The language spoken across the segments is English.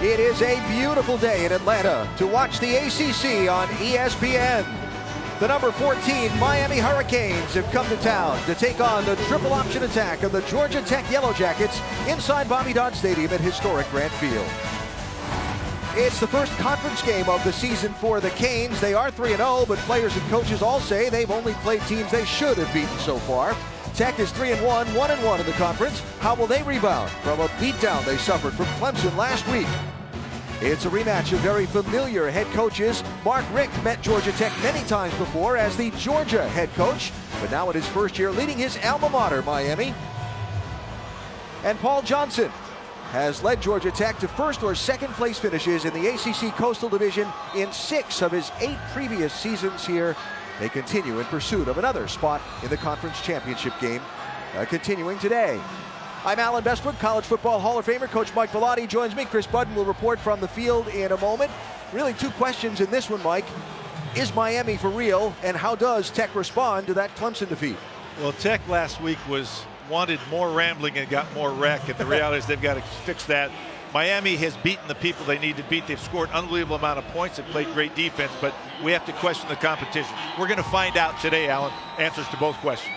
It is a beautiful day in Atlanta to watch the ACC on ESPN. The number 14 Miami Hurricanes have come to town to take on the triple option attack of the Georgia Tech Yellow Jackets inside Bobby Dodd Stadium at historic Grant Field. It's the first conference game of the season for the Canes. They are 3-0, but players and coaches all say they've only played teams they should have beaten so far. Tech is 3-1, 1-1 in the conference. How will they rebound from a beatdown they suffered from Clemson last week? It's a rematch of very familiar head coaches. Mark Richt met Georgia Tech many times before as the Georgia head coach, but now in his first year leading his alma mater, Miami. And Paul Johnson has led Georgia Tech to first or second place finishes in the ACC Coastal Division in 6 of his 8 previous seasons here. They continue in pursuit of another spot in the conference championship game, continuing today. I'm Alan Bestwood, College Football Hall of Famer. Coach Mike Velotti joins me. Chris Budden will report from the field in a moment. Really 2 questions in this one, Mike. Is Miami for real, and how does Tech respond to that Clemson defeat? Well, Tech last week wanted more rambling and got more wreck, and the reality is they've got to fix that. Miami has beaten the people they need to beat. They've scored an unbelievable amount of points. They've played great defense, but we have to question the competition. We're going to find out today, Alan, answers to both questions.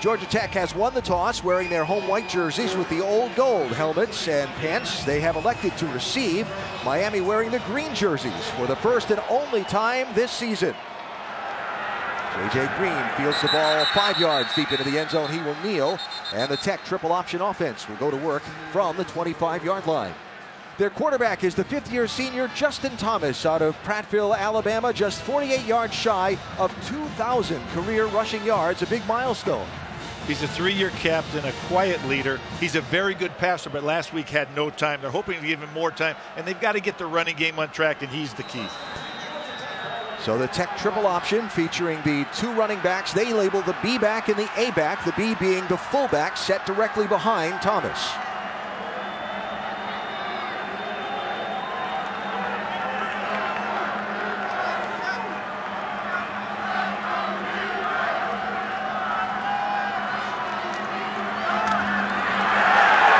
Georgia Tech has won the toss, wearing their home white jerseys with the old gold helmets and pants they have elected to receive. Miami wearing the green jerseys for the first and only time this season. J.J. Green fields the ball 5 yards deep into the end zone. He will kneel, and the Tech triple option offense will go to work from the 25-yard line. Their quarterback is the 5th-year senior Justin Thomas out of Prattville, Alabama, just 48 yards shy of 2,000 career rushing yards, a big milestone. He's a 3-year captain, a quiet leader. He's a very good passer, but last week had no time. They're hoping to give him more time, and they've got to get the running game on track, and he's the key. So the Tech triple option featuring the 2 running backs they label the B back and the A back, the B being the fullback set directly behind Thomas.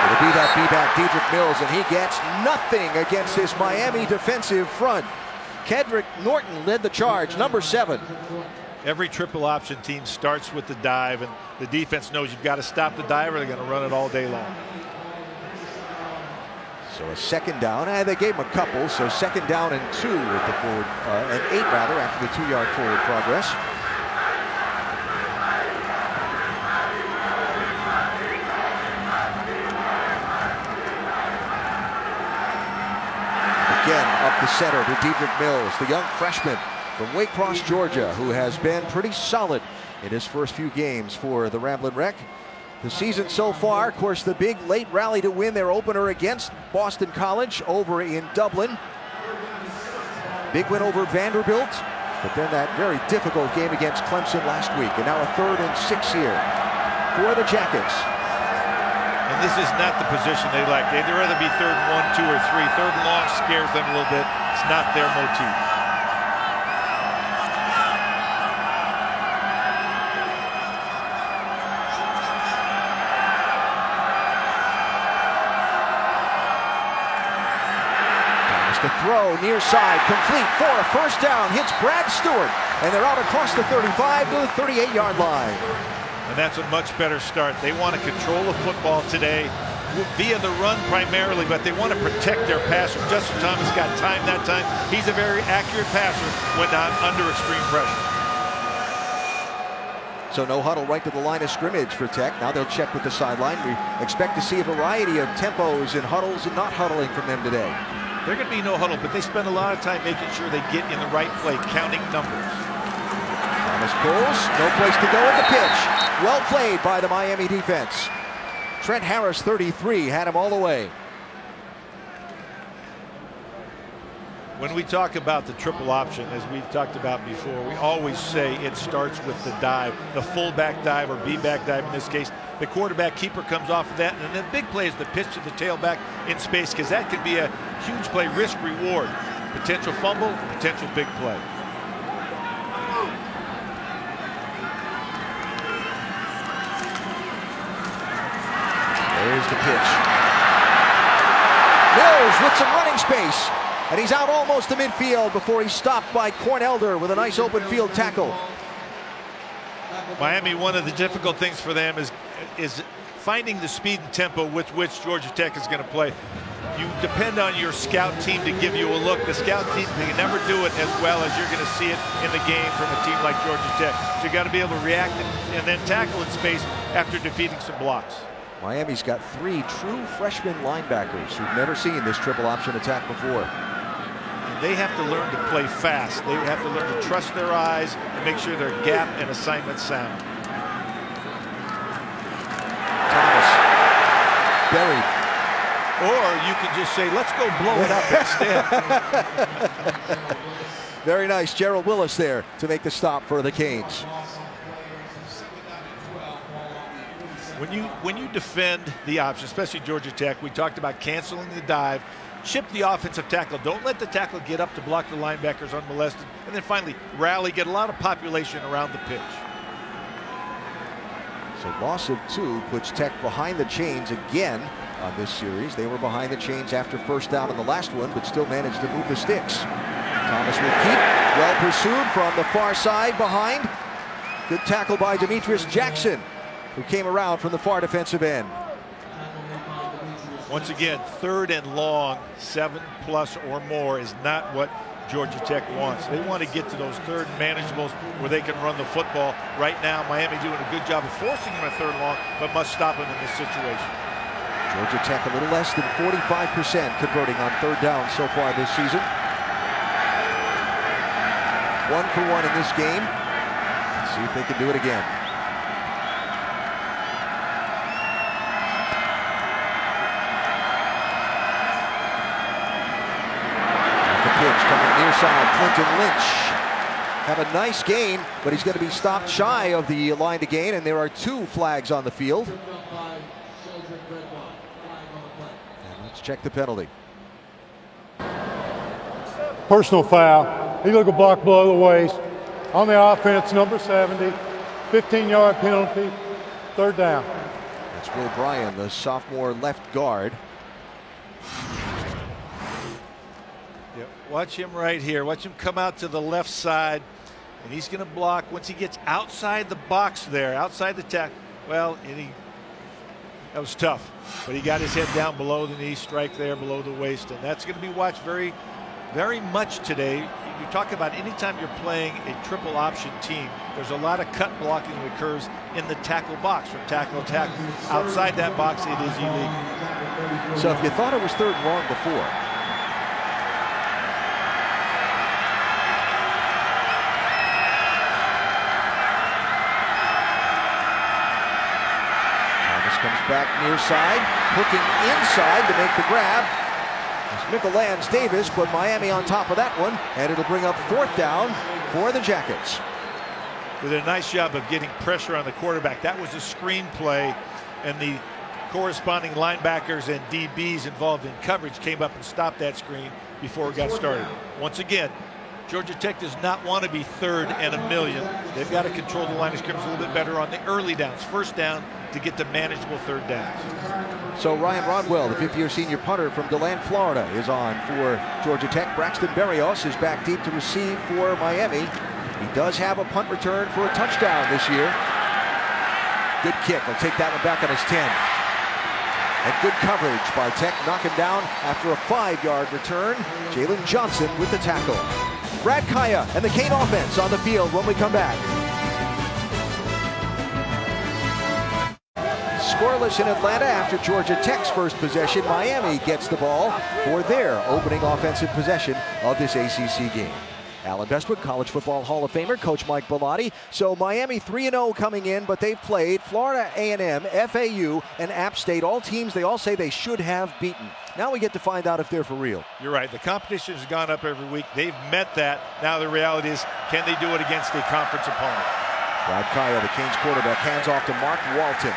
It'll be that B-back Dedrick Mills, and he gets nothing against this Miami defensive front. Kedrick Norton led the charge, number 7. Every triple option team starts with the dive, and the defense knows you've got to stop the dive or they're going to run it all day long. So a second down, and they gave him a couple, so second down and 2 with the forward, and 8 rather, after the 2-yard forward progress. Again, up the center to Dedrick Mills, the young freshman from Waycross, Georgia, who has been pretty solid in his first few games for the Ramblin' Wreck. The season so far, of course, the big late rally to win their opener against Boston College over in Dublin. Big win over Vanderbilt, but then that very difficult game against Clemson last week, and now a 3rd and 6 here for the Jackets. And this is not the position they like. They'd rather be 3rd and 1, 2, or 3. 3rd and long scares them a little bit. It's not their motif. Thomas to throw, near side, complete for a first down. Hits Brad Stewart, and they're out across the 35 to the 38-yard line. And that's a much better start. They want to control the football today via the run primarily, but they want to protect their passer. Justin Thomas got time that time. He's a very accurate passer when not under extreme pressure. So no huddle right to the line of scrimmage for Tech. Now they'll check with the sideline. We expect to see a variety of tempos and huddles and not huddling from them today. They're going to be no huddle, but they spend a lot of time making sure they get in the right play, counting numbers. Thomas pulls, no place to go at the pitch. Well played by the Miami defense. Trent Harris, 33, had him all the way. When we talk about the triple option, as we've talked about before, we always say it starts with the dive, the fullback dive or B-back dive in this case. The quarterback keeper comes off of that, and the big play is the pitch to the tailback in space, because that could be a huge play, risk reward. Potential fumble, potential big play. There's the pitch. Mills Tackles with some running space. And he's out almost to midfield before he's stopped by Cornelder with a nice open field tackle. Miami, one of the difficult things for them is finding the speed and tempo with which Georgia Tech is going to play. You depend on your scout team to give you a look. The scout team can never do it as well as you're going to see it in the game from a team like Georgia Tech. So you got to be able to react and then tackle in space after defeating some blocks. Miami's got 3 true freshman linebackers who've never seen this triple option attack before. They have to learn to play fast. They have to learn to trust their eyes and make sure their gap and assignment sound. Thomas buried. Or you can just say, let's go blow it up instead. Very nice. Gerald Willis there to make the stop for the Canes. When you defend the option, especially Georgia Tech, we talked about canceling the dive. Chip the offensive tackle. Don't let the tackle get up to block the linebackers unmolested. And then finally, rally, get a lot of population around the pitch. So loss of 2 puts Tech behind the chains again on this series. They were behind the chains after first down on the last one, but still managed to move the sticks. Thomas will keep. Well pursued from the far side behind. Good tackle by Demetrius Jackson, who came around from the far defensive end. Once again, 3rd and long, 7+ or more is not what Georgia Tech wants. They want to get to those 3rd and manageables where they can run the football. Right now, Miami doing a good job of forcing them a 3rd and long, but must stop them in this situation. Georgia Tech a little less than 45% converting on 3rd down so far this season. 1 for 1 in this game. Let's see if they can do it again. Coming near side, Clinton Lynch had a nice gain, but he's going to be stopped shy of the line to gain, and there are 2 flags on the field. And let's check the penalty. Personal foul, illegal block below the waist. On the offense, number 70, 15-yard penalty, 3rd down. That's Will Bryan, the sophomore left guard. Watch him right here. Watch him come out to the left side, and he's going to block once he gets outside the box there, outside the tackle. Well, that was tough, but he got his head down below the knee, strike there below the waist, and that's going to be watched very, very much today. You talk about anytime you're playing a triple option team, there's a lot of cut blocking that occurs in the tackle box from tackle to tackle. Outside that box, it is illegal. So if you thought it was 3rd and long before, comes back near side, hooking inside to make the grab. It's Michael Lance Davis, but Miami on top of that one, and it'll bring up 4th down for the Jackets. Did a nice job of getting pressure on the quarterback. That was a screen play, and the corresponding linebackers and DBs involved in coverage came up and stopped that screen before it got started. Once again, Georgia Tech does not want to be 3rd and a million. They've got to control the line of scrimmage a little bit better on the early downs, 1st down, to get to manageable 3rd downs. So Ryan Rodwell, the 5th-year senior punter from DeLand, Florida, is on for Georgia Tech. Braxton Berrios is back deep to receive for Miami. He does have a punt return for a touchdown this year. Good kick. He'll take that one back on his 10. And good coverage by Tech, knocking down after a 5-yard return. Jalen Johnson with the tackle. Brad Kaya and the Cane offense on the field when we come back. Scoreless in Atlanta after Georgia Tech's first possession. Miami gets the ball for their opening offensive possession of this ACC game. Alan Bestwood, College Football Hall of Famer, Coach Mike Bellotti. So Miami 3-0 coming in, but they've played Florida A&M, FAU, and App State. All teams they all say they should have beaten. Now we get to find out if they're for real. You're right. The competition has gone up every week. They've met that. Now the reality is, can they do it against a conference opponent? Brad Kaya, the Canes quarterback, hands off to Mark Walton.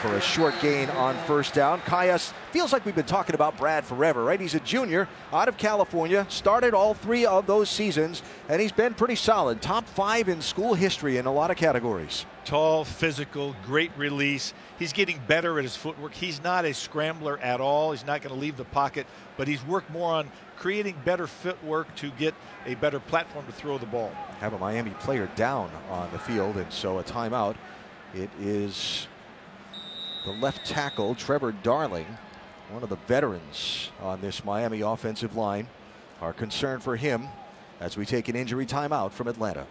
for a short gain on first down. Caius feels like we've been talking about Brad forever, right? He's a junior out of California, started all 3 of those seasons, and he's been pretty solid. Top 5 in school history in a lot of categories. Tall, physical, great release. He's getting better at his footwork. He's not a scrambler at all. He's not going to leave the pocket, but he's worked more on creating better footwork to get a better platform to throw the ball. Have a Miami player down on the field, and so a timeout. It is the left tackle, Trevor Darling, one of the veterans on this Miami offensive line. Our concern for him as we take an injury timeout from Atlanta.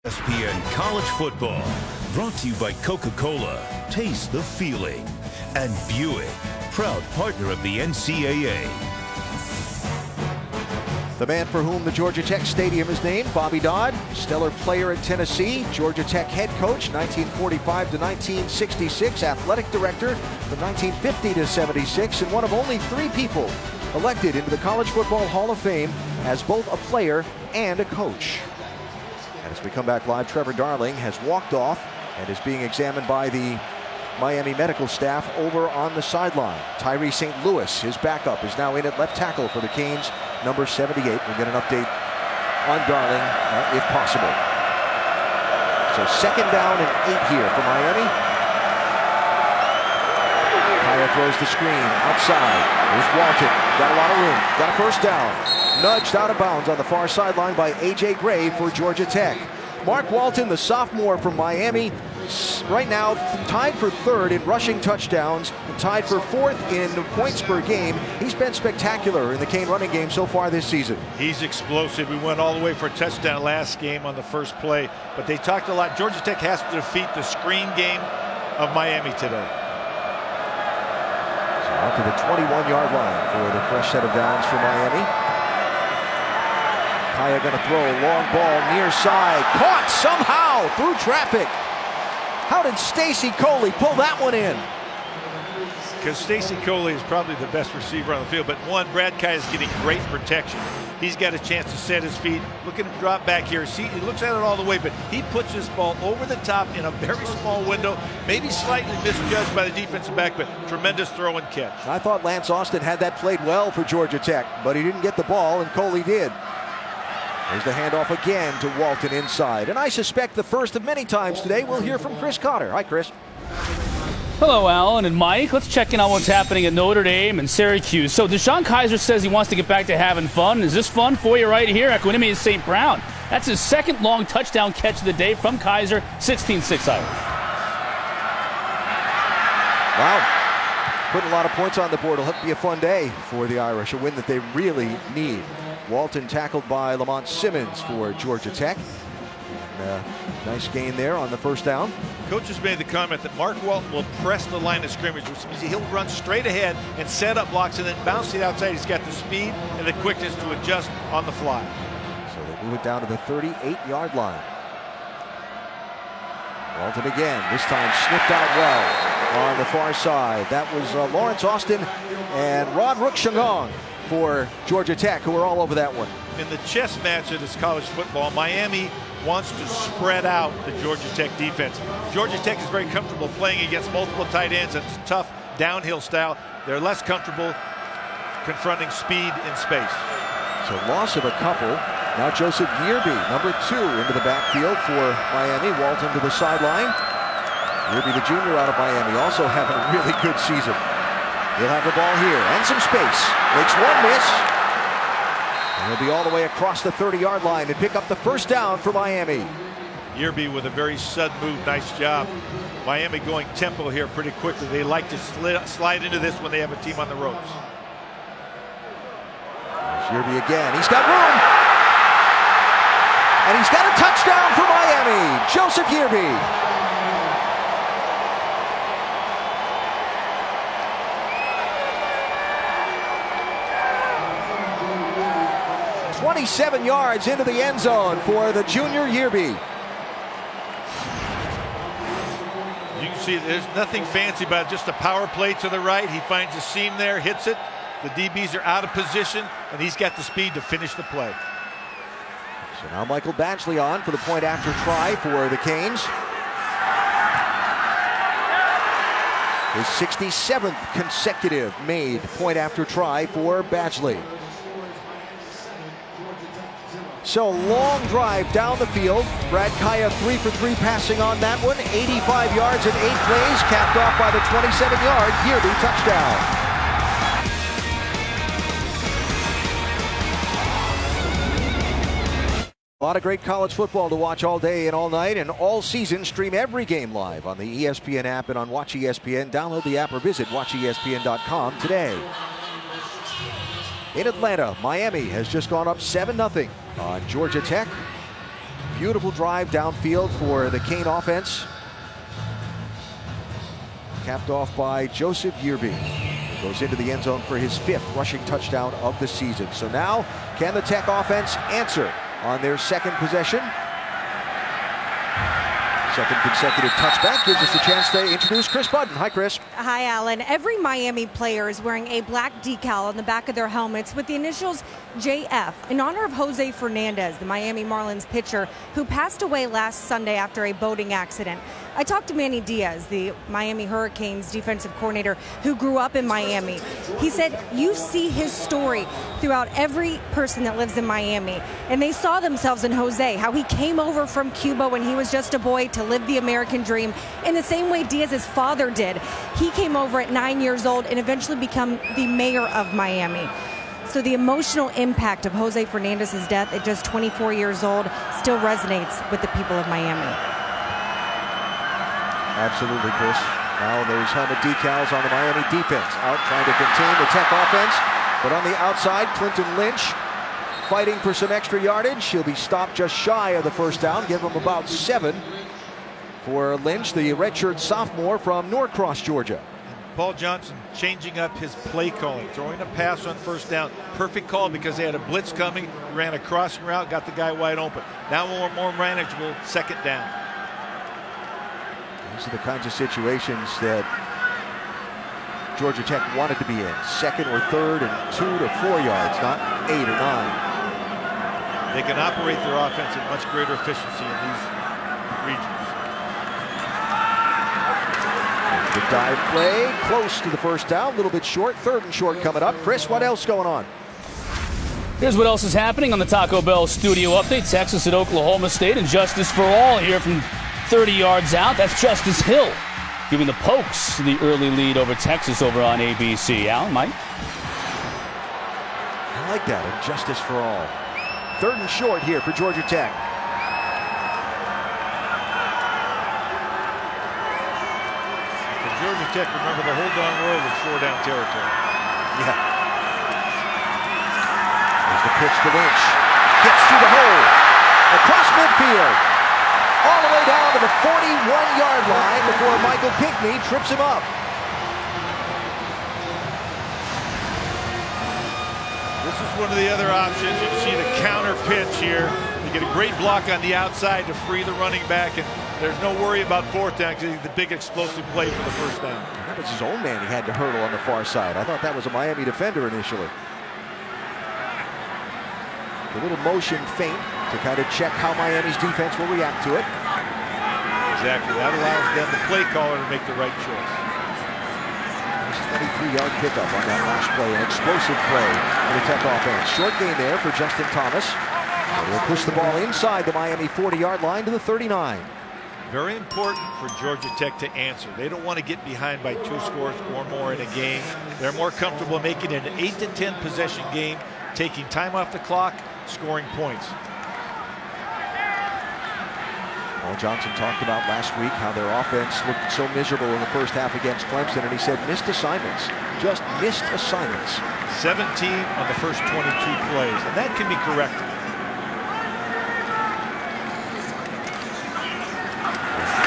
ESPN College Football, brought to you by Coca-Cola. Taste the feeling. And Buick, proud partner of the NCAA. The man for whom the Georgia Tech Stadium is named, Bobby Dodd, stellar player at Tennessee, Georgia Tech head coach 1945 to 1966, athletic director from 1950 to 76, and one of only 3 people elected into the College Football Hall of Fame as both a player and a coach. And as we come back live, Trevor Darling has walked off and is being examined by the Miami medical staff over on the sideline. Tyree St. Louis, his backup, is now in at left tackle for the Canes, number 78. We'll get an update on Darling if possible. So 2nd down and 8 here for Miami. Kaya throws the screen outside. Here's Walton. Got a lot of room. Got a first down. Nudged out of bounds on the far sideline by A.J. Gray for Georgia Tech. Mark Walton, the sophomore from Miami, right now tied for 3rd in rushing touchdowns and tied for 4th in points per game. He's been spectacular in the Cane running game so far this season. He's explosive. We went all the way for a touchdown last game on the first play, but they talked a lot. Georgia Tech has to defeat the screen game of Miami today. So out to the 21-yard line for the fresh set of downs for Miami. Kaya going to throw a long ball near side. Caught somehow through traffic. How did Stacy Coley pull that one in? Because Stacy Coley is probably the best receiver on the field, but Brad Kaya is getting great protection. He's got a chance to set his feet. Look at him drop back here. See, he looks at it all the way, but he puts this ball over the top in a very small window, maybe slightly misjudged by the defensive back, but tremendous throw and catch. I thought Lance Austin had that played well for Georgia Tech, but he didn't get the ball, and Coley did. There's the handoff again to Walton inside. And I suspect the first of many times today we'll hear from Chris Cotter. Hi, Chris. Hello, Alan and Mike. Let's check in on what's happening at Notre Dame and Syracuse. So DeShone Kizer says he wants to get back to having fun. Is this fun for you right here? Equanimous St. Brown. That's his 2nd long touchdown catch of the day from Kizer, 16-6 Irish. Wow. Putting a lot of points on the board. It'll be a fun day for the Irish, a win that they really need. Walton tackled by Lamont Simmons for Georgia Tech. And, nice gain there on the first down. Coach has made the comment that Mark Walton will press the line of scrimmage, which means he'll run straight ahead and set up blocks and then bounce it outside. He's got the speed and the quickness to adjust on the fly. So they move it down to the 38-yard line. Walton again, this time sniffed out well on the far side. That was Lawrence Austin and Rod Rukshanong for Georgia Tech, who are all over that one. In the chess match of this college football, Miami wants to spread out the Georgia Tech defense. Georgia Tech is very comfortable playing against multiple tight ends. It's a tough downhill style. They're less comfortable confronting speed in space. So loss of a couple. Now Joseph Yearby, number 2, into the backfield for Miami. Walton to the sideline. Yearby, the junior out of Miami, also having a really good season. He'll have the ball here and some space. Makes one miss. And he'll be all the way across the 30-yard line and pick up the first down for Miami. Yearby with a very sudden move. Nice job. Miami going tempo here pretty quickly. They like to slide into this when they have a team on the ropes. There's Yearby again. He's got room. And he's got a touchdown for Miami. Joseph Yearby. 27 yards into the end zone for the junior Yearby. You can see there's nothing fancy about it, just a power play to the right. He finds a seam there, hits it. The DBs are out of position, and he's got the speed to finish the play. So now Michael Badgley on for the point after try for the Canes. His 67th consecutive made point after try for Badgley. So long drive down the field. Brad Kaya 3 for 3 passing on that one. 85 yards and 8 plays, capped off by the 27-yard Yearby touchdown. A lot of great college football to watch all day and all night and all season. Stream every game live on the ESPN app and on Watch ESPN. Download the app or visit watchespn.com today. In Atlanta, Miami has just gone up 7-0 on Georgia Tech. Beautiful drive downfield for the Cane offense. Capped off by Joseph Yearby. Goes into the end zone for his 5th rushing touchdown of the season. So now, can the Tech offense answer on their second possession? Second consecutive touchback gives us the chance to introduce Chris Budden. Hi, Chris. Hi, Alan. Every Miami player is wearing a black decal on the back of their helmets with the initials JF in honor of Jose Fernandez, the Miami Marlins pitcher who passed away last Sunday after a boating accident. I talked to Manny Diaz, the Miami Hurricanes defensive coordinator who grew up in Miami. He said, you see his story throughout every person that lives in Miami. And they saw themselves in Jose, how he came over from Cuba when he was just a boy to live the American dream in the same way Diaz's father did. He came over at 9 years old and eventually became the mayor of Miami. So the emotional impact of Jose Fernandez's death at just 24 years old still resonates with the people of Miami. Absolutely, Chris. Now those helmet decals on the Miami defense. Out trying to contain the Tech offense. But on the outside, Clinton Lynch fighting for some extra yardage. He'll be stopped just shy of the first down. Give him about 7 for Lynch, the redshirt sophomore from Norcross, Georgia. Paul Johnson changing up his play calling, throwing a pass on first down. Perfect call because they had a blitz coming, ran a crossing route, got the guy wide open. Now more manageable second down. These are the kinds of situations that Georgia Tech wanted to be in. Second or third and 2 to 4 yards, not 8 or 9. They can operate their offense at much greater efficiency in these regions. The dive play, close to the first down, a little bit short. 3rd and short coming up. Chris, what else going on? Here's what else is happening on the Taco Bell studio update. Texas at Oklahoma State and Justice for All here from 30 yards out. That's Justice Hill giving the Pokes the early lead over Texas over on ABC. Alan, Mike? I like that, and Justice for All. 3rd and short here for Georgia Tech. For Georgia Tech, remember the hold on roll was 4-down territory. Yeah. There's the pitch to Lynch. Gets through the hole. Across midfield. All the way down to the 41-yard line before Michael Pinckney trips him up. This is one of the other options. You see the counter pitch here. You get a great block on the outside to free the running back, and there's no worry about 4th down because he's the big explosive play for the first down. That was his own man he had to hurdle on the far side. I thought that was a Miami defender initially. A little motion feint to kind of check how Miami's defense will react to it. Exactly. That allows them, the play caller, to make the right choice. 23-yard pickup on that last play. An explosive play for the Tech offense. Short gain there for Justin Thomas. And we'll push the ball inside the Miami 40-yard line to the 39. Very important for Georgia Tech to answer. They don't want to get behind by 2 scores or more in a game. They're more comfortable making it an 8 to 10 possession game, taking time off the clock, scoring points. Paul Johnson talked about last week how their offense looked so miserable in the first half against Clemson, and he said missed assignments, just missed assignments. 17 on the first 22 plays, and that can be corrected.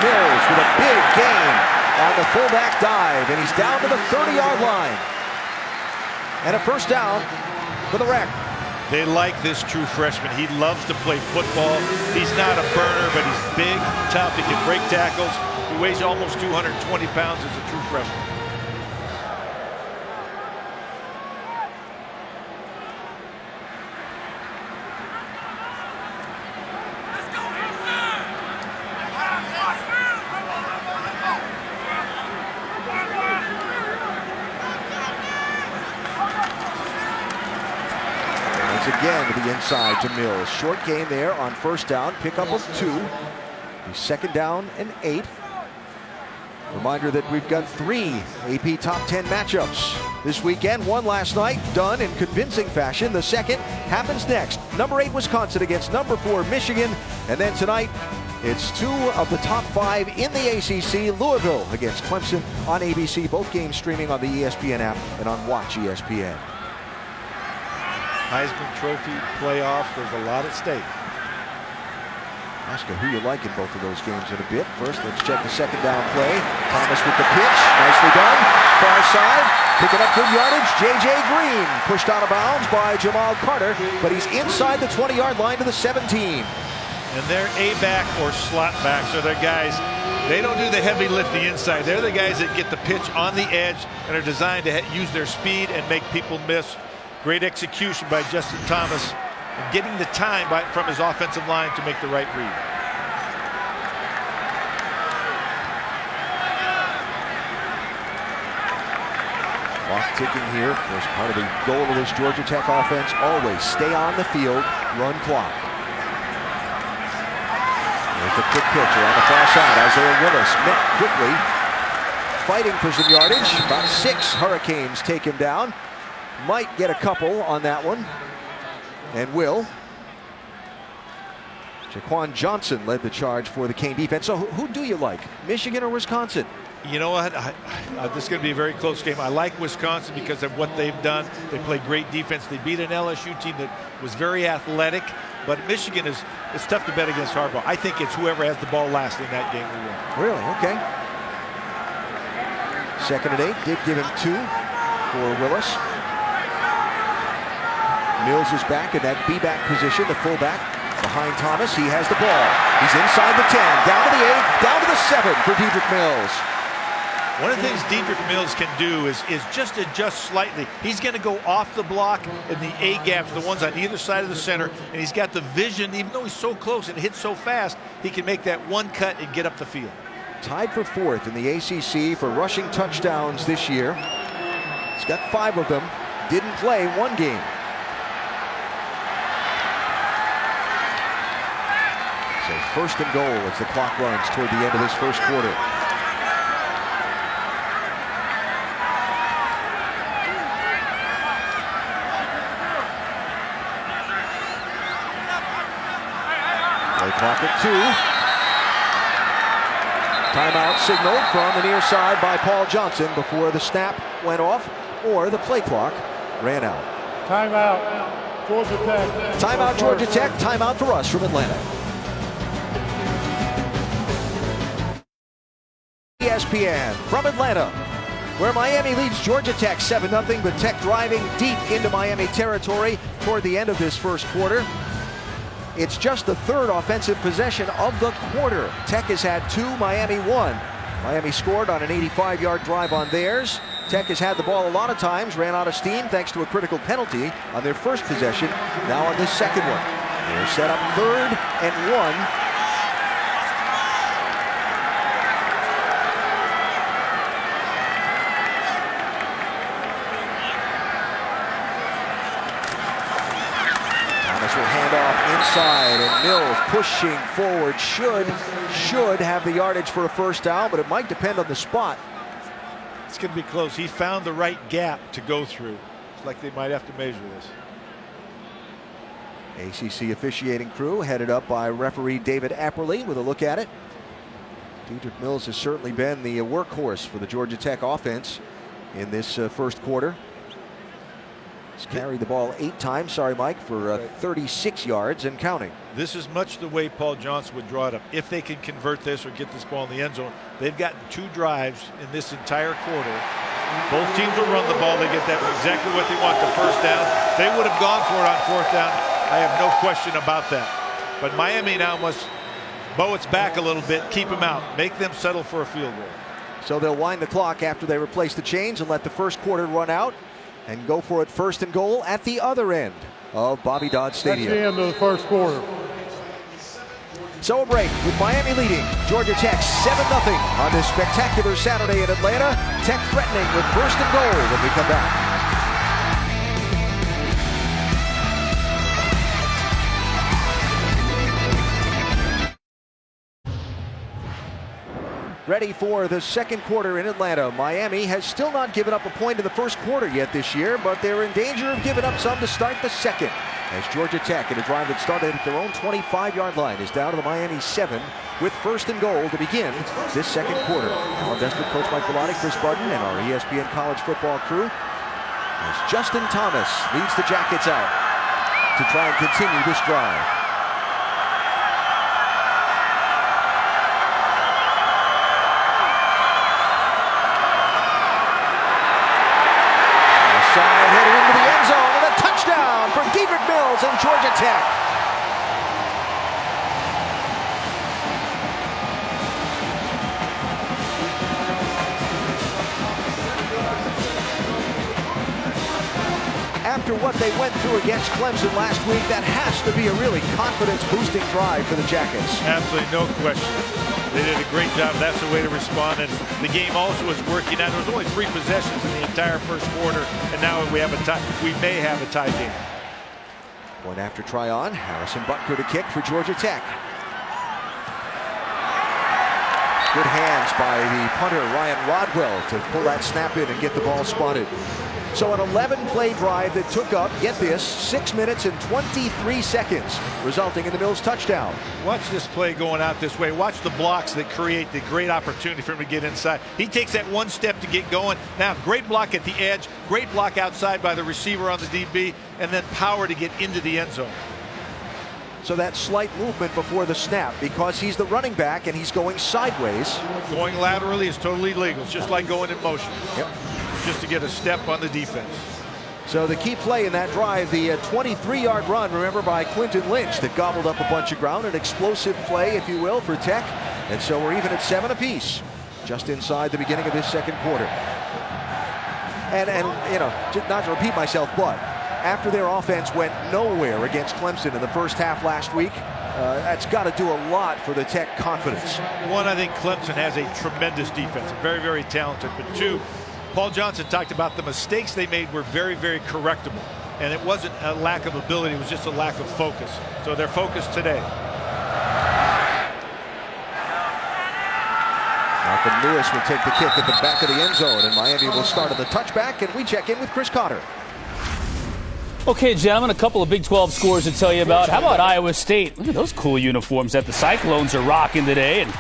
Mills with a big gain on the fullback dive, and he's down to the 30-yard line. And a first down for the Wreck. They like this true freshman. He loves to play football. He's not a burner, but he's big, tough. He can break tackles. He weighs almost 220 pounds as a true freshman. again to the inside to Mills. Short gain there on first down. Pickup of 2. The second down and 8. Reminder that we've got 3 AP Top 10 matchups this weekend. One last night, done in convincing fashion. The second happens next. Number 8 Wisconsin against number 4 Michigan. And then tonight, it's 2 of the top 5 in the ACC. Louisville against Clemson on ABC. Both games streaming on the ESPN app and on Watch ESPN. Heisman Trophy playoffs. There's a lot at stake. Ask you who you like in both of those games in a bit. First, let's check the second down play. Thomas with the pitch. Nicely done. Far side. Picking up good yardage. J.J. Green pushed out of bounds by Jamal Carter, but he's inside the 20-yard line to the 17. And they're A-back or slot backs are their guys. They don't do the heavy lifting inside. They're the guys that get the pitch on the edge and are designed to use their speed and make people miss. Great execution by Justin Thomas. And getting the time from his offensive line to make the right read. Clock ticking here. Of course, part of the goal of this Georgia Tech offense, always stay on the field, run clock. There's the quick pitch on the far side. Isaiah Willis met quickly, fighting for some yardage. About 6 Hurricanes take him down. Might get a couple on that one. And will. Jaquan Johnson led the charge for the Cane defense. So who do you like, Michigan or Wisconsin? You know what? This is going to be a very close game. I like Wisconsin because of what they've done. They play great defense. They beat an LSU team that was very athletic. But Michigan it's tough to bet against Harbaugh. I think it's whoever has the ball last in that game will win. Really? Okay. 2nd and 8. Did give him 2 for Willis. Mills is back in that B-back position, the fullback behind Thomas. He has the ball. He's inside the 10, down to the 8, down to the 7 for Dedrick Mills. One of the things Dedrick Mills can do is just adjust slightly. He's going to go off the block in the A gaps, the ones on either side of the center, and he's got the vision. Even though he's so close and hits so fast, he can make that one cut and get up the field. Tied for 4th in the ACC for rushing touchdowns this year. He's got 5 of them. Didn't play one game. So 1st and goal as the clock runs toward the end of this first quarter. Play clock at 2. Timeout signaled from the near side by Paul Johnson before the snap went off or the play clock ran out. Timeout, Georgia Tech. Timeout, Georgia Tech. Timeout for us from Atlanta. ESPN from Atlanta, where Miami leads Georgia Tech 7-0, but Tech driving deep into Miami territory toward the end of this first quarter. It's just the 3rd offensive possession of the quarter. Tech has had 2, Miami 1. Miami scored on an 85-yard drive on theirs. Tech has had the ball a lot of times, ran out of steam thanks to a critical penalty on their first possession, now on this second one. They're set up 3rd and 1. Will hand off inside, and Mills pushing forward should have the yardage for a first down, but it might depend on the spot. It's going to be close. He found the right gap to go through. It's like they might have to measure this. ACC officiating crew headed up by referee David Apperly with a look at it. Dedrick Mills has certainly been the workhorse for the Georgia Tech offense in this first quarter. He's carried the ball 8 times, sorry Mike, for 36 yards and counting. This is much the way Paul Johnson would draw it up. If they can convert this or get this ball in the end zone, they've gotten 2 drives in this entire quarter. Both teams will run the ball. They get that exactly what they want, the first down. They would have gone for it on 4th down. I have no question about that. But Miami now must bow its back a little bit, keep them out, make them settle for a field goal. So they'll wind the clock after they replace the chains and let the first quarter run out and go for it 1st and goal at the other end of Bobby Dodd Stadium. That's the end of the first quarter. So a break with Miami leading Georgia Tech 7-0 on this spectacular Saturday in Atlanta. Tech threatening with 1st and goal when we come back. ready for the second quarter in Atlanta. Miami has still not given up a point in the first quarter yet this year, but they're in danger of giving up some to start the second. As Georgia Tech, in a drive that started at their own 25-yard line, is down to the Miami 7 with first and goal to begin this second quarter. Our Investment coach Mike Bellotti, Chris Barton, and our ESPN college football crew as Justin Thomas leads the Jackets out to try and continue this drive. Side headed into the end zone and a touchdown for Dedrick Mills and Georgia Tech. After what they went through against Clemson last week, that has to be a really confidence-boosting drive for the Jackets. Absolutely, no question. They did a great job. That's the way to respond. And the game also was working out. There was only 3 possessions in the entire first quarter, and now we have a tie. We may have a tie game. Point after try on. Harrison Butker to kick for Georgia Tech. Good hands by the punter Ryan Rodwell to pull that snap in and get the ball spotted. So an 11-play drive that took up, get this, 6 minutes and 23 seconds, resulting in the Mills touchdown. Watch this play going out this way. Watch the blocks that create the great opportunity for him to get inside. He takes that one step to get going. Now, great block at the edge, great block outside by the receiver on the DB, and then power to get into the end zone. So that slight movement before the snap, because he's the running back and he's going sideways. Going laterally is totally legal. It's just like going in motion. Yep. Just to get a step on the defense. So the key play in that drive, the 23-yard run, remember, by Clinton Lynch that gobbled up a bunch of ground. An explosive play, if you will, for Tech. And so we're even at 7 apiece, just inside the beginning of this second quarter. And you know, not to repeat myself, but after their offense went nowhere against Clemson in the first half last week, that's got to do a lot for the Tech confidence. One, I think Clemson has a tremendous defense, very, very talented. But 2, Paul Johnson talked about the mistakes they made were very, very correctable. And it wasn't a lack of ability, it was just a lack of focus. So they're focused today. Malcolm Lewis will take the kick at the back of the end zone, and Miami will start on the touchback, and we check in with Chris Cotter. Okay, gentlemen, a couple of Big 12 scores to tell you about. How about Iowa State? Look at those cool uniforms that the Cyclones are rocking today, and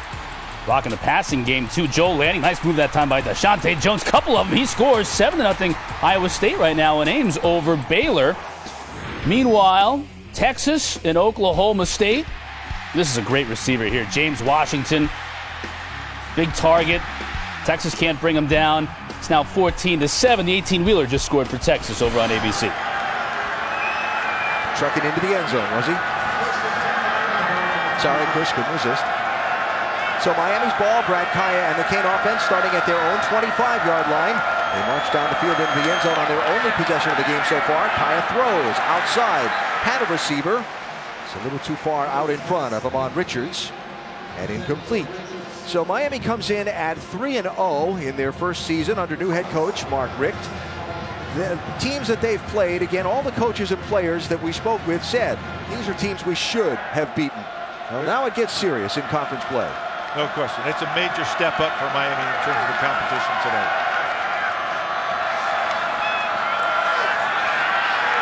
rocking the passing game, too. Joel Lanning, nice move that time by Deshante Jones. Couple of them, he scores 7-0 Iowa State right now in Ames over Baylor. Meanwhile, Texas and Oklahoma State. This is a great receiver here, James Washington. Big target. Texas can't bring him down. It's now 14-7. The 18-wheeler just scored for Texas over on ABC. Trucking into the end zone, was he? Sorry, Chris, couldn't resist. So Miami's ball, Brad Kaya and the Cane offense starting at their own 25-yard line. They march down the field into the end zone on their only possession of the game so far. Kaya throws outside, had a receiver. It's a little too far out in front of Amon Richards and incomplete. So Miami comes in at 3-0 in their first season under new head coach Mark Richt. The teams that they've played, again, all the coaches and players that we spoke with said these are teams we should have beaten. Well, now it gets serious in conference play. No question. It's a major step up for Miami in terms of the competition today.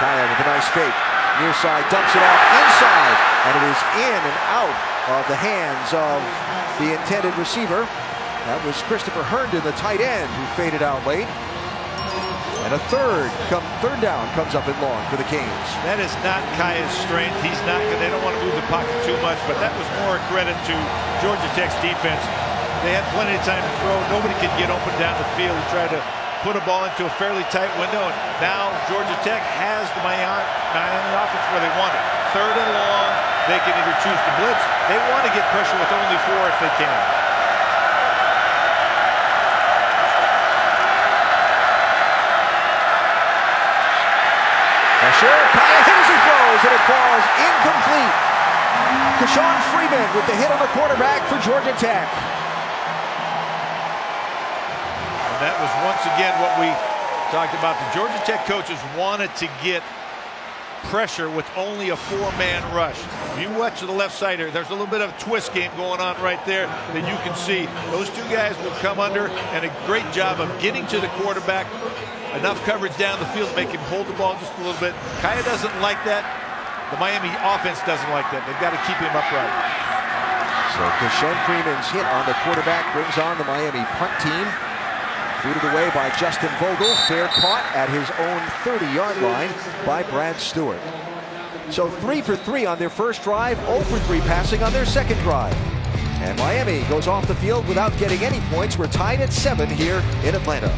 Kaya with a nice fake. Near side, dumps it out inside. And it is in and out of the hands of the intended receiver. That was Christopher Herndon, the tight end, who faded out late. And a third down comes up and long for the Canes. That is not Kaya's strength. He's not. They don't want to move the pocket too much, but that was more a credit to Georgia Tech's defense. They had plenty of time to throw. Nobody could get open down the field and try to put a ball into a fairly tight window. And now Georgia Tech has the Miami offense where they want it. 3rd and long. They can either choose to blitz. They want to get pressure with only 4 if they can. Sure, Kaya hit as he throws, and it falls incomplete. Keshawn Freeman with the hit on the quarterback for Georgia Tech. And that was once again what we talked about. The Georgia Tech coaches wanted to get pressure with only a 4-man rush. If you watch to the left side here, there's a little bit of a twist game going on right there that you can see. Those two guys will come under, and a great job of getting to the quarterback. Enough coverage down the field to make him hold the ball just a little bit. Kaya doesn't like that. The Miami offense doesn't like that. They've got to keep him upright. So Deshaun Freeman's hit on the quarterback brings on the Miami punt team. Booted away by Justin Vogel. Fair caught at his own 30-yard line by Brad Stewart. So 3 for 3 on their first drive, 0 for 3 passing on their second drive. And Miami goes off the field without getting any points. We're tied at 7 here in Atlanta.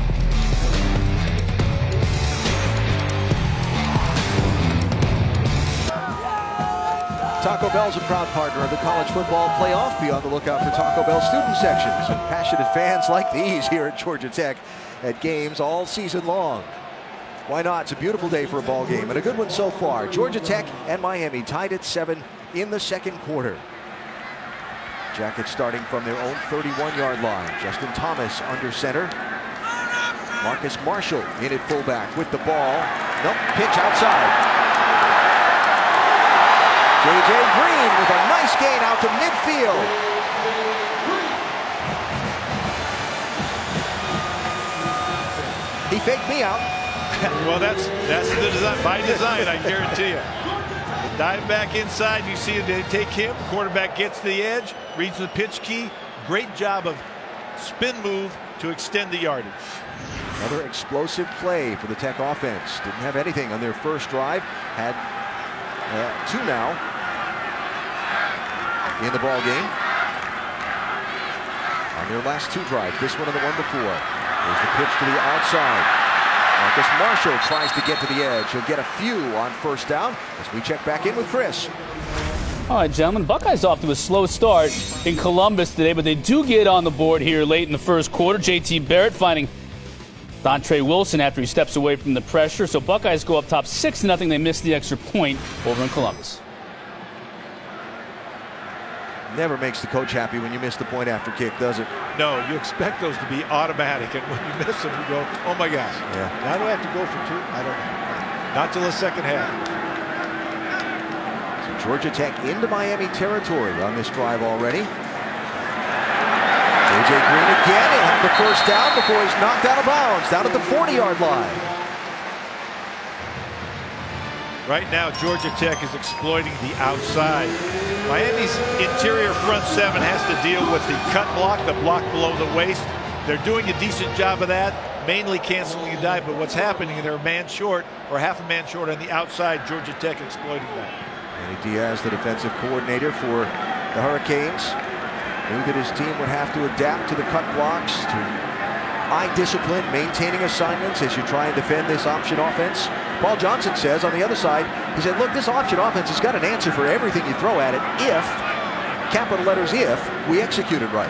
Taco Bell's a proud partner of the college football playoff. Be on the lookout for Taco Bell student sections and passionate fans like these here at Georgia Tech at games all season long. Why not? It's a beautiful day for a ball game and a good one so far. Georgia Tech and Miami tied at 7 in the second quarter. Jackets starting from their own 31-yard line. Justin Thomas under center. Marcus Marshall in at fullback with the ball. Nope, pitch outside. J.J. Green with a nice gain out to midfield. He faked me out. Well, that's the design, by design, I guarantee you. The dive back inside, you see they take him. Quarterback gets the edge, reads the pitch key. Great job of spin move to extend the yardage. Another explosive play for the Tech offense. Didn't have anything on their first drive. Had 2 now in the ball game on their last 2 drives. This one and the one before. There's the pitch to the outside. Marcus Marshall tries to get to the edge. He'll get a few on first down as we check back in with Chris. All right, gentlemen, Buckeyes off to a slow start in Columbus today, but they do get on the board here late in the first quarter. J.T. Barrett finding Dontre Wilson after he steps away from the pressure. So Buckeyes go up top 6-0. They miss the extra point over in Columbus. Never makes the coach happy when you miss the point after kick, does it? No, you expect those to be automatic, and when you miss them, you go, oh my gosh. Yeah. Now do I have to go for 2? I don't know. Not till the second half. So Georgia Tech into Miami territory on this drive already. J.J. Green again. He'll have the first down before he's knocked out of bounds, down at the 40-yard line. Right now, Georgia Tech is exploiting the outside. Miami's interior front 7 has to deal with the cut block, the block below the waist. They're doing a decent job of that, mainly canceling a dive. But what's happening, they're a man short or half a man short on the outside. Georgia Tech exploiting that. Manny Diaz, the defensive coordinator for the Hurricanes, knew that his team would have to adapt to the cut blocks, to eye discipline, maintaining assignments as you try and defend this option offense. Paul Johnson says on the other side, he said, look, this option offense has got an answer for everything you throw at it if, capital letters if, we execute it right.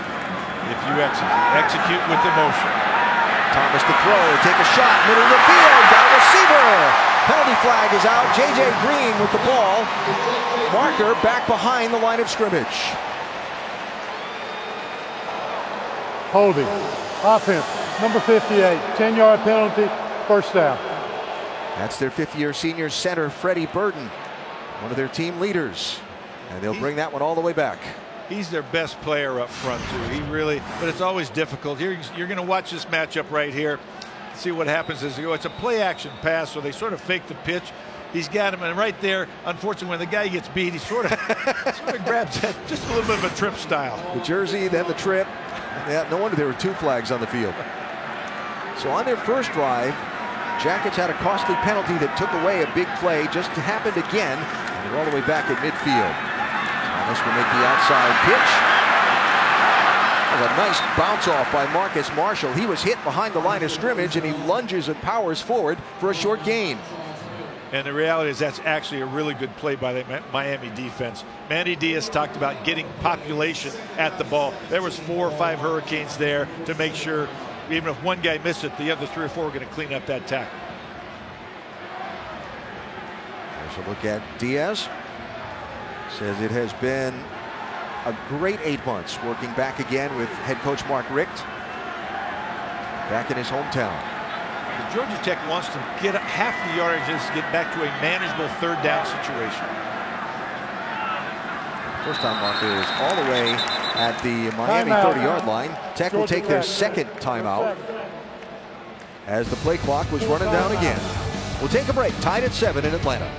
If you execute with emotion. Thomas to throw, take a shot, middle of the field, got a receiver. Penalty flag is out. J.J. Green with the ball. Marker back behind the line of scrimmage. Holding. Offense. Number 58. 10-yard penalty. First down. That's their 5th-year senior center, Freddie Burden, one of their team leaders. And they'll bring that one all the way back. He's their best player up front, too. He really, but it's always difficult. Here, you're going to watch this matchup right here. See what happens as they go. It's a play-action pass, so they sort of fake the pitch. He's got him, and right there, unfortunately, when the guy gets beat, he sort of grabs that, just a little bit of a trip style. The jersey, then the trip. Yeah, no wonder there were 2 flags on the field. So on their first drive, Jackets had a costly penalty that took away a big play. Just happened again, and they're all the way back at midfield. Thomas will make the outside pitch. A nice bounce off by Marcus Marshall. He was hit behind the line of scrimmage, and he lunges and powers forward for a short gain. And the reality is that's actually a really good play by the Miami defense. Manny Diaz talked about getting population at the ball. There was 4 or 5 Hurricanes there to make sure even if one guy missed it, the other 3 or 4 are going to clean up that tackle. There's a look at Diaz. Says it has been a great 8 months working back again with head coach Mark Richt back in his hometown. Georgia Tech wants to get half the yardage just to get back to a manageable third down situation. First time mark is all the way at the Miami 30-yard line. Tech will take their second timeout as the play clock was running down again. We'll take a break, tied at 7 in Atlanta.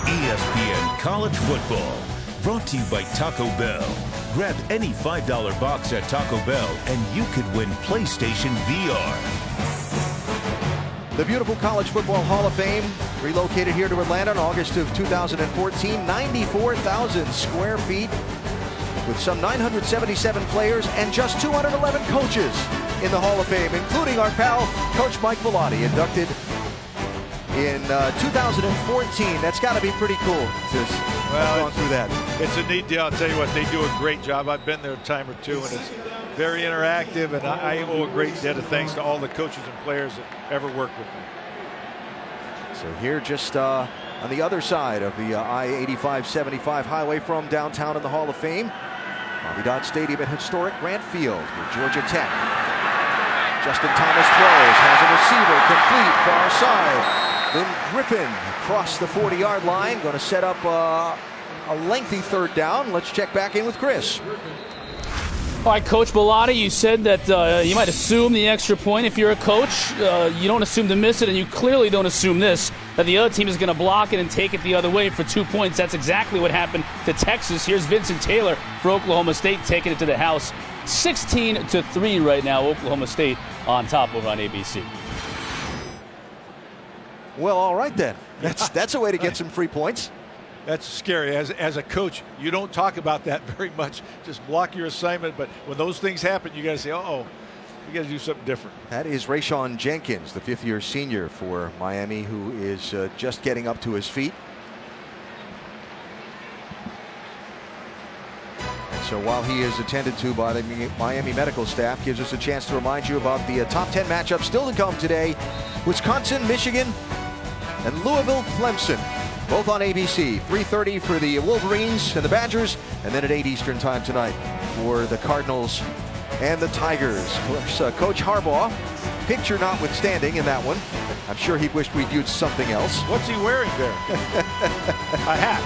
ESPN College Football, brought to you by Taco Bell. Grab any $5 box at Taco Bell and you could win PlayStation VR. The beautiful College Football Hall of Fame relocated here to Atlanta in August of 2014. 94,000 square feet with some 977 players and just 211 coaches in the Hall of Fame, including our pal, Coach Mike Bellotti, inducted in 2014. That's got to be pretty cool to have gone through that. It's a neat deal. I'll tell you what, they do a great job. I've been there a time or two, and it's very interactive, and I owe a great debt of thanks to all the coaches and players that ever worked with me. So here just on the other side of the I-85-75 highway from downtown in the Hall of Fame, Bobby Dodd Stadium at historic Grant Field with Georgia Tech. Justin Thomas throws, has a receiver complete far side. Then Griffin across the 40-yard line, going to set up a lengthy third down. Let's check back in with Chris. All right, Coach Bellotti, you said that you might assume the extra point if you're a coach. You don't assume to miss it, and you clearly don't assume this, that the other team is going to block it and take it the other way for 2 points. That's exactly what happened to Texas. Here's Vincent Taylor for Oklahoma State taking it to the house. 16-3 right now, Oklahoma State on top over on ABC. Well, all right then. That's a way to get some free points. That's scary. As a coach, you don't talk about that very much. Just block your assignment. But when those things happen, you got to say, uh-oh, we got to do something different. That is Rayshawn Jenkins, the fifth-year senior for Miami, who is just getting up to his feet. And so while he is attended to by the Miami medical staff, gives us a chance to remind you about the top 10 matchups still to come today. Wisconsin, Michigan, and Louisville, Clemson. Both on ABC, 3:30 for the Wolverines and the Badgers, and then at 8 Eastern time tonight for the Cardinals and the Tigers. Of course, Coach Harbaugh, picture notwithstanding in that one. I'm sure he wished we'd used something else. What's he wearing there? A hat.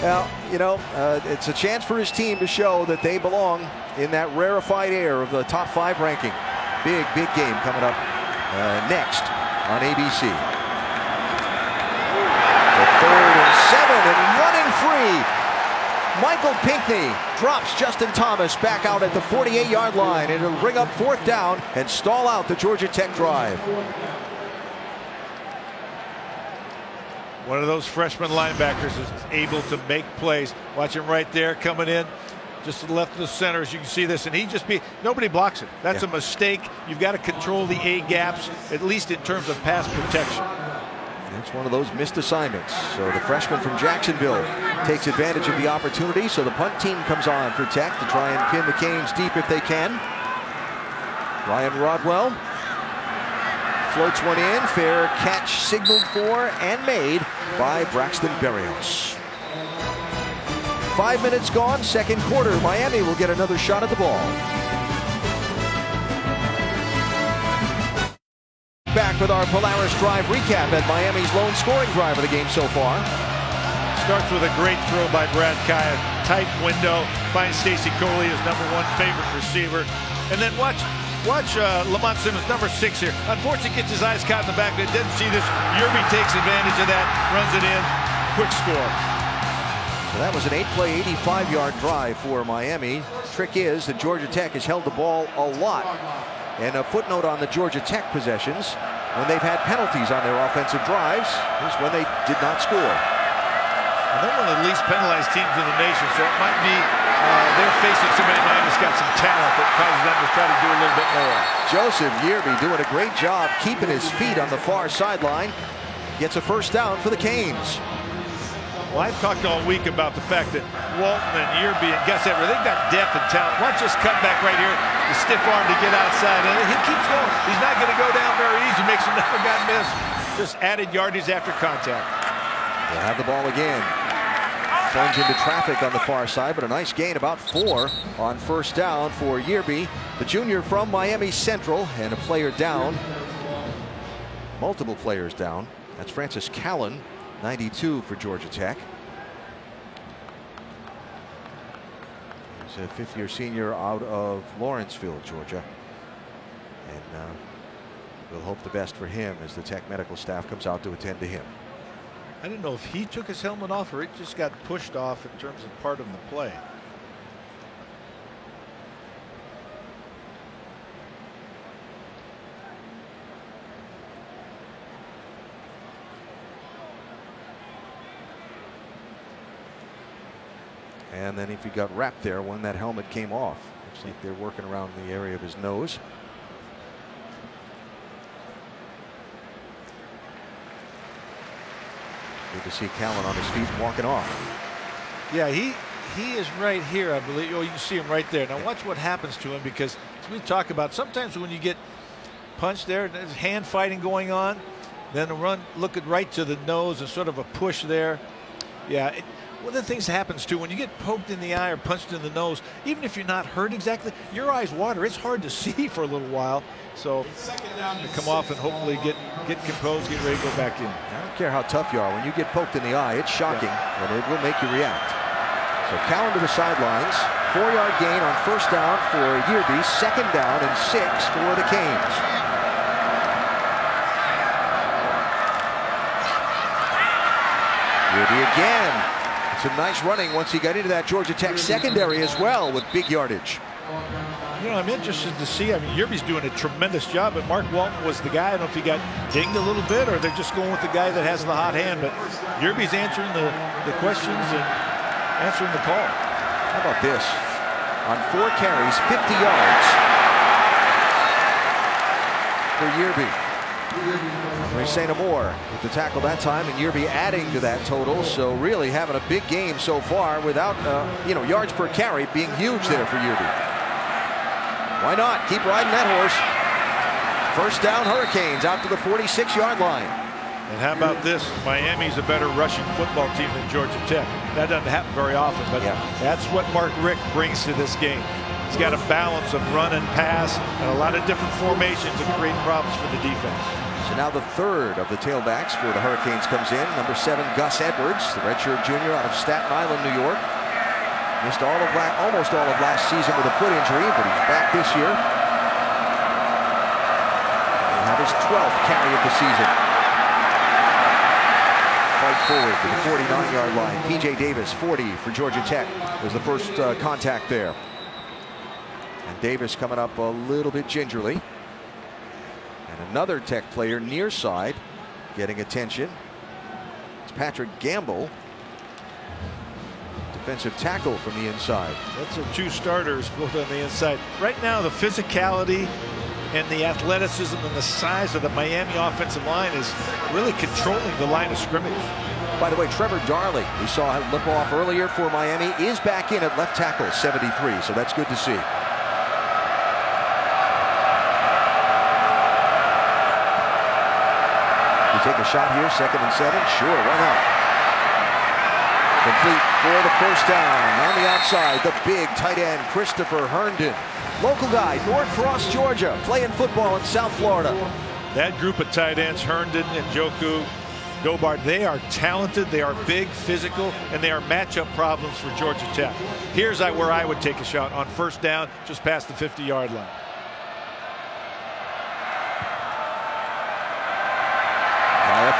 Well, you know, it's a chance for his team to show that they belong in that rarefied air of the top 5 ranking. Big game coming up next on ABC. 3rd and 7 and running free. Michael Pinckney drops Justin Thomas back out at the 48-yard line, and it'll bring up 4th down and stall out the Georgia Tech drive. One of those freshman linebackers is able to make plays. Watch him right there coming in just to the left of the center, as you can see this, and nobody blocks it. That's a mistake. You've got to control the A gaps, at least in terms of pass protection. It's one of those missed assignments. So the freshman from Jacksonville takes advantage of the opportunity. So the punt team comes on for Tech to try and pin the Canes deep if they can. Ryan Rodwell floats one in. Fair catch signaled for and made by Braxton Berrios. 5 minutes gone, second quarter. Miami will get another shot at the ball. Back with our Polaris Drive recap at Miami's lone scoring drive of the game so far. Starts with a great throw by Brad Kaya. Tight window. Finds Stacy Coley, his #1 favorite receiver. And then watch Lamont Simmons, #6 here. Unfortunately, gets his eyes caught in the back. Didn't see this. Yerby takes advantage of that. Runs it in. Quick score. So that was an 8-play, 85-yard drive for Miami. Trick is that Georgia Tech has held the ball a lot. And a footnote on the Georgia Tech possessions, when they've had penalties on their offensive drives, is when they did not score. And they're one of the least penalized teams in the nation, so it might be they're facing somebody that's got some talent that causes them to try to do a little bit more. Joseph Yerby doing a great job keeping his feet on the far sideline. Gets a first down for the Canes. Well, I've talked all week about the fact that Walton and Yerby and Gus Everett, they've got depth and talent. Watch this cutback right here, the stiff arm to get outside, and he keeps going. He's not going to go down very easy, makes another guy miss. Just added yardage after contact. They'll have the ball again. plunge into traffic on the far side, but a nice gain, about 4 on first down for Yearby, the junior from Miami Central, and a player down. Multiple players down. That's Francis Callan, 92 for Georgia Tech. He's a fifth-year senior out of Lawrenceville, Georgia. And we'll hope the best for him as the Tech medical staff comes out to attend to him. I didn't know if he took his helmet off or it just got pushed off in terms of part of the play. And then if he got wrapped there when that helmet came off. Looks like they're working around the area of his nose. Good to see Callan on his feet walking off. Yeah, he is right here, I believe. Oh, you can see him right there. Now watch what happens to him, because as we talk about, sometimes when you get punched there's hand fighting going on, then a run looking right to the nose and sort of a push there. Yeah, one of the things that happens too when you get poked in the eye or punched in the nose, even if you're not hurt exactly, your eyes water. It's hard to see for a little while. So to come off and hopefully get composed, get ready to go back in. I don't care how tough you are. When you get poked in the eye, it's shocking, and it will make you react. So Callan to the sidelines. 4-yard gain on first down for Yearby. Second down and 6 for the Canes. Yearby again. Some nice running once he got into that Georgia Tech secondary as well with big yardage. You know, I'm interested to see. I mean, Yearby's doing a tremendous job, but Mark Walton was the guy. I don't know if he got dinged a little bit or they're just going with the guy that has the hot hand, but Yearby's answering the questions and answering the call. How about this? On 4 carries, 50 yards for Yearby. We say no more with the tackle that time, and Yearby adding to that total. So really having a big game so far without, yards per carry being huge there for Yearby. Why not? Keep riding that horse. First down, Hurricanes out to the 46-yard line. And how about this? Miami's a better rushing football team than Georgia Tech. That doesn't happen very often, but that's what Mark Richt brings to this game. He's got a balance of run and pass and a lot of different formations that create problems for the defense. So now the third of the tailbacks for the Hurricanes comes in. Number 7, Gus Edwards, the redshirt junior out of Staten Island, New York. Missed almost all of last season with a foot injury, but he's back this year. He'll have his 12th carry of the season. Fight forward to the 49-yard line. P.J. Davis, 40 for Georgia Tech, was the first contact there. And Davis coming up a little bit gingerly. And another Tech player near side getting attention. It's Patrick Gamble, defensive tackle from the inside. That's the 2 starters both on the inside. Right now the physicality and the athleticism and the size of the Miami offensive line is really controlling the line of scrimmage. By the way, Trevor Darley, we saw him lip off earlier for Miami, is back in at left tackle, 73, so that's good to see. You take a shot here, 2nd and 7? Sure, why not? Complete for the first down. On the outside, the big tight end, Christopher Herndon. Local guy, North Cross, Georgia, playing football in South Florida. That group of tight ends, Herndon and Joku Dobart, they are talented, they are big, physical, and they are matchup problems for Georgia Tech. Here's where I would take a shot on first down, just past the 50-yard line.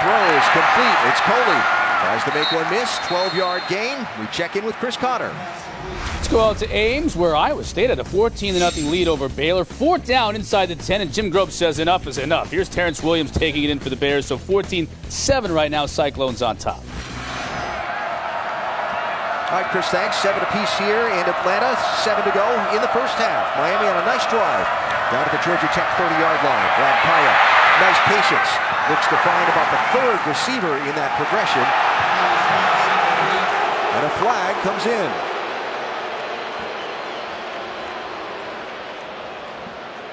Throws complete. It's Coley. Tries to make one miss. 12-yard gain. We check in with Chris Connor. Let's go out to Ames, where Iowa State had a 14-0 lead over Baylor. 4th down inside the 10, and Jim Grobe says enough is enough. Here's Terrence Williams taking it in for the Bears. So 14-7 right now. Cyclones on top. All right, Chris, thanks. 7 apiece here in Atlanta. 7 to go in the first half. Miami on a nice drive. Down to the Georgia Tech 30-yard line. Brad Kaya. Nice patience. Looks to find about the 3rd receiver in that progression. And a flag comes in.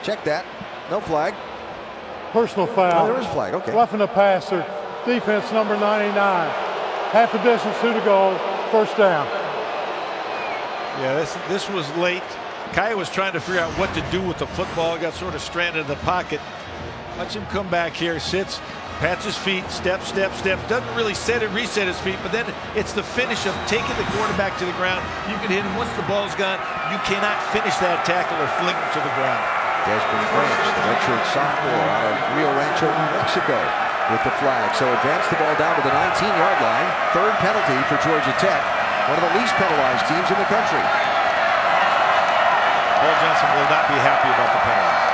Check that. No flag. Personal foul. Oh, there is a flag. Okay. Roughing the passer. Defense number 99. Half the distance to the goal. first down. Yeah, this was late. Kaya was trying to figure out what to do with the football. Got sort of stranded in the pocket. Watch him come back here, sits, pats his feet, step. Doesn't really reset his feet, but then it's the finish of taking the quarterback to the ground. You can hit him once the ball's gone. You cannot finish that tackle or fling him to the ground. Desmond Branch, the redshirt sophomore out of Rio Rancho, New Mexico, with the flag. So advance the ball down to the 19-yard line. Third penalty for Georgia Tech, one of the least penalized teams in the country. Paul Johnson will not be happy about the penalty.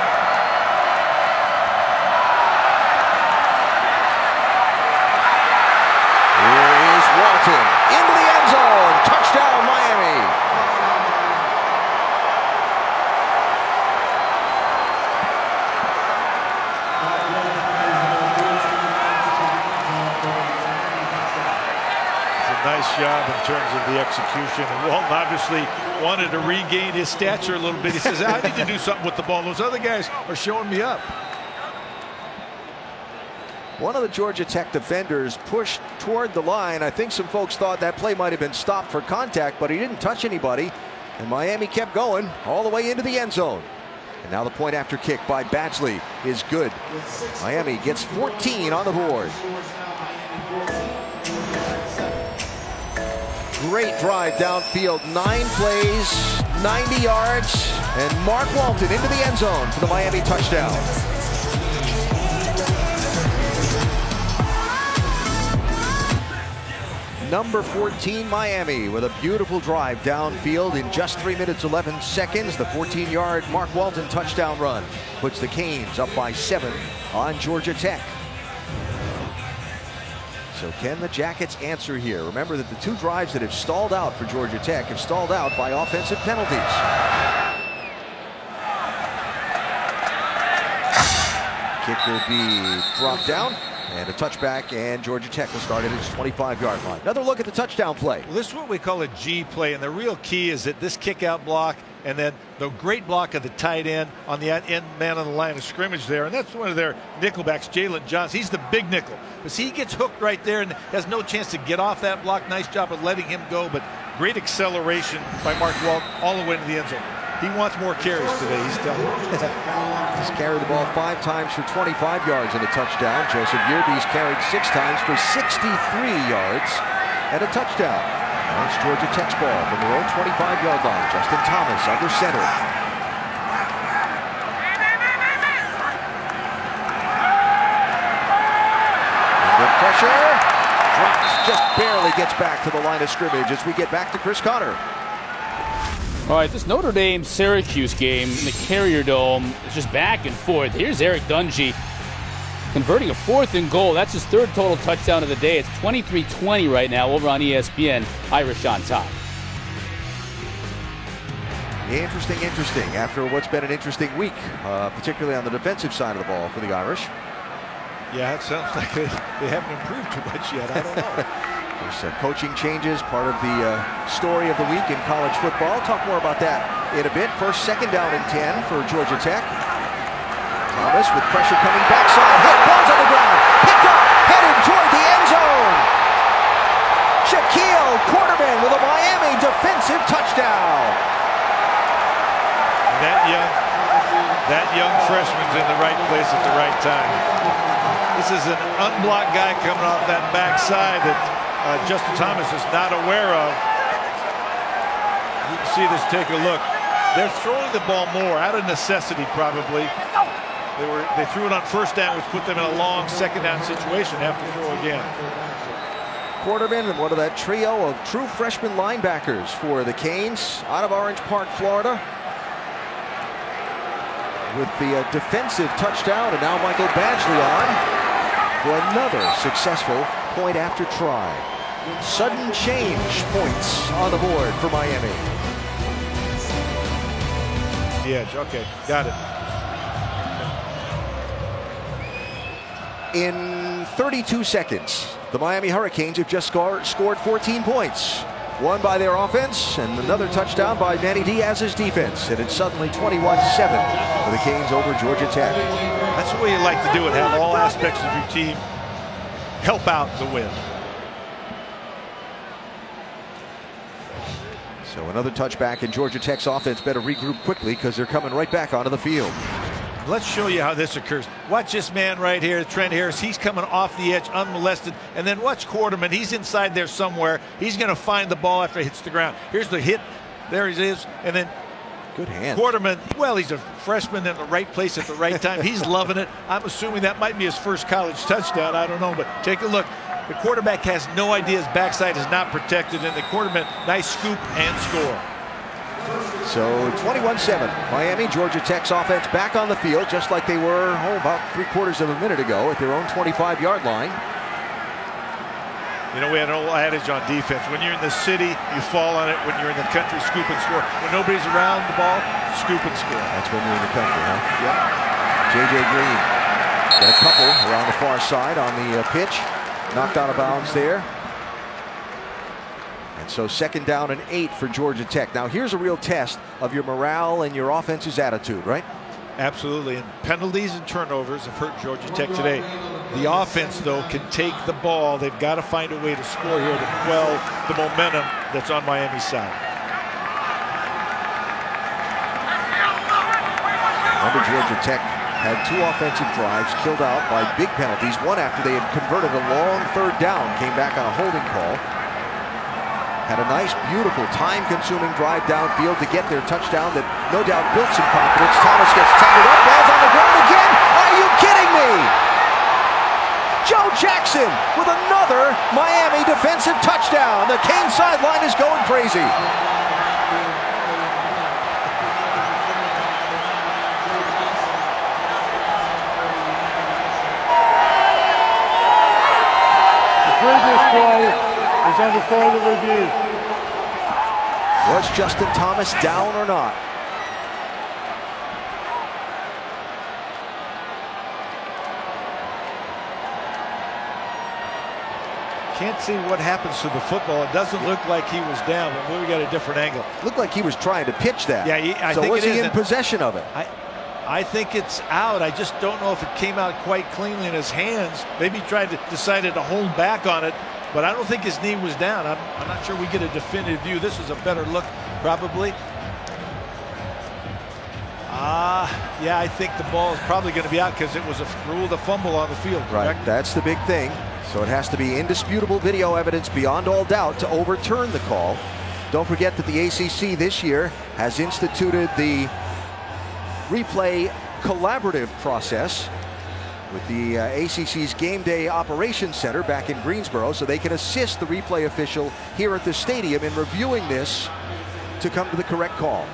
Here is Walton into the end zone. Touchdown, Miami. Nice job in terms of the execution. And Walton obviously wanted to regain his stature a little bit. He says, I need to do something with the ball. Those other guys are showing me up. One of the Georgia Tech defenders pushed toward the line. I think some folks thought that play might have been stopped for contact, but he didn't touch anybody. And Miami kept going all the way into the end zone. And now the point after kick by Badgley is good. Miami gets 14 on the board. Great drive downfield, 9 plays, 90 yards, and Mark Walton into the end zone for the Miami touchdown. Number 14, Miami, with a beautiful drive downfield in just 3 minutes 11 seconds. The 14-yard Mark Walton touchdown run puts the Canes up by 7 on Georgia Tech. So can the Jackets answer here? Remember that the 2 drives that have stalled out for Georgia Tech have stalled out by offensive penalties. Kick will be dropped down, and a touchback, and Georgia Tech will start at its 25-yard line. Another look at the touchdown play. Well, this is what we call a G play, and the real key is that this kick-out block and then the great block of the tight end on the end man on the line of scrimmage there. And that's one of their nickelbacks, Jalen Johnson. He's the big nickel. But see, he gets hooked right there and has no chance to get off that block. Nice job of letting him go, but great acceleration by Mark Walton all the way to the end zone. He wants more carries today, he's telling me. He's carried the ball 5 times for 25 yards and a touchdown. Joseph Yearby's carried 6 times for 63 yards and a touchdown. Now it's Georgia Tech's ball from their own 25-yard line. Justin Thomas under center. Good pressure. Drops, just barely gets back to the line of scrimmage as we get back to Chris Connor. All right, this Notre Dame-Syracuse game in the Carrier Dome is just back and forth. Here's Eric Dungy converting a 4th and goal. That's his 3rd total touchdown of the day. It's 23-20 right now over on ESPN. Irish on top. Interesting after what's been an interesting week, particularly on the defensive side of the ball for the Irish. Yeah, it sounds like they haven't improved too much yet. I don't know. There's coaching changes, part of the story of the week in college football. Talk more about that in a bit. First, 2nd down and 10 for Georgia Tech. Thomas with pressure coming backside. Hit, balls on the ground. Picked up, headed toward the end zone. Shaquille Quarterman with a Miami defensive touchdown. That young freshman's in the right place at the right time. This is an unblocked guy coming off that backside that Justin Thomas is not aware of. You can see this, take a look. They're throwing the ball more out of necessity probably. They threw it on 1st down, which put them in a long 2nd down situation, have to throw again. Quarterman and one of that trio of true freshman linebackers for the Canes out of Orange Park, Florida. With the defensive touchdown, and now Michael Badgley on for another successful point after try. Sudden change points on the board for Miami. The edge, okay, got it. In 32 seconds, the Miami Hurricanes have just scored 14 points. One by their offense and another touchdown by Manny Diaz's defense. And it's suddenly 21-7 for the Canes over Georgia Tech. That's the way you like to do it, have all aspects of your team help out the win. So another touchback, and Georgia Tech's offense better regroup quickly because they're coming right back onto the field. Let's show you how this occurs. Watch this man right here, Trent Harris. He's coming off the edge unmolested. And then watch Quarterman. He's inside there somewhere. He's going to find the ball after it hits the ground. Here's the hit. There he is. And then good hand. Quarterman, well, he's a freshman in the right place at the right time. He's loving it. I'm assuming that might be his first college touchdown. I don't know, but take a look. The quarterback has no idea his backside is not protected, and the quarterback, nice scoop and score. So 21-7, Miami. Georgia Tech's offense back on the field just like they were about 3/4 of a minute ago at their own 25-yard line. You know, we had an old adage on defense. When you're in the city, you fall on it. When you're in the country, scoop and score. When nobody's around the ball, scoop and score. That's when you're in the country, huh? Yep. J.J. Green got a couple around the far side on the pitch. Knocked out of bounds there. And so 2nd down and 8 for Georgia Tech. Now here's a real test of your morale and your offense's attitude, right? Absolutely. And penalties and turnovers have hurt Georgia Tech today. The offense, though, can take the ball. They've got to find a way to score here to quell the momentum that's on Miami's side. Remember, Georgia Tech had 2 offensive drives killed out by big penalties. One after they had converted a long 3rd down, came back on a holding call. Had a nice, beautiful, time-consuming drive downfield to get their touchdown that no doubt built some confidence. Thomas gets tackled up, ball's on the ground again. Are you kidding me? Joe Jackson with another Miami defensive touchdown. The Cane sideline is going crazy. Previous play is under further review. Was Justin Thomas down or not? Can't see what happens to the football. It doesn't look like he was down, but maybe we got a different angle. Looked like he was trying to pitch that. Yeah, I so think was it he is. in possession of it? I think it's out. I just don't know if it came out quite cleanly in his hands. Maybe he decided to hold back on it, but I don't think his knee was down. I'm not sure we get a definitive view. This is a better look, probably. Yeah, I think the ball is probably going to be out because it was ruled a fumble on the field. Right, Correct? that's the big thing. So it has to be indisputable video evidence beyond all doubt to overturn the call. Don't forget that the ACC this year has instituted the replay collaborative process with the ACC's Game Day Operations Center back in Greensboro, so they can assist the replay official here at the stadium in reviewing this to come to the correct call.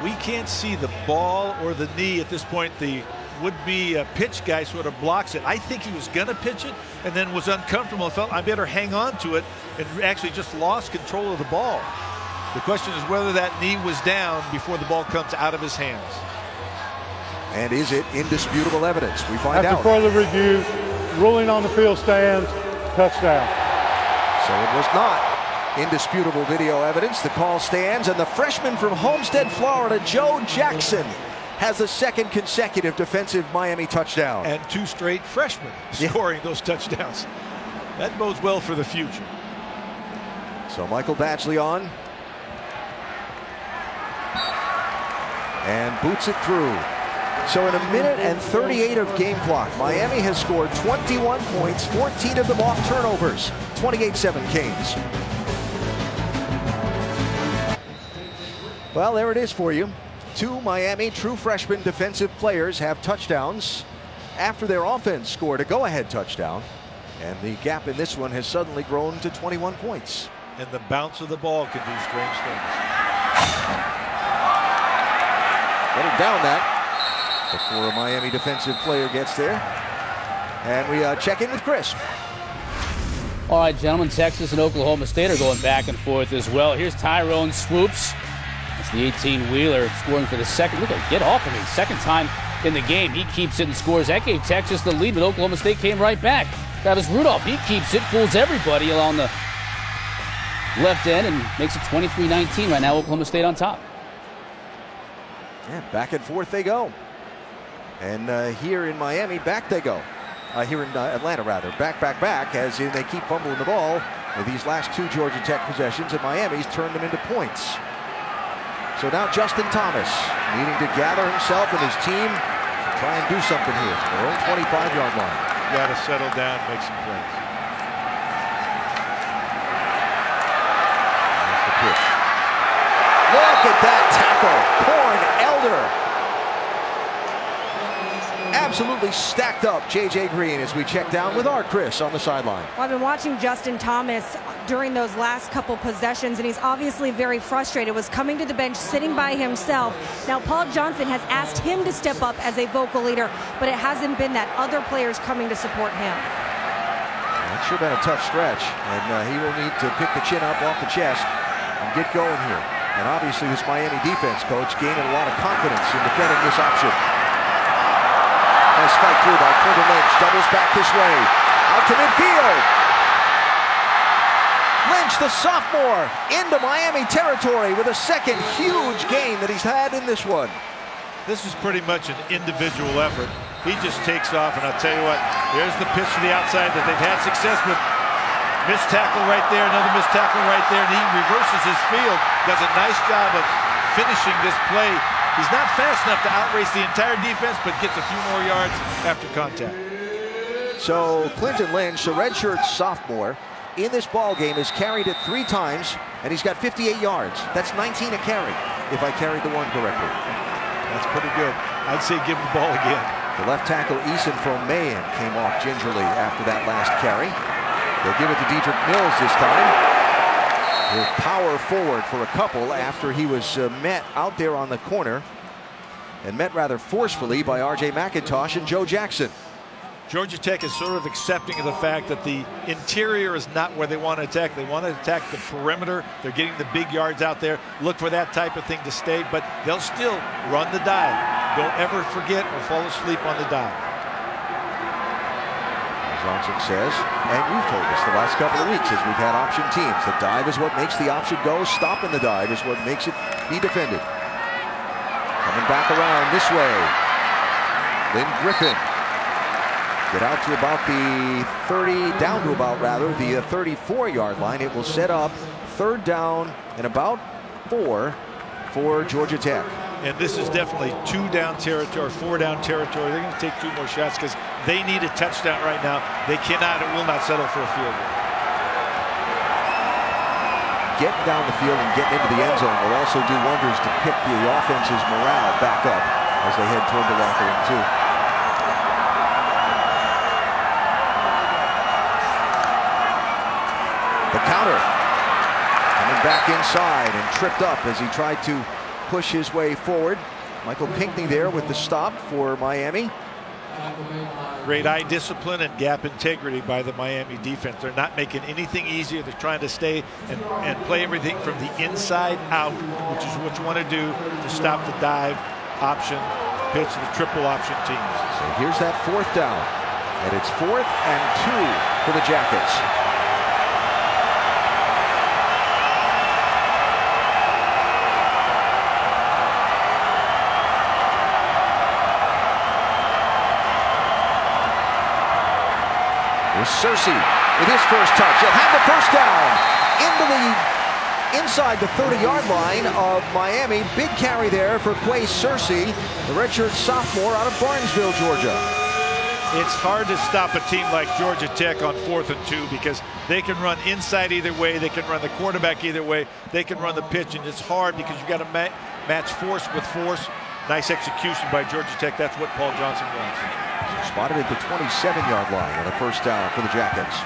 We can't see the ball or the knee at this point. The would-be pitch guy sort of blocks it. I think he was going to pitch it and then was uncomfortable and felt I better hang on to it and actually just lost control of the ball. The question is whether that knee was down before the ball comes out of his hands. And is it indisputable evidence? We find After out. further review, ruling on the field stands, touchdown. So it was not indisputable video evidence. The call stands, and the freshman from Homestead, Florida, Joe Jackson, has a 2nd consecutive defensive Miami touchdown. And 2 straight freshmen scoring those touchdowns. That bodes well for the future. So Michael Badgley on. And boots it through. So in 1:38 of game clock, Miami has scored 21 points, 14 of them off turnovers. 28-7 Canes. Well, there it is for you. 2 Miami true freshman defensive players have touchdowns after their offense scored a go-ahead touchdown. And the gap in this one has suddenly grown to 21 points. And the bounce of the ball can do strange things. Getting down that before a Miami defensive player gets there. And we check in with Chris. All right, gentlemen, Texas and Oklahoma State are going back and forth as well. Here's Tyrone Swoops. It's the 18-wheeler scoring for the second. Look at, get off of me. 2nd time in the game. He keeps it and scores. That gave Texas the lead, but Oklahoma State came right back. Travis Rudolph, he keeps it, fools everybody along the left end and makes it 23-19. Right now, Oklahoma State on top. Yeah, back and forth they go. And here in Miami, back they go. Here in Atlanta, rather. Back, as in they keep fumbling the ball. With these last 2 Georgia Tech possessions, and Miami's turned them into points. So now Justin Thomas needing to gather himself and his team, try and do something here. Their own 25-yard line. Got to settle down, make some plays. That's the pitch. Look at that tackle. Corn Elder. Absolutely stacked up J.J. Green as we check down with our Chris on the sideline. Well, I've been watching Justin Thomas during those last couple possessions, and he's obviously very frustrated. Was coming to the bench, sitting by himself. Now, Paul Johnson has asked him to step up as a vocal leader, but it hasn't been that other players coming to support him. That should have been a tough stretch, and he will need to pick the chin up off the chest and get going here. And obviously, this Miami defense coach gaining a lot of confidence in defending this option. Nice fight through by Clinton Lynch. Doubles back this way. Out to midfield. Lynch, the sophomore, into Miami territory with a second huge gain that he's had in this one. This is pretty much an individual effort. He just takes off, and I'll tell you what, there's the pitch to the outside that they've had success with. Missed tackle right there, another missed tackle right there, and he reverses his field. Does a nice job of finishing this play. He's not fast enough to outrace the entire defense, but gets a few more yards after contact. So Clinton Lynch, a redshirt sophomore, in this ball game has carried it 3 times, and he's got 58 yards. That's 19 a carry, if I carried the one correctly. That's pretty good. I'd say give him the ball again. The left tackle, Eason Fromayan, came off gingerly after that last carry. They'll give it to Dedrick Mills this time. He'll power forward for a couple after he was met out there on the corner, and met rather forcefully by R.J. McIntosh and Joe Jackson. Georgia Tech is sort of accepting of the fact that the interior is not where they want to attack. They want to attack the perimeter. They're getting the big yards out there. Look for that type of thing to stay, but they'll still run the dive. Don't ever forget or fall asleep on the dive. Johnson says, and you've told us the last couple of weeks as we've had option teams, the dive is what makes the option go. Stopping the dive is what makes it be defended. Coming back around this way. Lynn Griffin. Get out to about the 30, down to about rather, the 34-yard line. It will set up 3rd down and about 4 for Georgia Tech. And this is definitely 2-down territory, 4-down territory. They're going to take 2 more shots because they need a touchdown right now. They cannot and will not settle for a field goal. Getting down the field and getting into the end zone will also do wonders to pick the offense's morale back up as they head toward the locker room too. The counter coming back inside and tripped up as he tried to push his way forward. Michael Pinckney there with the stop for Miami. Great eye discipline and gap integrity by the Miami defense. They're not making anything easier. They're trying to stay and play everything from the inside out, which is what you want to do to stop the dive option pitch, the triple option teams. So here's that 4th down, and it's 4th and 2 for the Jackets. Searcy with his first touch. He'll have the first down into the inside the 30-yard line of Miami. Big carry there for Quay Searcy, the redshirt sophomore out of Barnesville, Georgia. It's hard to stop a team like Georgia Tech on 4th and 2 because they can run inside either way. They can run the quarterback either way. They can run the pitch, and it's hard because you got to match force with force. Nice execution by Georgia Tech. That's what Paul Johnson wants. Spotted at the 27-yard line on a first down for the Jackets.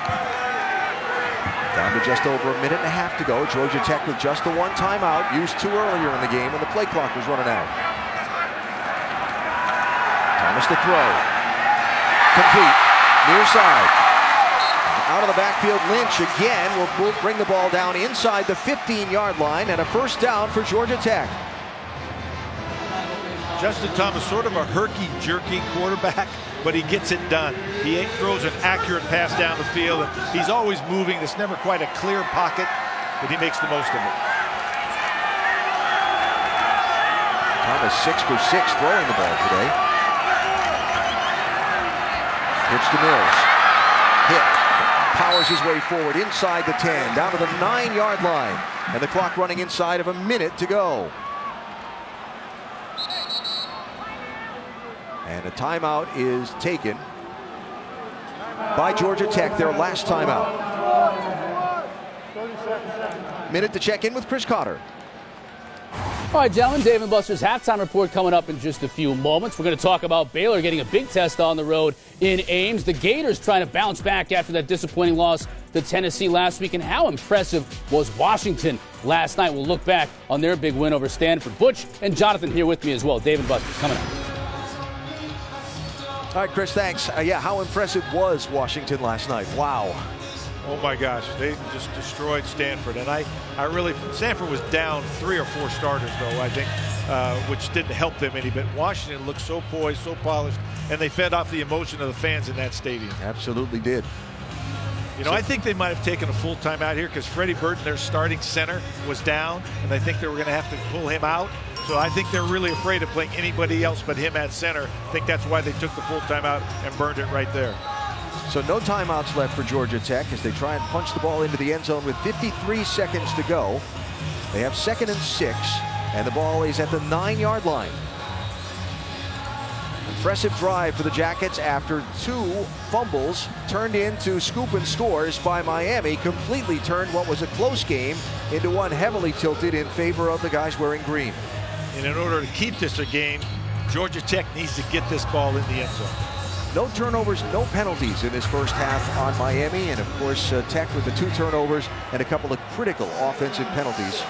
Down to just over a minute and a half to go. Georgia Tech with just the 1 timeout, used 2 earlier in the game when the play clock was running out. Thomas to throw. Complete. Near side. Out of the backfield, Lynch again will bring the ball down inside the 15-yard line and a first down for Georgia Tech. Justin Thomas, sort of a herky-jerky quarterback, but he gets it done. He throws an accurate pass down the field, and he's always moving. It's never quite a clear pocket, but he makes the most of it. Thomas 6 for 6 throwing the ball today. Pitch to Mills. Hit. Powers his way forward inside the 10, down to the 9-yard line, and the clock running inside of a minute to go. And a timeout is taken by Georgia Tech, their last timeout. Minute to check in with Chris Cotter. All right, gentlemen, Dave and Buster's halftime report coming up in just a few moments. We're going to talk about Baylor getting a big test on the road in Ames. The Gators trying to bounce back after that disappointing loss to Tennessee last week. And how impressive was Washington last night? We'll look back on their big win over Stanford. Butch and Jonathan here with me as well. Dave and Buster coming up. All right, Chris, thanks. Yeah, how impressive was Washington last night? Wow. Oh my gosh, they just destroyed Stanford, and I really, Stanford was down 3 or 4 starters though, I think, which didn't help them any bit. Washington looked so poised, so polished, and they fed off the emotion of the fans in that stadium. Absolutely did. You know, I think they might have taken a full time out here because Freddie Burton, their starting center, was down, and I think they were going to have to pull him out. So I think they're really afraid of playing anybody else but him at center. I think that's why they took the full time out and burned it right there. So no timeouts left for Georgia Tech as they try and punch the ball into the end zone with 53 seconds to go. They have 2nd and 6, and the ball is at the 9-yard line. Impressive drive for the Jackets after 2 fumbles turned into scoop and scores by Miami. Completely turned what was a close game into one heavily tilted in favor of the guys wearing green. And in order to keep this a game, Georgia Tech needs to get this ball in the end zone. No turnovers, no penalties in this first half on Miami. And of course, Tech with the 2 turnovers and a couple of critical offensive penalties.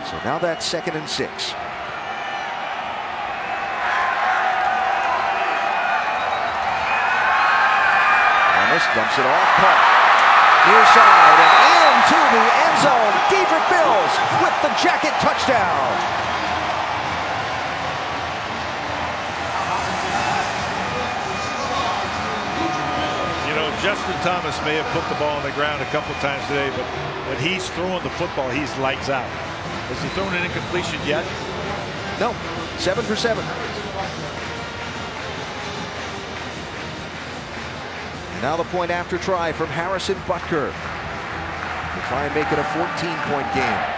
So now that's 2nd and 6. Thomas dumps it off, caught. Near side and into the end zone. Dedrick Mills with the Jacket touchdown. Justin Thomas may have put the ball on the ground a couple times today, but when he's throwing the football, he's lights out. Has he thrown an incompletion yet? No. 7 for 7. And now the point after try from Harrison Butker to try and make it a 14-point game.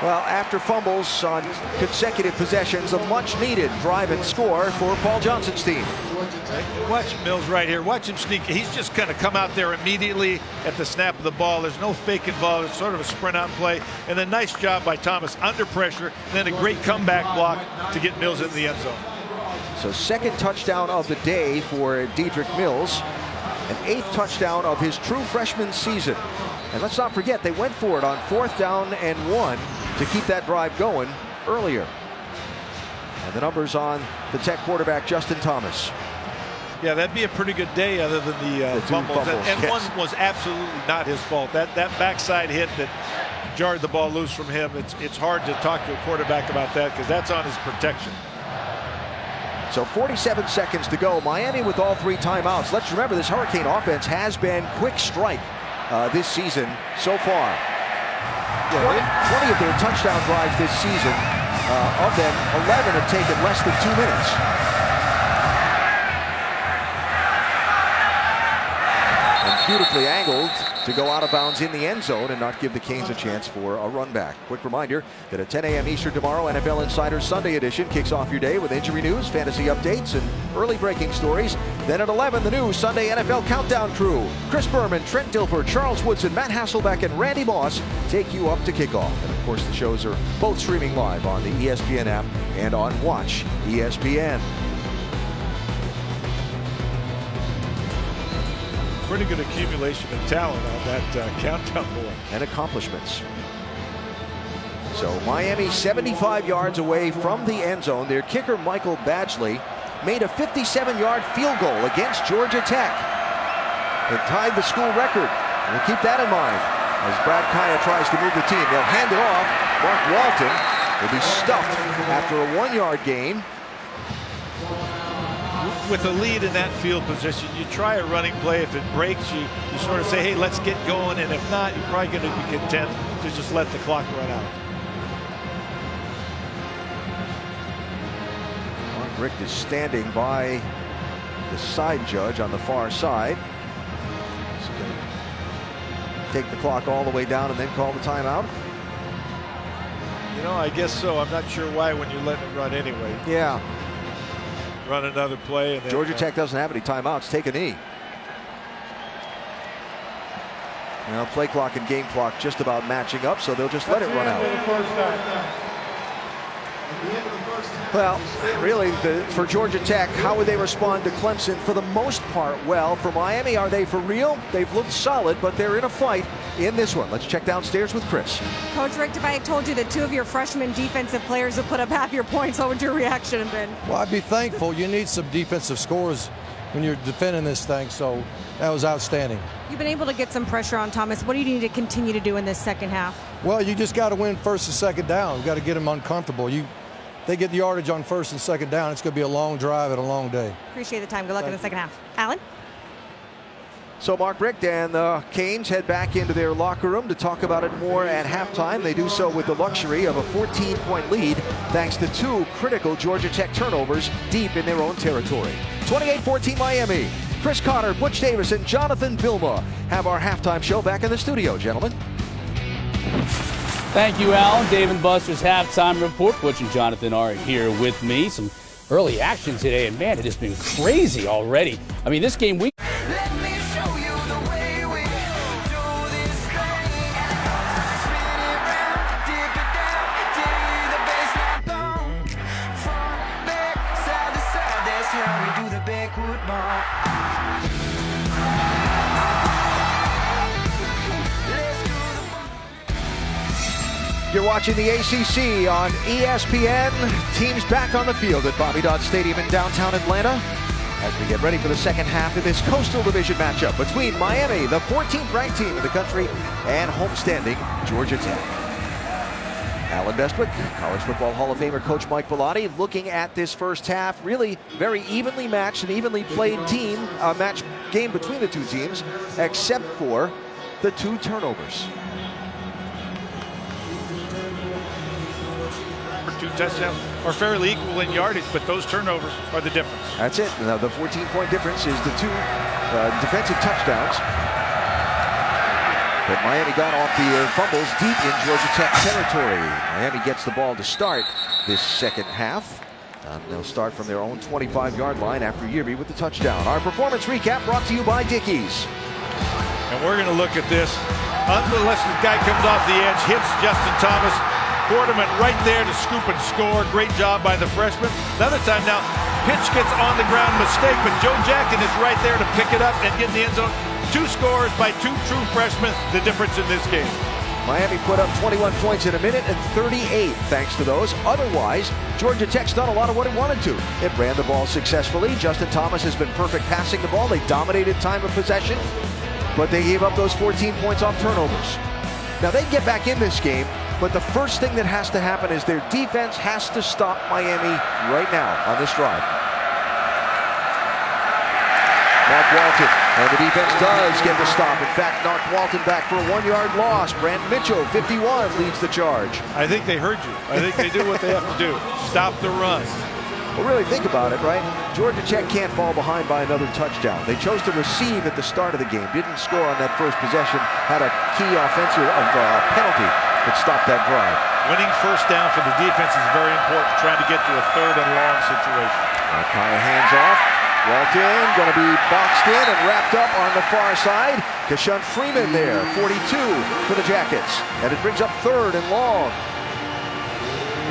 Well, after fumbles on consecutive possessions, a much-needed drive and score for Paul Johnson's team. Watch Mills right here. Watch him sneak. He's just going to come out there immediately at the snap of the ball. There's no fake involved. It's sort of a sprint-out play. And a nice job by Thomas under pressure. And then a great comeback block to get Mills in the end zone. So 2nd touchdown of the day for Dedrick Mills. An 8th touchdown of his true freshman season. And let's not forget, they went for it on 4th down and 1 to keep that drive going earlier. And the numbers on the Tech quarterback, Justin Thomas. Yeah, that'd be a pretty good day other than the fumbles. And yes. One was absolutely not his fault. That backside hit that jarred the ball loose from him, it's hard to talk to a quarterback about that because that's on his protection. So 47 seconds to go. Miami with all 3 timeouts. Let's remember this Hurricane offense has been quick strike this season so far. 20 of their touchdown drives this season, of them, 11 have taken less than 2 minutes. And beautifully angled to go out of bounds in the end zone and not give the Canes a chance for a run back. Quick reminder that at 10 a.m. Eastern tomorrow, NFL Insider Sunday edition kicks off your day with injury news, fantasy updates, and early breaking stories. Then at 11, the new Sunday NFL Countdown crew. Chris Berman, Trent Dilfer, Charles Woodson, Matt Hasselbeck, and Randy Moss take you up to kickoff. And of course, the shows are both streaming live on the ESPN app and on Watch ESPN. Pretty good accumulation of talent on that countdown board. And accomplishments. So Miami 75 yards away from the end zone. Their kicker, Michael Badgley, made a 57-yard field goal against Georgia Tech. It tied the school record. And we'll keep that in mind as Brad Kaya tries to move the team. They'll hand it off. Mark Walton will be stuffed after a 1-yard gain. With a lead in that field position, you try a running play. If it breaks, you sort of say, hey, let's get going. And if not, you're probably going to be content to just let the clock run out. Mark Richt is standing by the side judge on the far side. take the clock all the way down and then call the timeout? You know, I guess so. I'm not sure why when you're letting it run anyway. Yeah. Run another play. And then, Georgia Tech doesn't have any timeouts. Take a knee. Now, play clock and game clock just about matching up, so they'll just let it run out. Well, really, for Georgia Tech, how would they respond to Clemson? For the most part, well. For Miami, are they for real? They've looked solid, but they're in a fight in this one. Let's check downstairs with Chris. Coach Rick, if I had told you that 2 of your freshman defensive players have put up half your points, what would your reaction have been? Well, I'd be thankful. You need some defensive scores when you're defending this thing, so that was outstanding. You've been able to get some pressure on Thomas. What do you need to continue to do in this second half? Well, you just got to win first and second down. You've got to get them uncomfortable. They get the yardage on first and second down. It's going to be a long drive and a long day. Appreciate the time. Good luck in the second half. Alan? So Mark Richt and the Canes head back into their locker room to talk about it more at halftime. They do so with the luxury of a 14-point lead thanks to 2 critical Georgia Tech turnovers deep in their own territory. 28-14 Miami. Chris Cotter, Butch Davis, and Jonathan Vilma have our halftime show back in the studio, gentlemen. Thank you, Al. Dave and Buster's halftime report. Butch and Jonathan are here with me. Some early action today, and man, it has been crazy already. I mean, this game week. Let me show you the way we do this thing. Spin it round, dip it down, till the baseline boom. Front, back, side to side, that's how we do the backward bump. You're watching the ACC on ESPN. Teams back on the field at Bobby Dodd Stadium in downtown Atlanta as we get ready for the second half of this Coastal Division matchup between Miami, the 14th ranked team in the country, and homestanding Georgia Tech. Alan Bestwick, College Football Hall of Famer Coach Mike Bellotti, looking at this first half. Really very evenly matched and evenly played match game between the two teams, except for the 2 turnovers. 2 touchdowns are fairly equal in yardage, but those turnovers are the difference. That's it. Now, the 14-point difference is the 2 defensive touchdowns. But Miami got off the fumbles deep in Georgia Tech territory. Miami gets the ball to start this second half. They'll start from their own 25-yard line after Yearby with the touchdown. Our performance recap brought to you by Dickies. And we're going to look at this. Unless the guy comes off the edge, hits Justin Thomas. Quarterman right there to scoop and score. Great job by the freshman. Another time now, pitch gets on the ground, mistake, but Joe Jackson is right there to pick it up and get in the end zone. 2 scores by 2 true freshmen, the difference in this game. Miami put up 21 points in a minute and 38 thanks to those. Otherwise, Georgia Tech's done a lot of what it wanted to. It ran the ball successfully. Justin Thomas has been perfect passing the ball. They dominated time of possession, but they gave up those 14 points off turnovers. Now, they get back in this game, but the first thing that has to happen is their defense has to stop Miami right now on this drive. Mark Walton, and the defense does get the stop. In fact, knocked Walton back for a 1-yard loss. Brandon Mitchell, 51, leads the charge. I think they heard you. I think they do what they have to do. Stop the run. Well, really think about it, right? Georgia Tech can't fall behind by another touchdown. They chose to receive at the start of the game. Didn't score on that first possession. Had a key offensive penalty that stopped that drive. Winning first down for the defense is very important, trying to get to a 3rd and long situation. Kaya hands off. Walton going to be boxed in and wrapped up on the far side. Kashun Freeman there, 42 for the Jackets. And it brings up 3rd and long.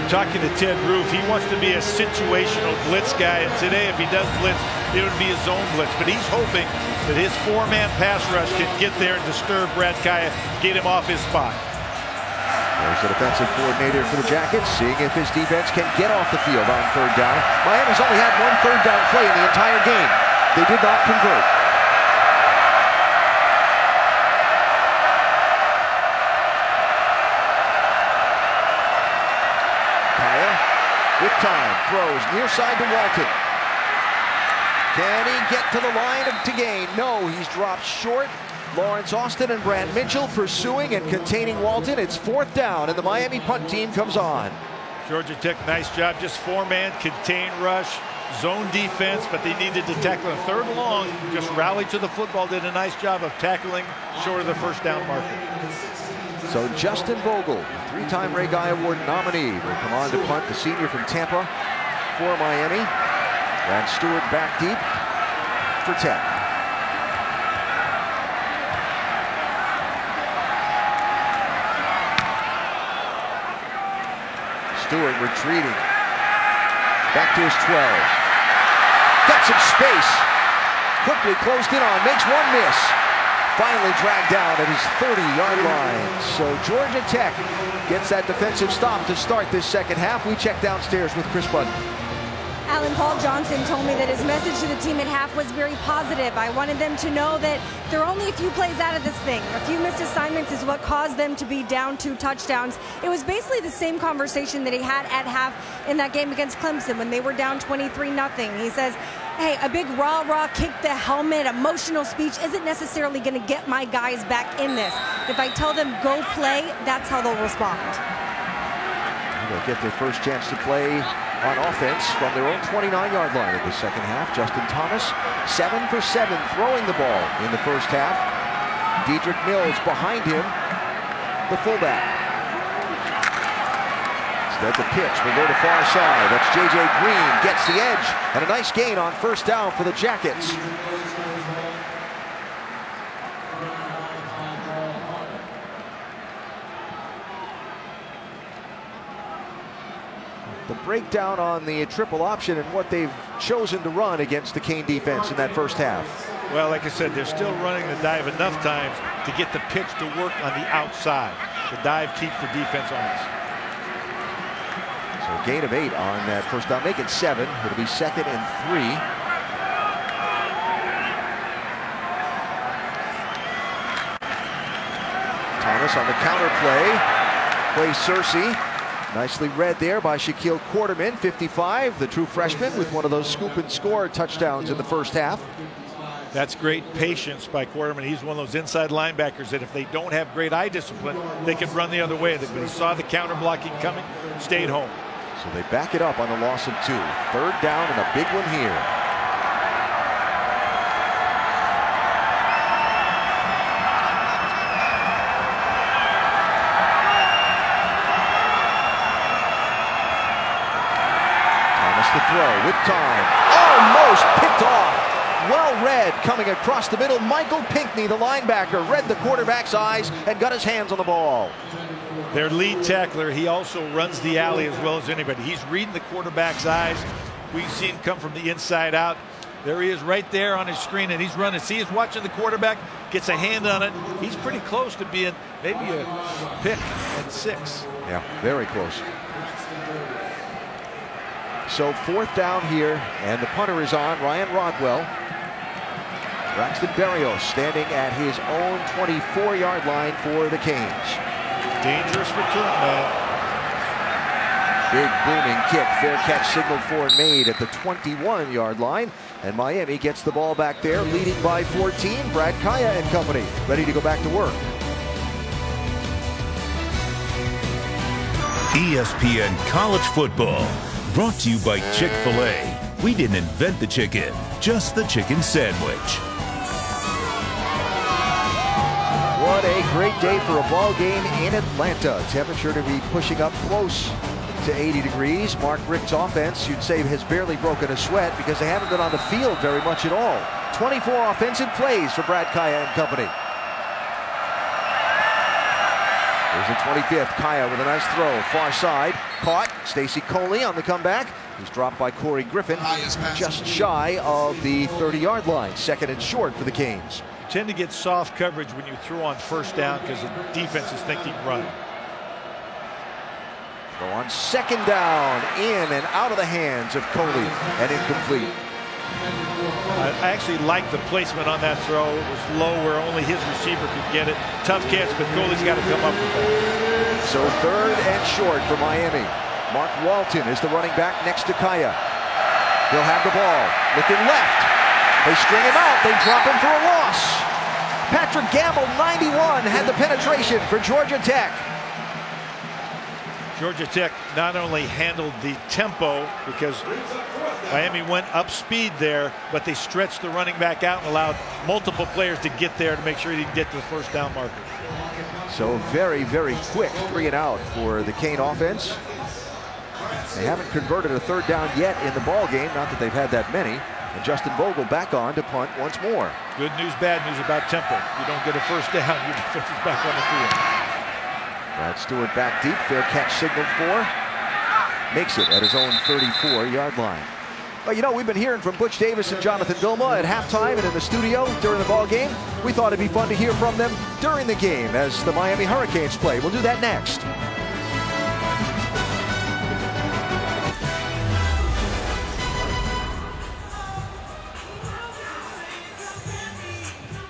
Talking to Ted Roof, he wants to be a situational blitz guy, and today if he does blitz, it would be a zone blitz. But he's hoping that his 4-man pass rush can get there and disturb Brad Kaya, get him off his spot. There's the defensive coordinator for the Jackets, seeing if his defense can get off the field on 3rd down. Miami's only had 1 3rd down play in the entire game. They did not convert. Kaya with time, throws near side to Walton. Can he get to the line to gain? No, he's dropped short. Lawrence Austin and Brand Mitchell pursuing and containing Walton. It's 4th down, and the Miami punt team comes on. Georgia Tech, nice job. Just 4-man, contain rush. zone defense, but they needed to tackle a third and long. Just rallied to the football, did a nice job of tackling short of the first down marker. So Justin Vogel, three-time Ray Guy Award nominee, will come on to punt, the senior from Tampa for Miami. Brad Stewart back deep for Tech. Stewart retreating. Back to his 12. Got some space. Quickly closed in on, makes one miss. Finally dragged down at his 30-yard line. So Georgia Tech gets that defensive stop to start this second half. We check downstairs with Chris Budden. Alan, Paul Johnson told me that his message to the team at half was very positive. I wanted them to know that they're only a few plays out of this thing. A few missed assignments is what caused them to be down 2 touchdowns. It was basically the same conversation that he had at half in that game against Clemson when they were down 23-0. He says, hey, a big rah-rah, kick the helmet, emotional speech isn't necessarily going to get my guys back in this. If I tell them go play, that's how they'll respond. They'll get their first chance to play on offense from their own 29-yard line in the second half. Justin Thomas, 7 for 7 throwing the ball in the first half. Dedrick Mills behind him, the fullback. Instead, the pitch will go to far side. That's J.J. Green, gets the edge, and a nice gain on first down for the Jackets. The breakdown on the triple option and what they've chosen to run against the Cane defense in that first half. Well, like I said, they're still running the dive enough times to get the pitch to work on the outside. The dive keeps the defense honest. So gain of 8 on that first down, make it 7. It'll be 2nd and 3. Thomas on the counter play. Plays Searcy. Nicely read there by Shaquille Quarterman, 55, the true freshman, with one of those scoop and score touchdowns in the first half. That's great patience by Quarterman. He's one of those inside linebackers that if they don't have great eye discipline, they can run the other way. But he saw the counter blocking coming, stayed home. So they back it up on the loss of 2. 3rd down and a big one here. The throw with time. Almost picked off. Well read coming across the middle. Michael Pinckney, the linebacker, read the quarterback's eyes and got his hands on the ball. Their lead tackler, he also runs the alley as well as anybody. He's reading the quarterback's eyes. We've seen him come from the inside out. There he is right there on his screen, and he's running. See, he's watching the quarterback, gets a hand on it. He's pretty close to being maybe a pick at 6. Yeah, very close. So 4th down here, and the punter is on, Ryan Rodwell. Braxton Berrios standing at his own 24-yard line for the Canes. Dangerous return, man. Big booming kick, fair catch signaled for and made at the 21-yard line. And Miami gets the ball back there, leading by 14. Brad Kaya and company, ready to go back to work. ESPN College Football. Brought to you by Chick-fil-A. We didn't invent the chicken, just the chicken sandwich. What a great day for a ball game in Atlanta. Temperature to be pushing up close to 80 degrees. Mark Richt's offense, you'd say, has barely broken a sweat because they haven't been on the field very much at all. 24 offensive plays for Brad Kaya and company. There's the 25th. Kaya with a nice throw. Far side. Caught. Stacy Coley on the comeback. He's dropped by Corey Griffin. Just shy of the 30-yard line. 2nd and short for the Canes. You tend to get soft coverage when you throw on first down because the defense is thinking run. Throw on 2nd down. In and out of the hands of Coley. And incomplete. I actually like the placement on that throw. It was low where only his receiver could get it. Tough catch, but Coley's got to come up with that. So 3rd and short for Miami. Mark Walton is the running back next to Kaya. He'll have the ball. Looking left. They string him out. They drop him for a loss. Patrick Gamble, 91, had the penetration for Georgia Tech. Georgia Tech not only handled the tempo because Miami went up speed there, but they stretched the running back out and allowed multiple players to get there to make sure he didn't get to the first down marker. So very, very quick 3 and out for the Cane offense. They haven't converted a third down yet in the ball game, not that they've had that many. And Justin Vogel back on to punt once more. Good news, bad news about tempo. You don't get a first down, your defense is back on the field. Brad Stewart back deep, fair catch signaled for. Makes it at his own 34-yard line. Well, you know, we've been hearing from Butch Davis and Jonathan Vilma at halftime and in the studio during the ball game. We thought it'd be fun to hear from them during the game as the Miami Hurricanes play. We'll do that next.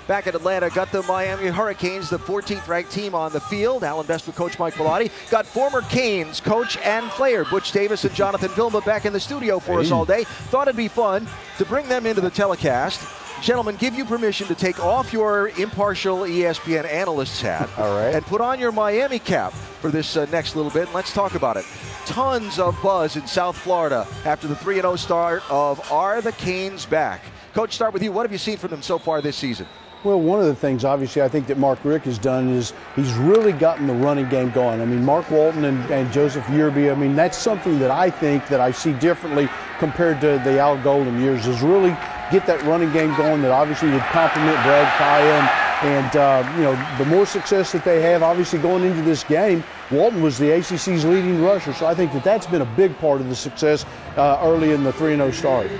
Back in Atlanta, got the Miami Hurricanes, the 14th ranked team on the field. Alan Best with Coach Mike Bellotti. Got former Canes coach and player Butch Davis and Jonathan Vilma back in the studio for us all day. Thought it'd be fun to bring them into the telecast. Gentlemen, give you permission to take off your impartial ESPN analyst's hat and put on your Miami cap for this next little bit. And let's talk about it. Tons of buzz in South Florida after the 3-0 start of Are the Canes Back? Coach, start with you. What have you seen from them so far this season? Well, one of the things, obviously, I think that Mark Richt has done is he's really gotten the running game going. I mean, Mark Walton and Joseph Yearby, I mean, that's something that I think that I see differently compared to the Al Golden years, is really get that running game going that obviously would complement Brad Kaya. And you know, the more success that they have, obviously, going into this game, Walton was the ACC's leading rusher. So I think that that's been a big part of the success early in the 3-0 start.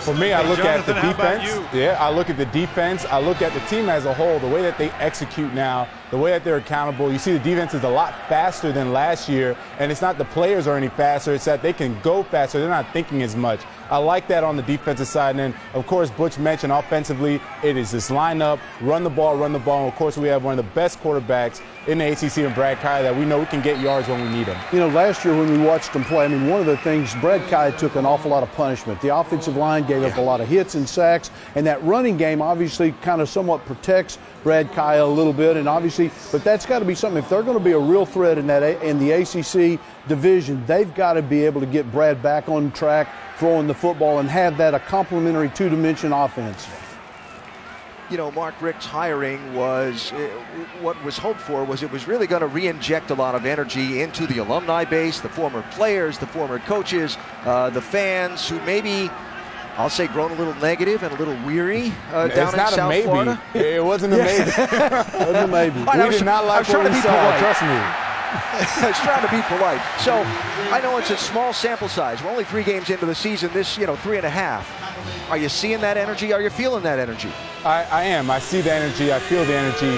For me, I look at the defense. Yeah, I look at the defense. I look at the team as a whole, the way that they execute now, the way that they're accountable. You see the defense is a lot faster than last year, and it's not the players are any faster. It's that they can go faster. They're not thinking as much. I like that on the defensive side. And then, of course, Butch mentioned offensively, it is this lineup, run the ball. And, of course, we have one of the best quarterbacks in the ACC in Brad Kaya that we know we can get yards when we need them. You know, last year when we watched them play, I mean, one of the things, Brad Kaya took an awful lot of punishment. The offensive line gave up a lot of hits and sacks, and that running game obviously kind of somewhat protects Brad Kaya a little bit, and obviously, but that's got to be something. If they're going to be a real threat in the ACC division, they've got to be able to get Brad back on track, throwing the football, and have that a complementary two-dimension offense. You know, Mark Richt's hiring was, what was hoped for was it was really going to re-inject a lot of energy into the alumni base, the former players, the former coaches, the fans who maybe, I'll say, grown a little negative and a little weary down in South Florida. It wasn't a maybe. It wasn't a maybe. We did not like what we saw, trust me. I was trying to be polite. So I know it's a small sample size. We're only 3 games into the season, this, 3.5. Are you seeing that energy? Are you feeling that energy? I am. I see the energy. I feel the energy.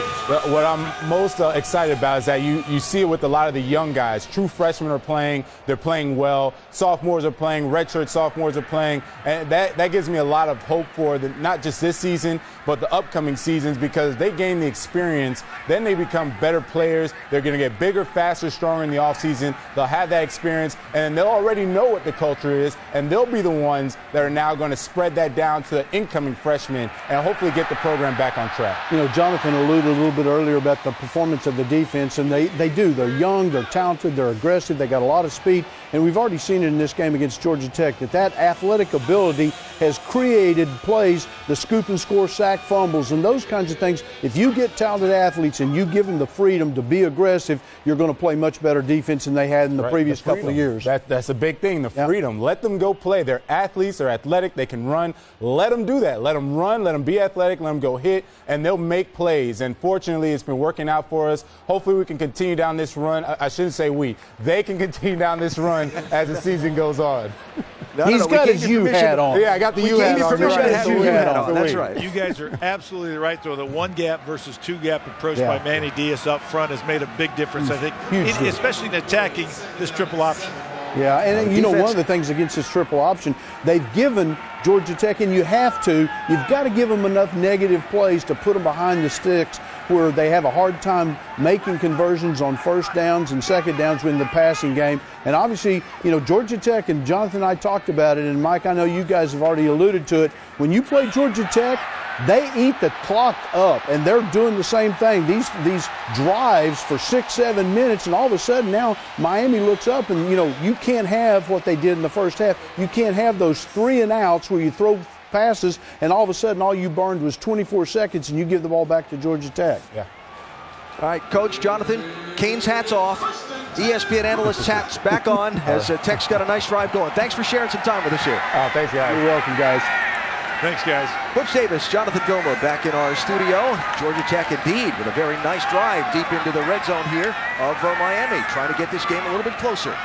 What I'm most excited about is that you see it with a lot of the young guys. True freshmen are playing. They're playing well. Sophomores are playing. Redshirt sophomores are playing. And that gives me a lot of hope for not just this season, but the upcoming seasons, because they gain the experience. Then they become better players. They're going to get bigger, faster, stronger in the offseason. They'll have that experience, and they'll already know what the culture is, and they'll be the ones that are now going to spread that down to the incoming freshmen and hopefully get the program back on track. You know, Jonathan alluded a little bit earlier about the performance of the defense, and they do. They're young, they're talented, they're aggressive, they got a lot of speed, and we've already seen it in this game against Georgia Tech that athletic ability has created plays, the scoop and score, sack fumbles, and those kinds of things. If you get talented athletes and you give them the freedom to be aggressive, you're going to play much better defense than they had in the previous couple of years. That's a big thing, the freedom. Let them go play. They're athletes, they're athletic, they can run. Let them do that. Let them run, let them be athletic, let them go hit, and they'll make plays. And fortunately, it's been working out for us. Hopefully, we can continue down this run. I shouldn't say we. They can continue down this run as the season goes on. He's got his U hat on. Yeah, I got the U hat on. That's right. You guys are absolutely right, though. The one gap versus two gap approach by Manny Diaz up front has made a big difference, I think, especially in attacking this triple option. Yeah, and you know, one of the things against this triple option, they've given Georgia Tech, and you've got to give them enough negative plays to put them behind the sticks where they have a hard time making conversions on first downs and second downs in the passing game. And obviously, you know, Georgia Tech, and Jonathan and I talked about it, and Mike, I know you guys have already alluded to it. When you play Georgia Tech, They eat the clock up, and they're doing the same thing. These drives for 6-7 minutes, and all of a sudden now Miami looks up, and you can't have what they did in the first half. You can't have those 3 and outs where you throw passes, and all of a sudden all you burned was 24 seconds, and you give the ball back to Georgia Tech. Yeah. All right, Coach Jonathan, Canes hat's off. ESPN analyst's hat's back on as Tech's got a nice drive going. Thanks for sharing some time with us here. Thanks, guys. You're welcome, guys. Thanks, guys. Butch Davis, Jonathan Vilma back in our studio. Georgia Tech indeed with a very nice drive deep into the red zone here of Miami, trying to get this game a little bit closer.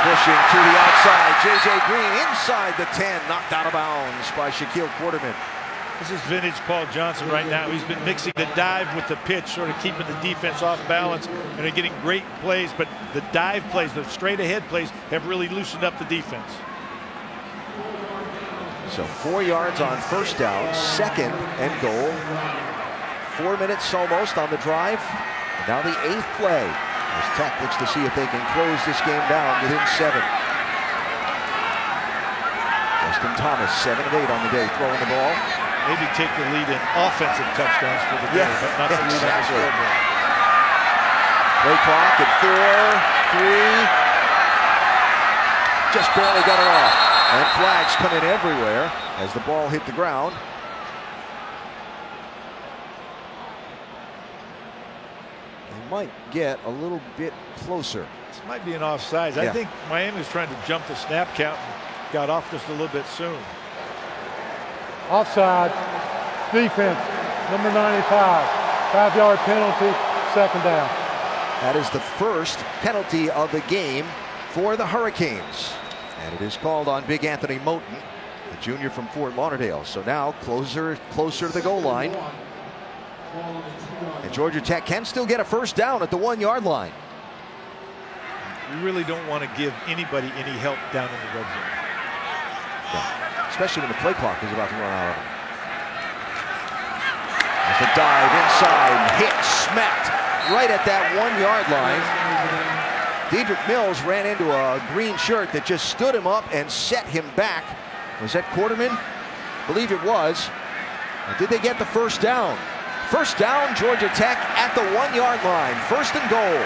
Pushing to the outside, J.J. Green inside the 10, knocked out of bounds by Shaquille Quarterman. This is vintage Paul Johnson right now. He's been mixing the dive with the pitch, sort of keeping the defense off balance, and they're getting great plays, but the dive plays, the straight ahead plays, have really loosened up the defense. So 4 yards on first down, 2nd and goal. 4 minutes almost on the drive. And now the 8th play as Tech looks to see if they can close this game down within 7. Justin Thomas, 7 of 8 on the day, throwing the ball. Maybe take the lead in offensive touchdowns for the game, but not the lead on the scoreboard. Play clock at 4, 3. Just barely got it off. And flags come in everywhere as the ball hit the ground. They might get a little bit closer. This might be an offsides. Yeah. I think Miami was trying to jump the snap count and got off just a little bit soon. Offside, defense, number 95, 5-yard penalty, 2nd down. That is the first penalty of the game for the Hurricanes. And it is called on Big Anthony Moten, the junior from Fort Lauderdale. So now closer to the goal line. And Georgia Tech can still get a first down at the 1-yard line. You really don't want to give anybody any help down in the red zone. No. Especially when the play clock is about to run out of them. As a dive inside, hit, smacked right at that 1-yard line. Dedrick Mills ran into a green shirt that just stood him up and set him back. Was that Quarterman? I believe it was. Did they get the first down? First down, Georgia Tech at the 1-yard line. 1st and goal.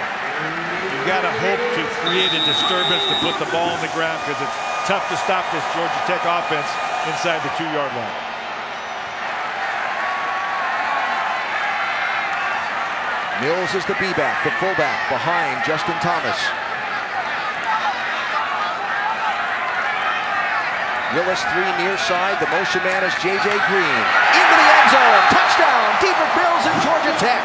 You got to hope to create a disturbance to put the ball on the ground because it's tough to stop this Georgia Tech offense inside the 2-yard line. Mills is the B-back, the fullback, behind Justin Thomas. Willis 3 near side. The motion man is J.J. Green. Into the end zone. Touchdown. Dedrick Mills and Georgia Tech.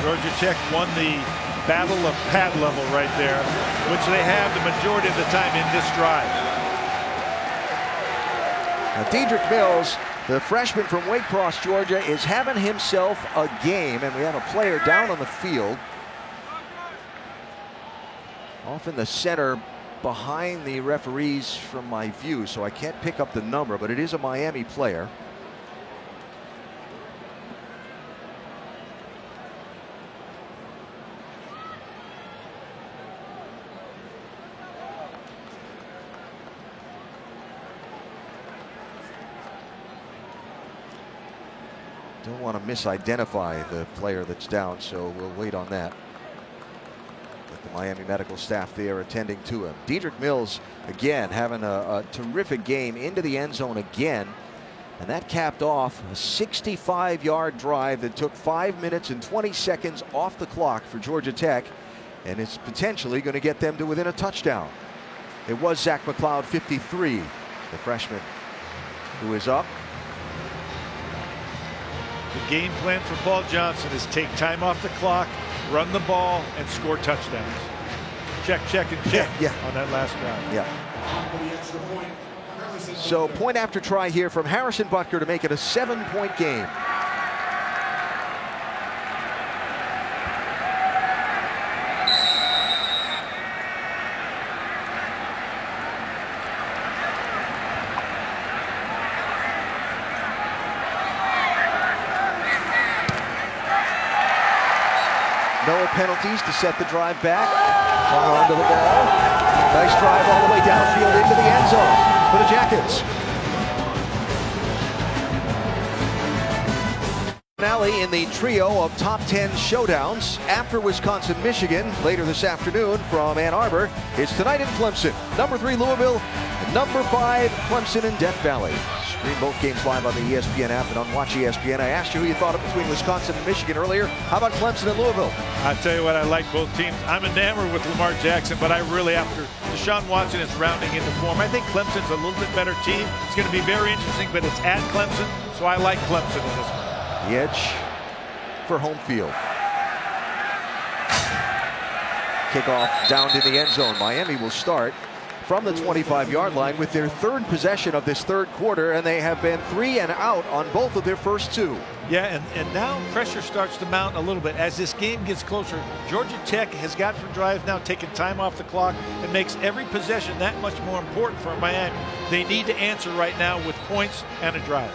Georgia Tech won the battle of pad level right there, which they have the majority of the time in this drive. Now, Dedrick Mills, the freshman from Wake Cross, Georgia, is having himself a game, and we have a player down on the field. Off in the center behind the referees from my view, so I can't pick up the number, but it is a Miami player. Don't want to misidentify the player that's down, so we'll wait on that. With the Miami medical staff there attending to him. Dedrick Mills, again, having a terrific game into the end zone again. And that capped off a 65-yard drive that took 5 minutes and 20 seconds off the clock for Georgia Tech. And it's potentially going to get them to within a touchdown. It was Zach McLeod, 53, the freshman, who is up. The game plan for Paul Johnson is take time off the clock, run the ball, and score touchdowns. Check, check, and check on that last drive. Yeah. So point after try here from Harrison Butker to make it a 7-point game. penalties to set the drive back. Hung on to the ball. Nice drive all the way downfield into the end zone for the Jackets. Finale in the trio of top 10 showdowns after Wisconsin-Michigan later this afternoon from Ann Arbor. It's tonight in Clemson. Number 3 Louisville, and number 5 Clemson in Death Valley. Stream both games live on the ESPN app and on Watch ESPN. I asked you who you thought of between Wisconsin and Michigan earlier. How about Clemson and Louisville? I tell you what, I like both teams. I'm enamored with Lamar Jackson, but I really, after Deshaun Watson is rounding into form, I think Clemson's a little bit better team. It's going to be very interesting, but it's at Clemson, so I like Clemson in this one. The edge for home field. Kickoff down to the end zone. Miami will start from the 25-yard line with their third possession of this third quarter, and they have been 3 and out on both of their first 2. Yeah, and now pressure starts to mount a little bit. As this game gets closer, Georgia Tech has got for drives now taking time off the clock and makes every possession that much more important for Miami. They need to answer right now with points and a drive.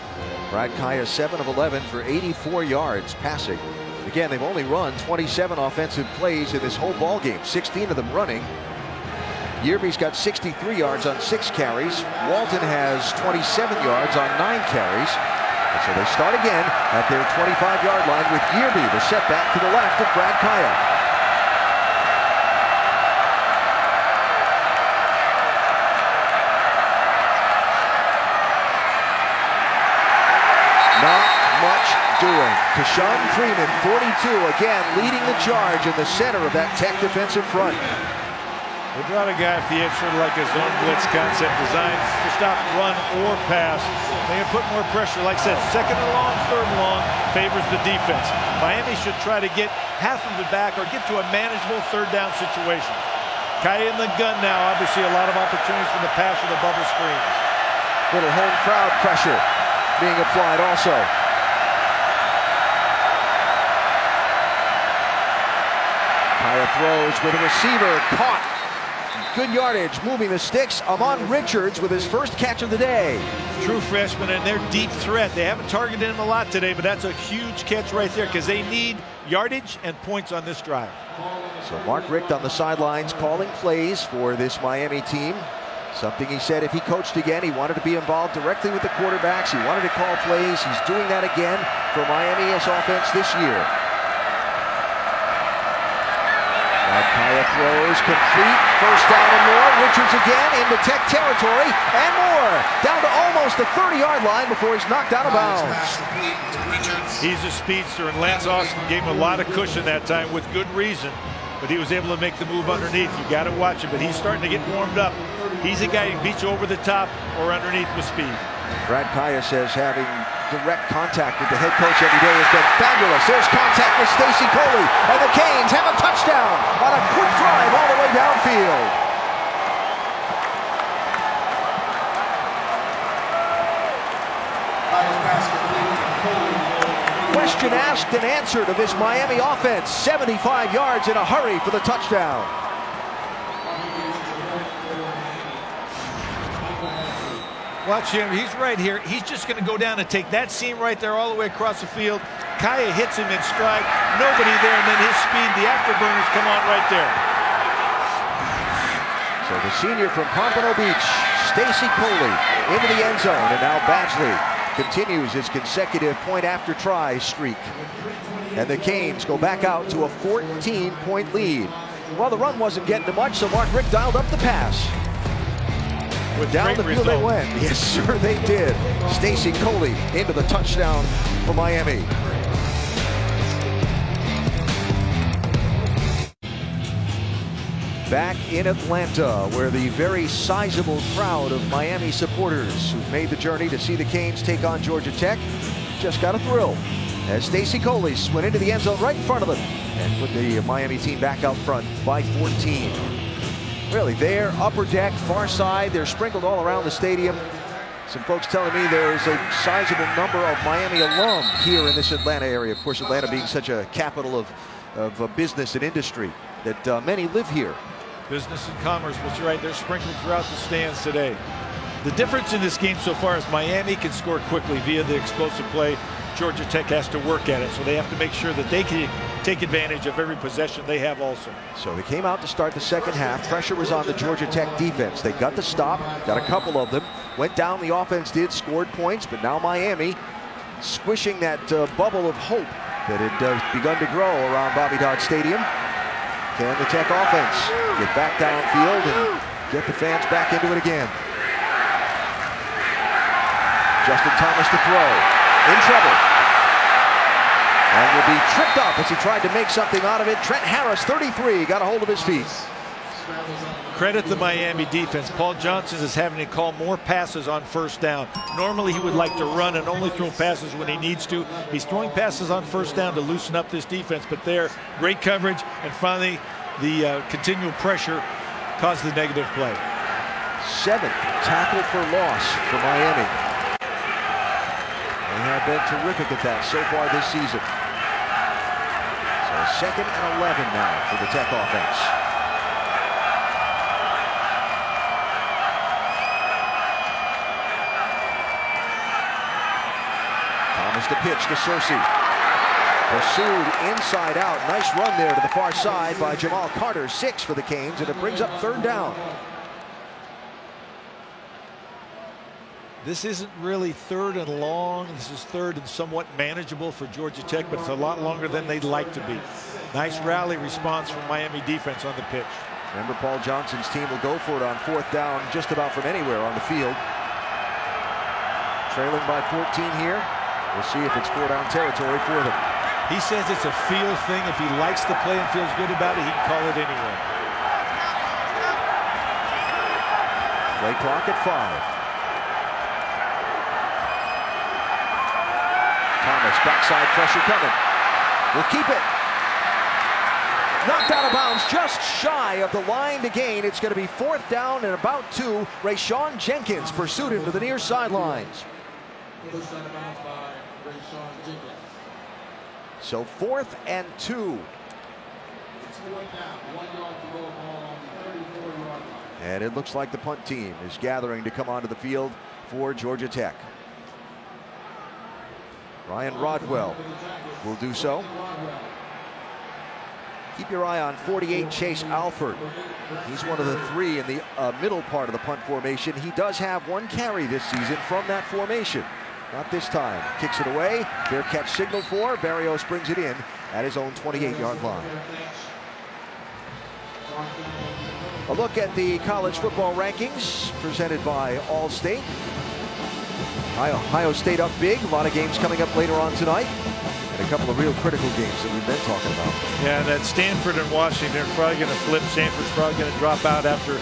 Brad Kaya 7 of 11 for 84 yards passing. Again, they've only run 27 offensive plays in this whole ball game, 16 of them running. Yearby's got 63 yards on 6 carries. Walton has 27 yards on 9 carries. And so they start again at their 25-yard line with Yearby, the setback to the left of Brad Kaya. Not much doing. Kashawn Freeman, 42, again leading the charge in the center of that Tech defensive front. They brought a guy off the edge, sort of like a zone blitz concept designed to stop run or pass. They can put more pressure. Like I said, second and long, third and long favors the defense. Miami should try to get half of it back or get to a manageable third down situation. Kaya in the gun now. Obviously a lot of opportunities from the pass or the bubble screens. Little home crowd pressure being applied also. Kaya throws with a receiver caught. Good yardage, moving the sticks. Amon Richards with his first catch of the day. True freshman and their deep threat. They haven't targeted him a lot today, but that's a huge catch right there because they need yardage and points on this drive. So Mark Richt on the sidelines calling plays for this Miami team. Something he said if he coached again, he wanted to be involved directly with the quarterbacks. He wanted to call plays. He's doing that again for Miami's offense this year. Kaya throws complete, first down and more. Richards again into Tech territory and more. Down to almost the 30-yard line before he's knocked out of bounds. He's a speedster, and Lance Austin gave him a lot of cushion that time with good reason. But he was able to make the move underneath. You got to watch him, but he's starting to get warmed up. He's a guy who can beat you over the top or underneath with speed. Brad Kaya says having direct contact with the head coach every day has been fabulous. There's contact with Stacy Coley, and the Canes have a touchdown on a quick drive all the way downfield. Question asked and answered of this Miami offense. 75 yards in a hurry for the touchdown. Watch him. He's right here. He's just going to go down and take that seam right there all the way across the field. Kaya hits him in stride. Nobody there, and then his speed, the afterburners come on right there. So the senior from Pompano Beach, Stacy Coley, into the end zone, and now Badgley continues his consecutive point-after-try streak. And the Canes go back out to a 14-point lead. Well, the run wasn't getting to much, so Mark Richt dialed up the pass. Down the field they went. Yes, sir, they did. Stacy Coley into the touchdown for Miami. Back in Atlanta, where the very sizable crowd of Miami supporters who've made the journey to see the Canes take on Georgia Tech just got a thrill as Stacy Coley went into the end zone right in front of them and put the Miami team back out front by 14. Really, there, upper deck, far side, they're sprinkled all around the stadium. Some folks telling me there is a sizable number of Miami alum here in this Atlanta area. Of course, Atlanta being such a capital of business and industry that many live here. Business and commerce, but you're right, they're sprinkled throughout the stands today. The difference in this game so far is Miami can score quickly via the explosive play. Georgia Tech has to work at it, so they have to make sure that they can take advantage of every possession they have also. So they came out to start the second half. Pressure was on the Georgia Tech defense. They got the stop, got a couple of them, went down. The offense did, scored points, but now Miami squishing that bubble of hope that had begun to grow around Bobby Dodd Stadium. Can the Tech offense get back downfield and get the fans back into it again? Justin Thomas to throw. In trouble. And will be tripped up as he tried to make something out of it. Trent Harris, 33, got a hold of his feet. Credit the Miami defense. Paul Johnson is having to call more passes on first down. Normally he would like to run and only throw passes when he needs to. He's throwing passes on first down to loosen up this defense, but there, great coverage, and finally the continual pressure caused the negative play. 7th tackle for loss for Miami. They have been terrific at that so far this season. So 2nd and 11 now for the Tech offense. Thomas to pitch to Searcy. Pursued inside out. Nice run there to the far side by Jamal Carter. 6 for the Canes, and it brings up 3rd down. This isn't really 3rd and long. This is 3rd and somewhat manageable for Georgia Tech, but it's a lot longer than they'd like to be. Nice rally response from Miami defense on the pitch. Remember, Paul Johnson's team will go for it on 4th down just about from anywhere on the field. Trailing by 14 here. We'll see if it's 4-down territory for them. He says it's a feel thing. If he likes the play and feels good about it, he can call it anyway. Play clock at 5. Thomas, backside pressure coming. Will keep it. Knocked out of bounds, just shy of the line to gain. It's going to be 4th down and about 2. Rayshawn Jenkins pursued him to the near sidelines. So 4th and 2. And it looks like the punt team is gathering to come onto the field for Georgia Tech. Ryan Rodwell will do so. Keep your eye on 48 Chase Alford. He's one of the 3 in the middle part of the punt formation. He does have 1 carry this season from that formation. Not this time. Kicks it away. Fair catch signaled for. Barrios brings it in at his own 28-yard line. A look at the college football rankings presented by Allstate. Ohio State up big. A lot of games coming up later on tonight. And a couple of real critical games that we've been talking about. Yeah, that Stanford and Washington are probably going to flip. Stanford's probably going to drop out after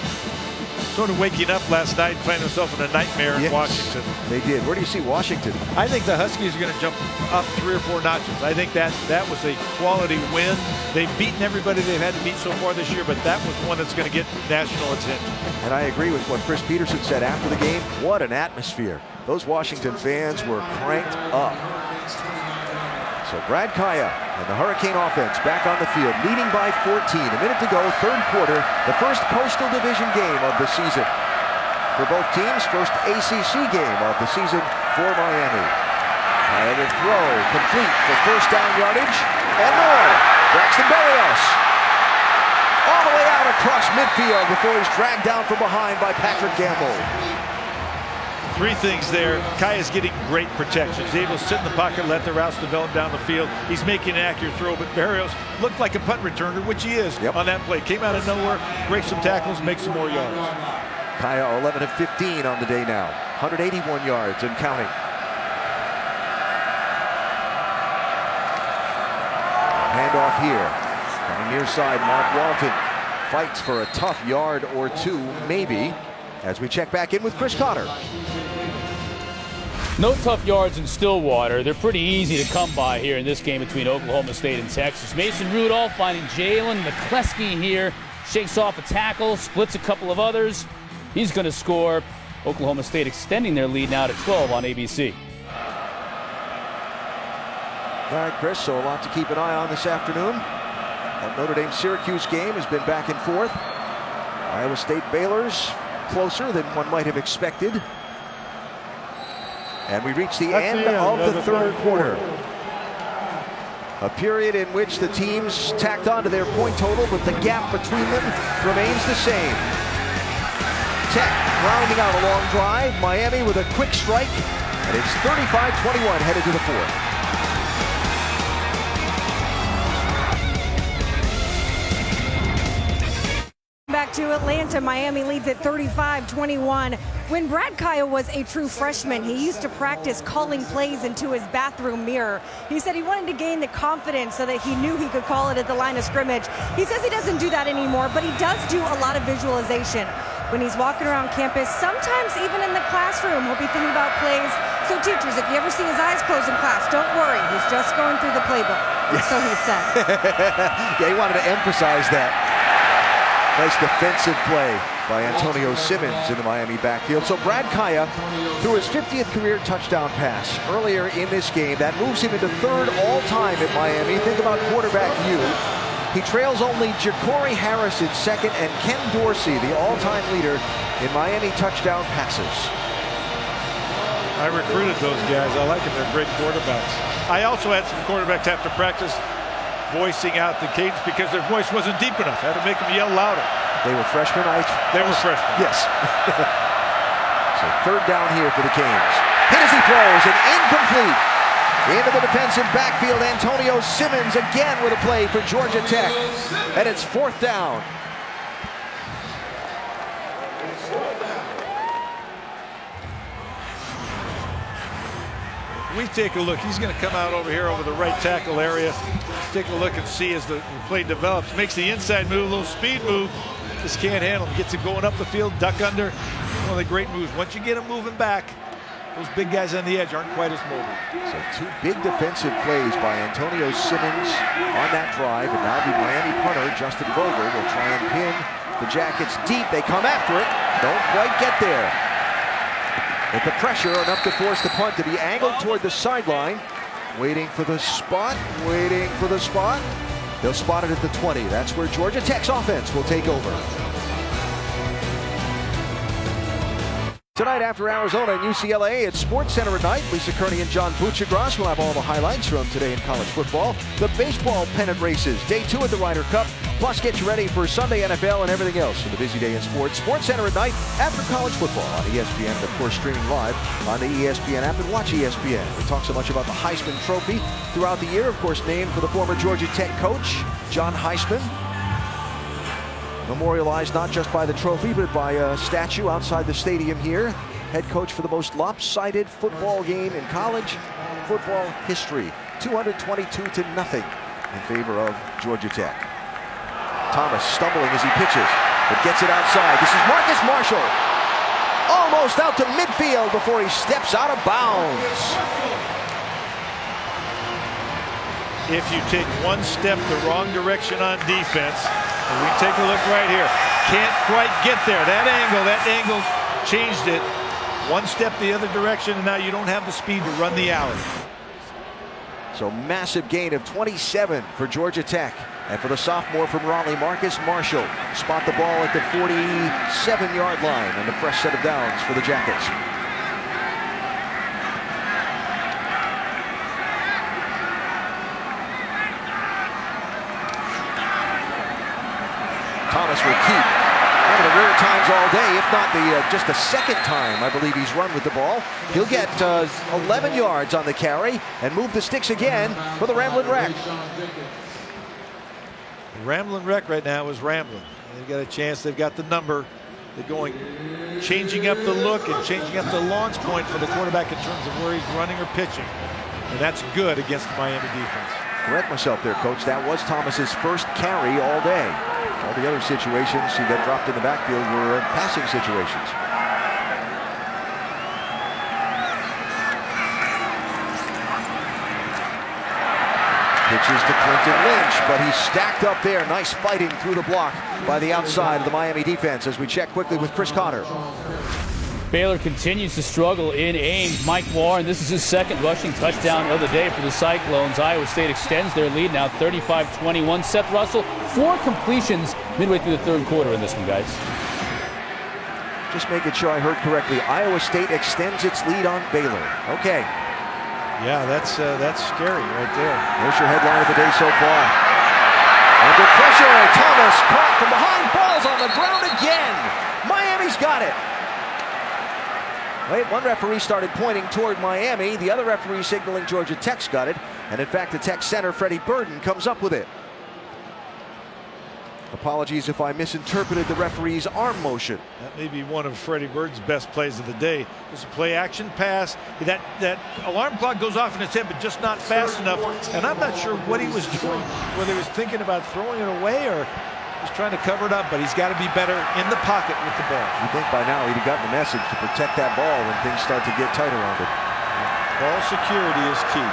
sort of waking up last night and finding himself in a nightmare in Washington. They did. Where do you see Washington? I think the Huskies are going to jump up 3 or 4 notches. I think that was a quality win. They've beaten everybody they've had to beat so far this year, but that was one that's going to get national attention. And I agree with what Chris Peterson said after the game. What an atmosphere. Those Washington fans were cranked up. So Brad Kaya and the Hurricane offense back on the field, leading by 14. A minute to go, 3rd quarter, the first Coastal Division game of the season. For both teams, first ACC game of the season for Miami. And the throw complete for 1st down yardage and more. Braxton Berrios all the way out across midfield before he's dragged down from behind by Patrick Gamble. 3 things there. Kaya's getting great protection. He's able to sit in the pocket, let the routes develop down the field. He's making an accurate throw, but Barrios looked like a punt returner, which he is on that play. Came out of nowhere, breaks some tackles, makes some more yards. Kaya 11 of 15 on the day now. 181 yards and counting. Handoff here. Coming near side, Mark Walton fights for a tough yard or 2, maybe, as we check back in with Chris Cotter. No tough yards in Stillwater. They're pretty easy to come by here in this game between Oklahoma State and Texas. Mason Rudolph finding Jalen McCleskey here. Shakes off a tackle, splits a couple of others. He's going to score. Oklahoma State extending their lead now to 12 on ABC. All right, Chris, so a lot to keep an eye on this afternoon. That Notre Dame-Syracuse game has been back and forth. Iowa State-Baylor's closer than one might have expected. And we reach the end of the 3rd quarter. A period in which the teams tacked on to their point total, but the gap between them remains the same. Tech rounding out a long drive. Miami with a quick strike, and it's 35-21 headed to the fourth. Back to Atlanta, Miami leads at 35-21. When Brad Kaya was a true freshman, he used to practice calling plays into his bathroom mirror. He said he wanted to gain the confidence so that he knew he could call it at the line of scrimmage. He says he doesn't do that anymore, but he does do a lot of visualization. When he's walking around campus, sometimes even in the classroom, he'll be thinking about plays. So teachers, if you ever see his eyes closed in class, don't worry, he's just going through the playbook. So he said. Yeah, he wanted to emphasize that. Nice defensive play by Antonio Simmons in the Miami backfield. So Brad Kaya threw his 50th career touchdown pass earlier in this game. That moves him into third all-time at Miami. Think about quarterback U. He trails only Ja'Cory Harris in second and Ken Dorsey, the all-time leader in Miami touchdown passes. I recruited those guys. I like them. They're great quarterbacks. I also had some quarterbacks after practice voicing out the cadence because their voice wasn't deep enough. I had to make them yell louder. They were freshmen, They were freshmen. Yes. So third down here for the Canes. Hit as he throws and incomplete. Into the defensive backfield, Antonio Simmons again with a play for Georgia Tech. And it's fourth down. We take a look. He's going to come out over here over the right tackle area. Take a look and see as the play develops. Makes the inside move, a little speed move. Just can't handle him. Gets him going up the field, duck under. One of the great moves. Once you get him moving back, those big guys on the edge aren't quite as mobile. So two big defensive plays by Antonio Simmons on that drive. And now the Miami punter, Justin Vogel, will try and pin the Jackets deep. They come after it. Don't quite get there. With the pressure, enough to force the punt to be angled toward the sideline. Waiting for the spot, waiting for the spot. They'll spot it at the 20. That's where Georgia Tech's offense will take over. Tonight after Arizona and UCLA, it's Sports Center at night. Lisa Kearney and John Buchagras will have all the highlights from today in college football. The baseball pennant races, day 2 at the Ryder Cup. Plus, get you ready for Sunday NFL and everything else for the busy day in sports. Sports Center at night after college football on ESPN. And of course, streaming live on the ESPN app and watch ESPN. We talk so much about the Heisman Trophy throughout the year. Of course, named for the former Georgia Tech coach, John Heisman. Memorialized not just by the trophy, but by a statue outside the stadium here. Head coach for the most lopsided football game in college football history. 222-0 in favor of Georgia Tech. Thomas stumbling as he pitches, but gets it outside. This is Marcus Marshall. Almost out to midfield before he steps out of bounds. If you take one step the wrong direction on defense, and we take a look right here, can't quite get there. That angle changed it. One step the other direction, and now you don't have the speed to run the alley. So massive gain of 27 for Georgia Tech. And for the sophomore from Raleigh, Marcus Marshall, spot the ball at the 47-yard line and a fresh set of downs for the Jackets. Thomas will keep one of the rare times all day, if not just the second time I believe he's run with the ball. He'll get 11 yards on the carry and move the sticks again for the Ramblin' Wreck. Ramblin' Wreck right now is rambling. They've got a chance. They've got the number. They're going, changing up the look and changing up the launch point for the quarterback in terms of where he's running or pitching. And that's good against the Miami defense. Correct myself there, Coach. That was Thomas's first carry all day. All the other situations he got dropped in the backfield were passing situations. Pitches to Clinton Lynch, but he's stacked up there. Nice fighting through the block by the outside of the Miami defense as we check quickly with Chris Cotter. Baylor continues to struggle in Ames. Mike Warren, this is his second rushing touchdown of the day for the Cyclones. Iowa State extends their lead now 35-21. Seth Russell, 4 completions midway through the third quarter in this one, guys. Just making sure I heard correctly. Iowa State extends its lead on Baylor. Okay. Yeah, that's scary right there. There's your headline of the day so far. Under pressure, Thomas caught from behind, balls on the ground again. Miami's got it. Wait, one referee started pointing toward Miami. The other referee signaling Georgia Tech's got it. And in fact, the Tech center, Freddie Burden, comes up with it. Apologies if I misinterpreted the referee's arm motion. That may be one of Freddie Bird's best plays of the day. It's a play action pass. That alarm clock goes off in his head, but just not fast enough. And I'm not sure what he was doing, whether he was thinking about throwing it away or just trying to cover it up, but he's got to be better in the pocket with the ball. You think by now he'd have gotten the message to protect that ball when things start to get tight around it. Ball security is key.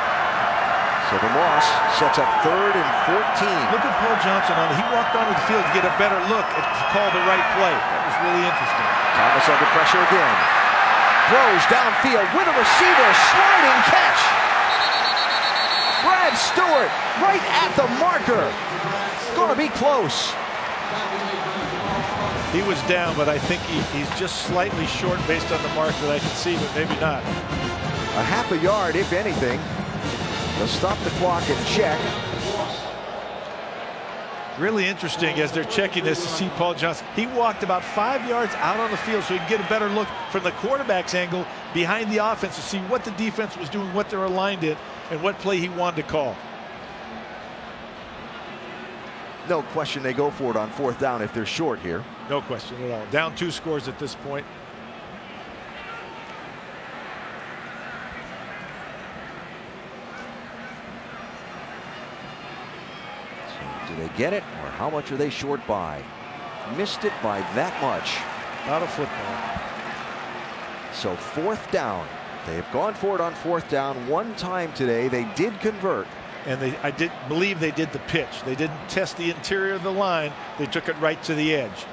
So the Moss sets up 3rd and 14. Look at Paul Johnson on it. He walked onto the field to get a better look and to call the right play. That was really interesting. Thomas under pressure again. Throws downfield with a receiver. Sliding catch. Brad Stewart right at the marker. Going to be close. He was down, but I think he's just slightly short based on the mark that I can see, but maybe not. A half a yard, if anything. They'll stop the clock and check. Really interesting as they're checking this to see Paul Johnson. He walked about 5 yards out on the field so he can get a better look from the quarterback's angle behind the offense to see what the defense was doing, what they're aligned in, and what play he wanted to call. No question they go for it on 4th down if they're short here. No question at all. Down 2 scores at this point. Do they get it, or how much are they short by? Missed it by that much. Not a football. So 4th down. They have gone for it on 4th down one time today. They did convert. And I did believe they did the pitch. They didn't test the interior of the line. They took it right to the edge.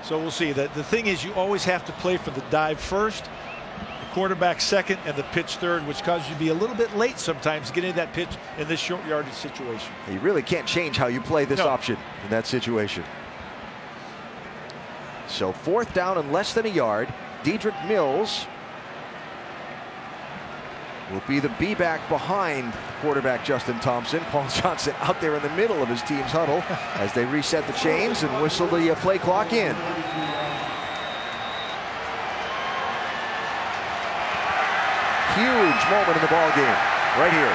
So we'll see. The thing is, you always have to play for the dive first, the quarterback second, and the pitch third, which causes you to be a little bit late sometimes getting that pitch in this short yardage situation. You really can't change how you play this option in that situation. So 4th down and less than a yard. Dedrick Mills will be the B-back behind quarterback Justin Thompson. Paul Johnson out there in the middle of his team's huddle as they reset the chains and whistle the play clock in. Huge moment in the ball game right here.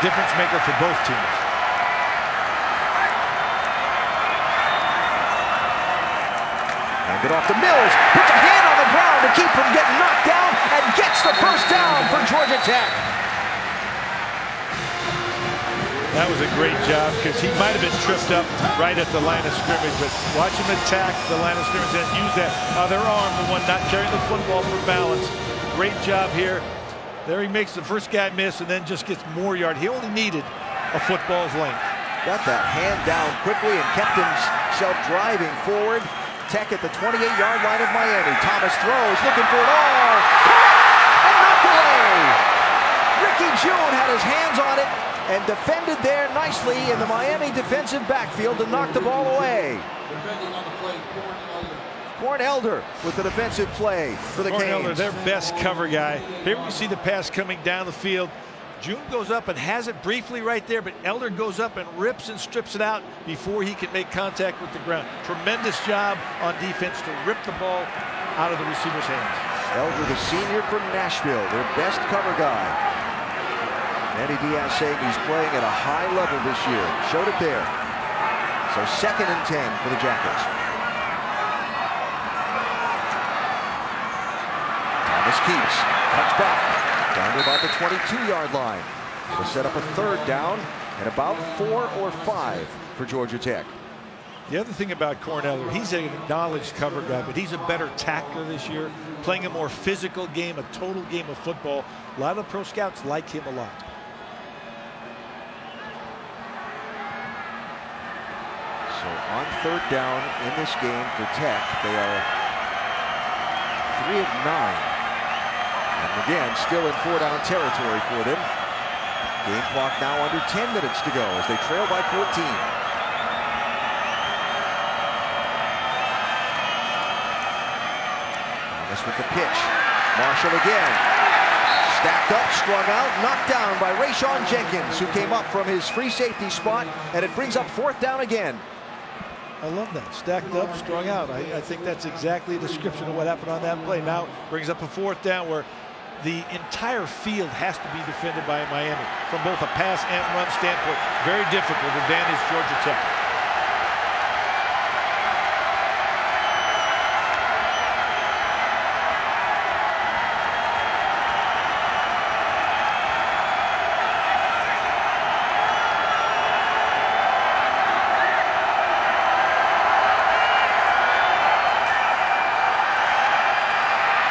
Difference maker for both teams. Hand it off to Mills. Puts a hand on the ground to keep from getting knocked down and gets the first down for Georgia Tech. That was a great job because he might have been tripped up right at the line of scrimmage, but watch him attack the line of scrimmage and use that other arm, the one not carrying the football, for balance. Great job here. There he makes the first guy miss and then just gets more yard. He only needed a football's length. Got that hand down quickly and kept himself driving forward. Tech at the 28-yard line of Miami. Thomas throws, looking for it all. And knocked away. Ricky June had his hands on it and defended there nicely in the Miami defensive backfield to knock the ball away. Corn Elder with the defensive play for the Canes. Corn Elder, their best cover guy. Here we see the pass coming down the field. June goes up and has it briefly right there, but Elder goes up and rips and strips it out before he can make contact with the ground. Tremendous job on defense to rip the ball out of the receiver's hands. Elder, the senior from Nashville, their best cover guy. Eddie Diaz saying he's playing at a high level this year. Showed it there. So 2nd and 10 for the Jackets. Thomas keeps, cuts back, down to about the 22-yard line. It'll set up a 3rd down and about 4 or 5 for Georgia Tech. The other thing about Corn Elder, he's an acknowledged cover guy, but he's a better tackler this year, playing a more physical game, a total game of football. A lot of pro scouts like him a lot. So on 3rd down in this game for Tech, they are 3 of 9. And again, still in 4-down territory for them. Game clock now under 10 minutes to go as they trail by 14. Thomas with the pitch. Marshall again. Stacked up, strung out, knocked down by Rayshawn Jenkins, who came up from his free safety spot, and it brings up 4th down again. I love that. Stacked up, strung out. I think that's exactly a description of what happened on that play. Now brings up a 4th down where the entire field has to be defended by Miami from both a pass and run standpoint. Very difficult advantage Georgia Tech.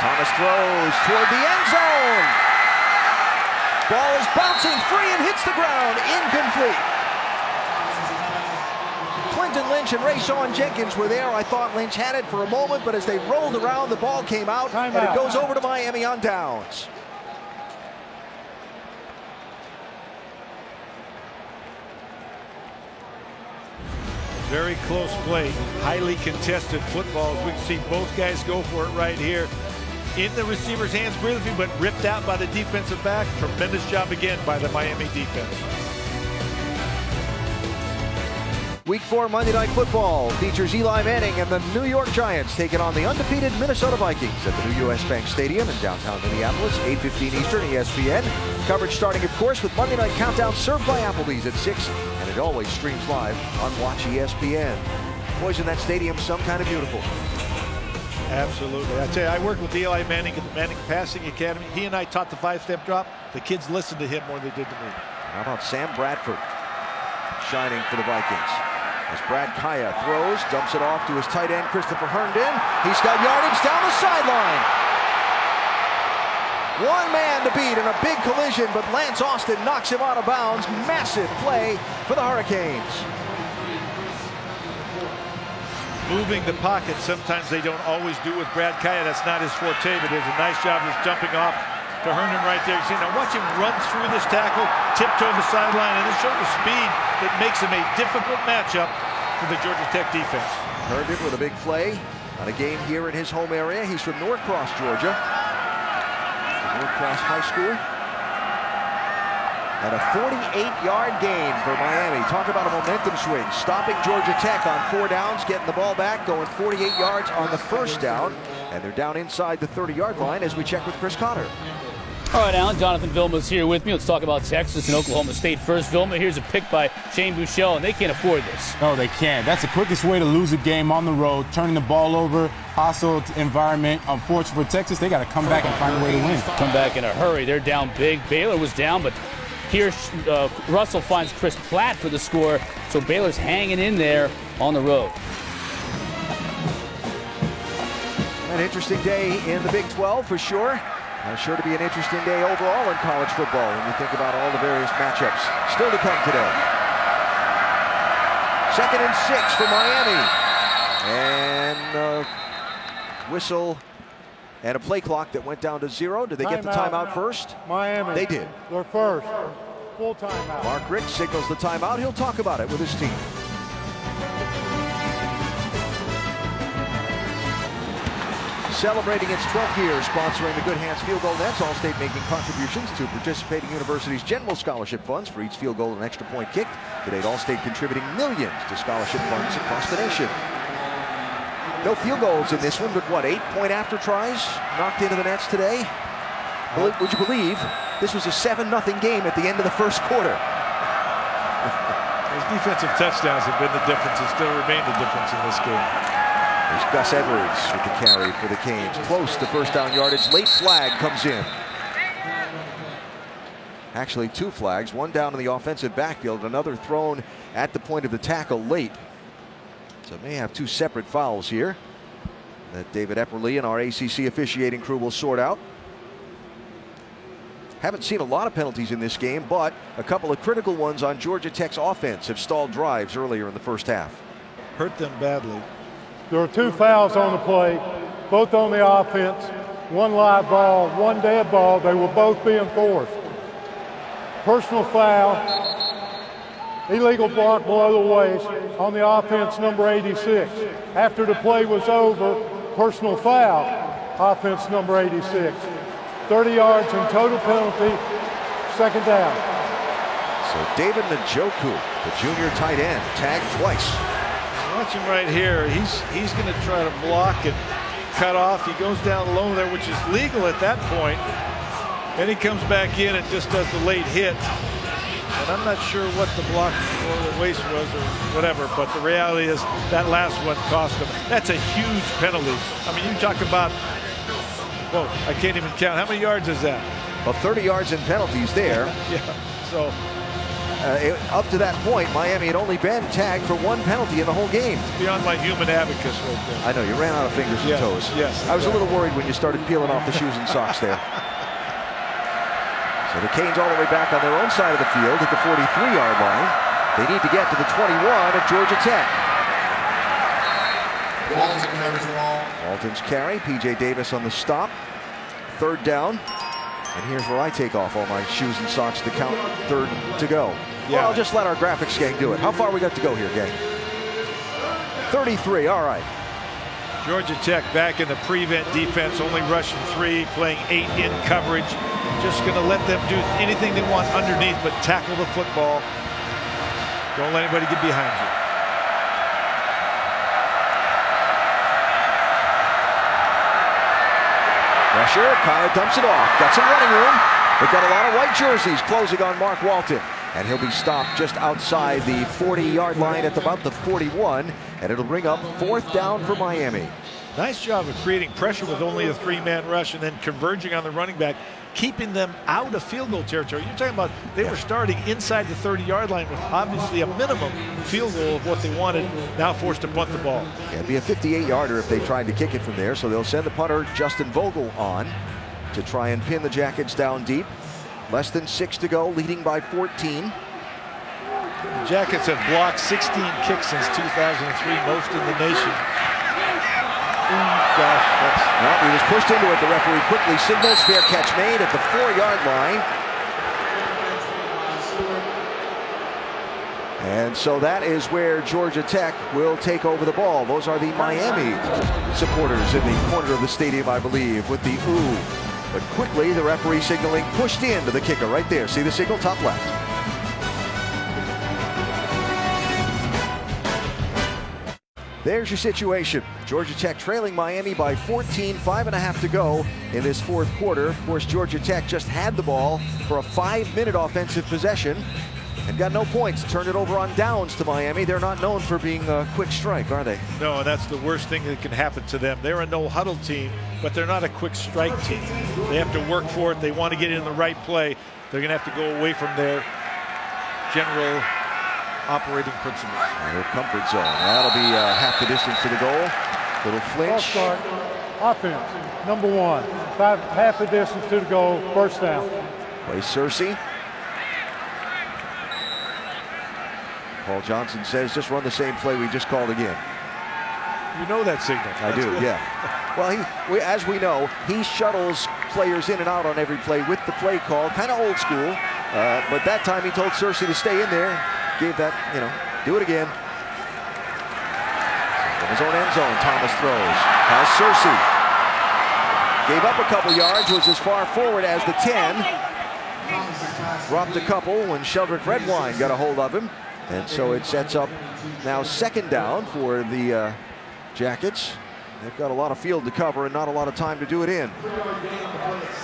Thomas throws toward the end zone. Ball is bouncing free and hits the ground. Incomplete. Clinton Lynch and Rayshawn Jenkins were there. I thought Lynch had it for a moment, but as they rolled around, the ball came out, and it goes over to Miami on downs. Very close play, highly contested football. We can see both guys go for it right here. In the receiver's hands, briefly, but ripped out by the defensive back. Tremendous job again by the Miami defense. Week 4 Monday Night Football features Eli Manning and the New York Giants taking on the undefeated Minnesota Vikings at the new U.S. Bank Stadium in downtown Minneapolis, 8:15 Eastern, ESPN. Coverage starting, of course, with Monday Night Countdown served by Applebee's at 6, and it always streams live on Watch ESPN. Boys, in that stadium, some kind of beautiful. Absolutely. I tell you, I worked with Eli Manning at the Manning Passing Academy. He and I taught the 5-step drop. The kids listened to him more than they did to me. How about Sam Bradford shining for the Vikings? As Brad Kaya throws, dumps it off to his tight end, Christopher Herndon. He's got yardage down the sideline. One man to beat in a big collision, but Lance Austin knocks him out of bounds. Massive play for the Hurricanes. Moving the pocket, sometimes they don't always do with Brad Kaya. That's not his forte, but there's a nice job just jumping off to Herndon right there. You see, now watch him run through this tackle, tiptoe the sideline, and then show the speed that makes him a difficult matchup for the Georgia Tech defense. Herndon with a big play on a game here in his home area. He's from Norcross, Georgia. Norcross High School. And a 48-yard gain for Miami. Talk about a momentum swing. Stopping Georgia Tech on 4 downs, getting the ball back, going 48 yards on the 1st down. And they're down inside the 30-yard line as we check with Chris Cotter. All right, Alan, Jonathan Vilma's here with me. Let's talk about Texas and Oklahoma State first. Vilma, here's a pick by Shane Buechele, and they can't afford this. No, they can't. That's the quickest way to lose a game on the road, turning the ball over, hostile environment. Unfortunately for Texas, they got to come back and find a way to win. Come back in a hurry. They're down big. Baylor was down, but here Russell finds Chris Platt for the score, so Baylor's hanging in there on the road. An interesting day in the Big 12 for sure. Sure to be an interesting day overall in college football when you think about all the various matchups still to come today. 2nd and 6 for Miami. And whistle and a play clock that went down to 0. Did they get the timeout first? Miami. They did. They're first. Full timeout. Mark Richt signals the timeout. He'll talk about it with his team. Celebrating its 12th year, sponsoring the Good Hands Field Goal Nets, All-State making contributions to participating universities' general scholarship funds for each field goal and extra point kicked. To date, All-State contributing millions to scholarship funds across the nation. No field goals in this one, but what, 8-point after tries knocked into the nets today? Would you believe this was a 7-0 game at the end of the first quarter? Those defensive touchdowns have been the difference and still remain the difference in this game. There's Gus Edwards with the carry for the Canes. Close to 1st down yardage. Late flag comes in. Actually, 2 flags. One down in the offensive backfield. Another thrown at the point of the tackle late. So may have 2 separate fouls here that David Epperly and our ACC officiating crew will sort out. Haven't seen a lot of penalties in this game, but a couple of critical ones on Georgia Tech's offense have stalled drives earlier in the first half. Hurt them badly. There are 2 fouls on the play, both on the offense. 1 live ball, 1 dead ball. They will both be enforced. Personal foul, illegal block below the waist on the offense, number 86. After the play was over, personal foul, offense number 86. 30 yards and total penalty, second down. So David Njoku, the junior tight end, tagged twice. Watch him right here. He's going to try to block and cut off. He goes down low there, which is legal at that point. Then he comes back in and just does the late hit. And I'm not sure what the block or the waist was or whatever, but the reality is that last one cost him. That's a huge penalty. I mean, you talk about, whoa, I can't even count. How many yards is that? Well, 30 yards in penalties there. Yeah, so. Up to that point, Miami had only been tagged for one penalty in the whole game. Beyond my human abacus right there. I know, you ran out of fingers and toes. Yes. I was a little worried when you started peeling off the shoes and socks there. So the Canes all the way back on their own side of the field at the 43-yard line. They need to get to the 21 at Georgia Tech. Walton's carry, P.J. Davis on the stop. Third down. And here's where I take off all my shoes and socks to count third to go. Yeah. Well, I'll just let our graphics gang do it. How far we got to go here, gang? 33, all right. Georgia Tech back in the prevent defense, only rushing 3, playing 8 in coverage. Just going to let them do anything they want underneath, but tackle the football. Don't let anybody get behind you. Pressure, Kaya dumps it off. Got some running room. They've got a lot of white jerseys closing on Mark Walton. And he'll be stopped just outside the 40-yard line at about the 41. And it'll bring up fourth down for Miami. Nice job of creating pressure with only a 3-man rush and then converging on the running back, keeping them out of field goal territory. You're talking about they were starting inside the 30-yard line with obviously a minimum field goal of what they wanted, now forced to punt the ball. Yeah, it'd be a 58-yarder if they tried to kick it from there, so they'll send the punter Justin Vogel on to try and pin the Jackets down deep. Less than 6 to go, leading by 14. The Jackets have blocked 16 kicks since 2003, most in the nation. Gosh, well, he was pushed into it. The referee quickly signals fair catch made at the 4-yard line. And so that is where Georgia Tech will take over the ball. Those are the Miami supporters in the corner of the stadium, I believe, with the ooh. But quickly, the referee signaling pushed into the kicker right there. See the signal, top left. There's your situation. Georgia Tech trailing Miami by 14, 5.5 to go in this fourth quarter. Of course, Georgia Tech just had the ball for a 5-minute offensive possession and got no points. Turned it over on downs to Miami. They're not known for being a quick strike, are they? No, and that's the worst thing that can happen to them. They're a no-huddle team, but they're not a quick strike team. They have to work for it. They want to get in the right play. They're going to have to go away from their general operating principles. Their comfort zone. That'll be half the distance to the goal. Little flinch. Start. Offense, number 1. Half the distance to the goal, first down. Play Searcy. Paul Johnson says, just run the same play we just called again. You know that signal. I do, yeah. Well, as we know, he shuttles players in and out on every play with the play call, kind of old school. But that time he told Searcy to stay in there. Gave that, do it again. In his own end zone, Thomas throws. Has Searcy. Gave up a couple yards, was as far forward as the 10. Dropped a couple when Sheldrick Redwine got a hold of him. And so it sets up now second down for the Jackets. They've got a lot of field to cover and not a lot of time to do it in.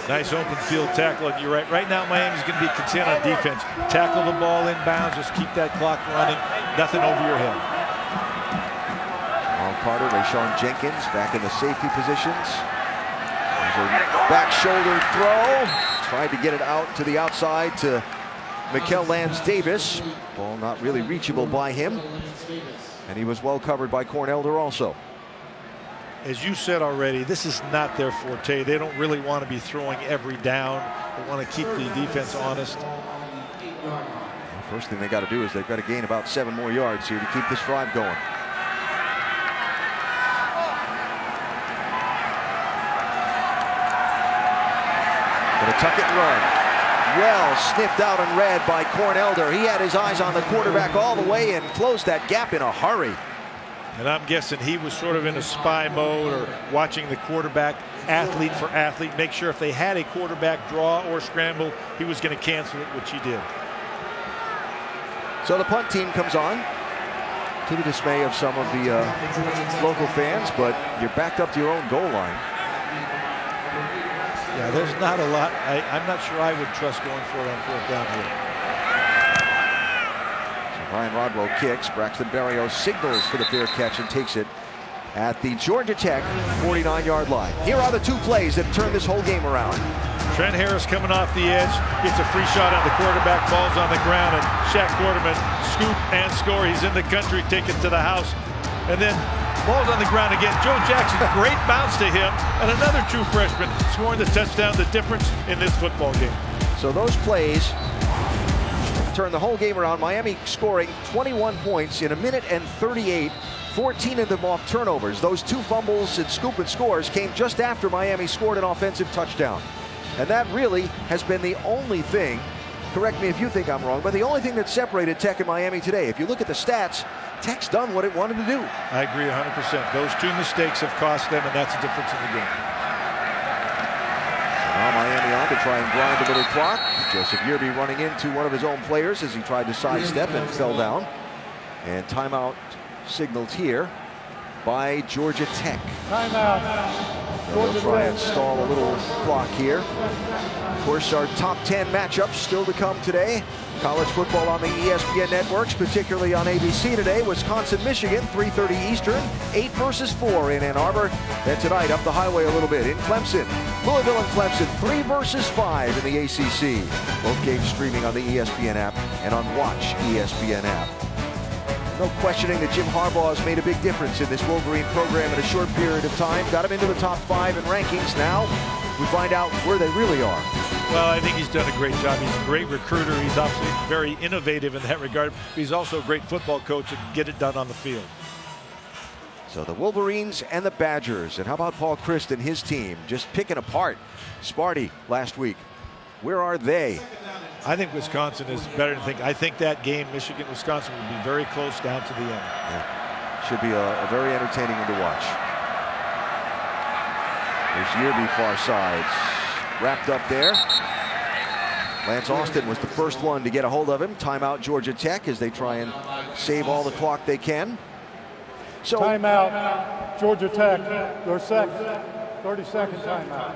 Nice open field tackle, and you're right. Right now, Miami's going to be content on defense. Tackle the ball inbounds, just keep that clock running. Nothing over your head. Al Carter, Rashawn Jenkins back in the safety positions. There's a back shoulder throw. Tried to get it out to the outside to Mikel Lance-Davis. Ball not really reachable by him. And he was well covered by Cornelder also. As you said already, this is not their forte. They don't really want to be throwing every down. They want to keep the defense honest. The first thing they got to do is they've got to gain about 7 more yards here to keep this drive going. Gonna tuck it and run. Well sniffed out and read by Cornelder. He had his eyes on the quarterback all the way and closed that gap in a hurry. And I'm guessing he was sort of in a spy mode or watching the quarterback athlete for athlete, make sure if they had a quarterback draw or scramble, he was going to cancel it, which he did. So the punt team comes on, to the dismay of some of the local fans, but you're backed up to your own goal line. Yeah, there's not a lot. I'm not sure I would trust going for it on 4th down here. Ryan Rodwell kicks. Braxton Berrios signals for the fair catch and takes it at the Georgia Tech 49-yard line. Here are the 2 plays that turn this whole game around. Trent Harris coming off the edge, gets a free shot on the quarterback, falls on the ground, and Shaq Quarterman scoop and score. He's in the country, take it to the house, and then falls on the ground again. Joe Jackson, great bounce to him, and another true freshman scoring the touchdown, the difference in this football game. So those plays turn the whole game around. Miami scoring 21 points in 1:38, 14 of them off turnovers. Those 2 fumbles and scoop and scores came just after Miami scored an offensive touchdown. And that really has been the only thing, correct me if you think I'm wrong, but the only thing that separated Tech and Miami today. If you look at the stats, Tech's done what it wanted to do. I agree 100%. Those 2 mistakes have cost them, and that's the difference in the game. Now Miami on to try and grind a little clock. Joseph Yearby running into one of his own players as he tried to sidestep and fell down. And timeout signaled here by Georgia Tech. Timeout. They'll try and stall a little clock here. Of course, our top 10 matchups still to come today. College football on the ESPN networks, particularly on ABC today. Wisconsin, Michigan, 3:30 Eastern, 8 versus 4 in Ann Arbor. Then tonight, up the highway a little bit in Clemson. Louisville and Clemson, 3 versus 5 in the ACC. Both games streaming on the ESPN app and on Watch ESPN app. No questioning that Jim Harbaugh has made a big difference in this Wolverine program in a short period of time. Got him into the top 5 in rankings. Now we find out where they really are. Well, I think he's done a great job. He's a great recruiter. He's obviously very innovative in that regard. He's also a great football coach and get it done on the field. So the Wolverines and the Badgers. And how about Paul Christ and his team just picking apart Sparty last week? Where are they? I think Wisconsin is better than think. I think that game, Michigan-Wisconsin, will be very close down to the end. Yeah. Should be a very entertaining one to watch. There's Yearby far sides. Wrapped up there. Lance Austin was the first one to get a hold of him. Timeout Georgia Tech as they try and save all the clock they can. So Timeout Georgia Tech. Their second 30-second timeout.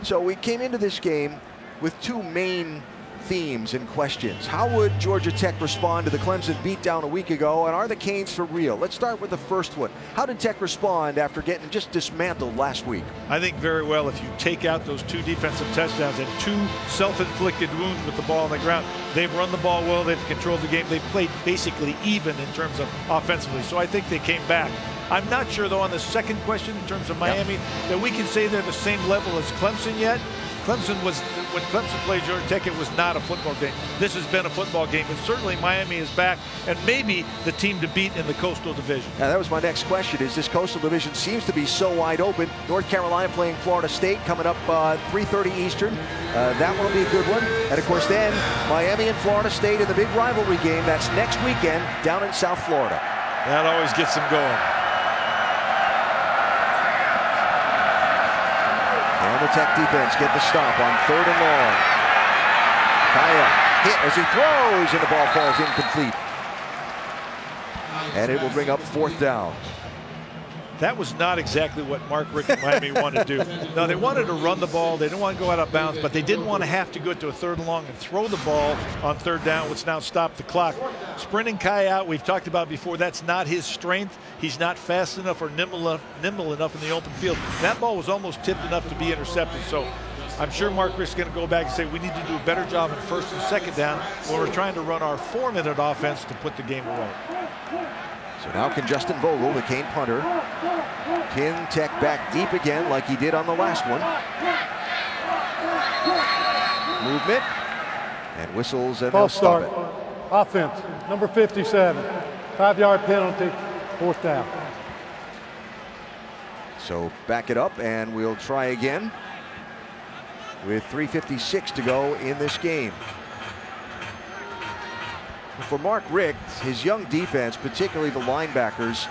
So we came into this game with 2 main themes and questions. How would Georgia Tech respond to the Clemson beatdown a week ago, and are the Canes for real? Let's start with the first one. How did Tech respond after getting just dismantled last week? I think very well. If you take out those 2 defensive touchdowns and 2 self-inflicted wounds with the ball on the ground, they've run the ball well, they've controlled the game, they've played basically even in terms of offensively. So I think they came back. I'm not sure, though, on the second question in terms of Miami, that we can say they're the same level as Clemson yet. Clemson was, when Clemson played Georgia Tech, it was not a football game. This has been a football game, and certainly Miami is back, and maybe the team to beat in the Coastal Division. Now, that was my next question, is this Coastal Division seems to be so wide open. North Carolina playing Florida State coming up 3:30 Eastern. That one will be a good one. And, of course, then Miami and Florida State in the big rivalry game. That's next weekend down in South Florida. That always gets them going. And the Tech defense get the stop on 3rd and long. Kaya hit as he throws, and the ball falls incomplete. And it will bring up 4th down. That was not exactly what Mark Richt and Miami wanted to do. No, they wanted to run the ball. They didn't want to go out of bounds, but they didn't want to have to go to a 3rd and long and throw the ball on 3rd down, which now stopped the clock. Sprinting Kai out, we've talked about before, that's not his strength. He's not fast enough or nimble enough in the open field. That ball was almost tipped enough to be intercepted. So I'm sure Mark Richt's going to go back and say we need to do a better job in 1st and 2nd down when we're trying to run our 4-minute offense to put the game away. So now can Justin Vogel, the Cane punter, pin Tech back deep again like he did on the last one. Movement and whistles, and they'll stop it. Offense, number 57, 5-yard penalty, 4th down. So back it up, and we'll try again with 3:56 to go in this game. For Mark Richt, his young defense, particularly the linebackers,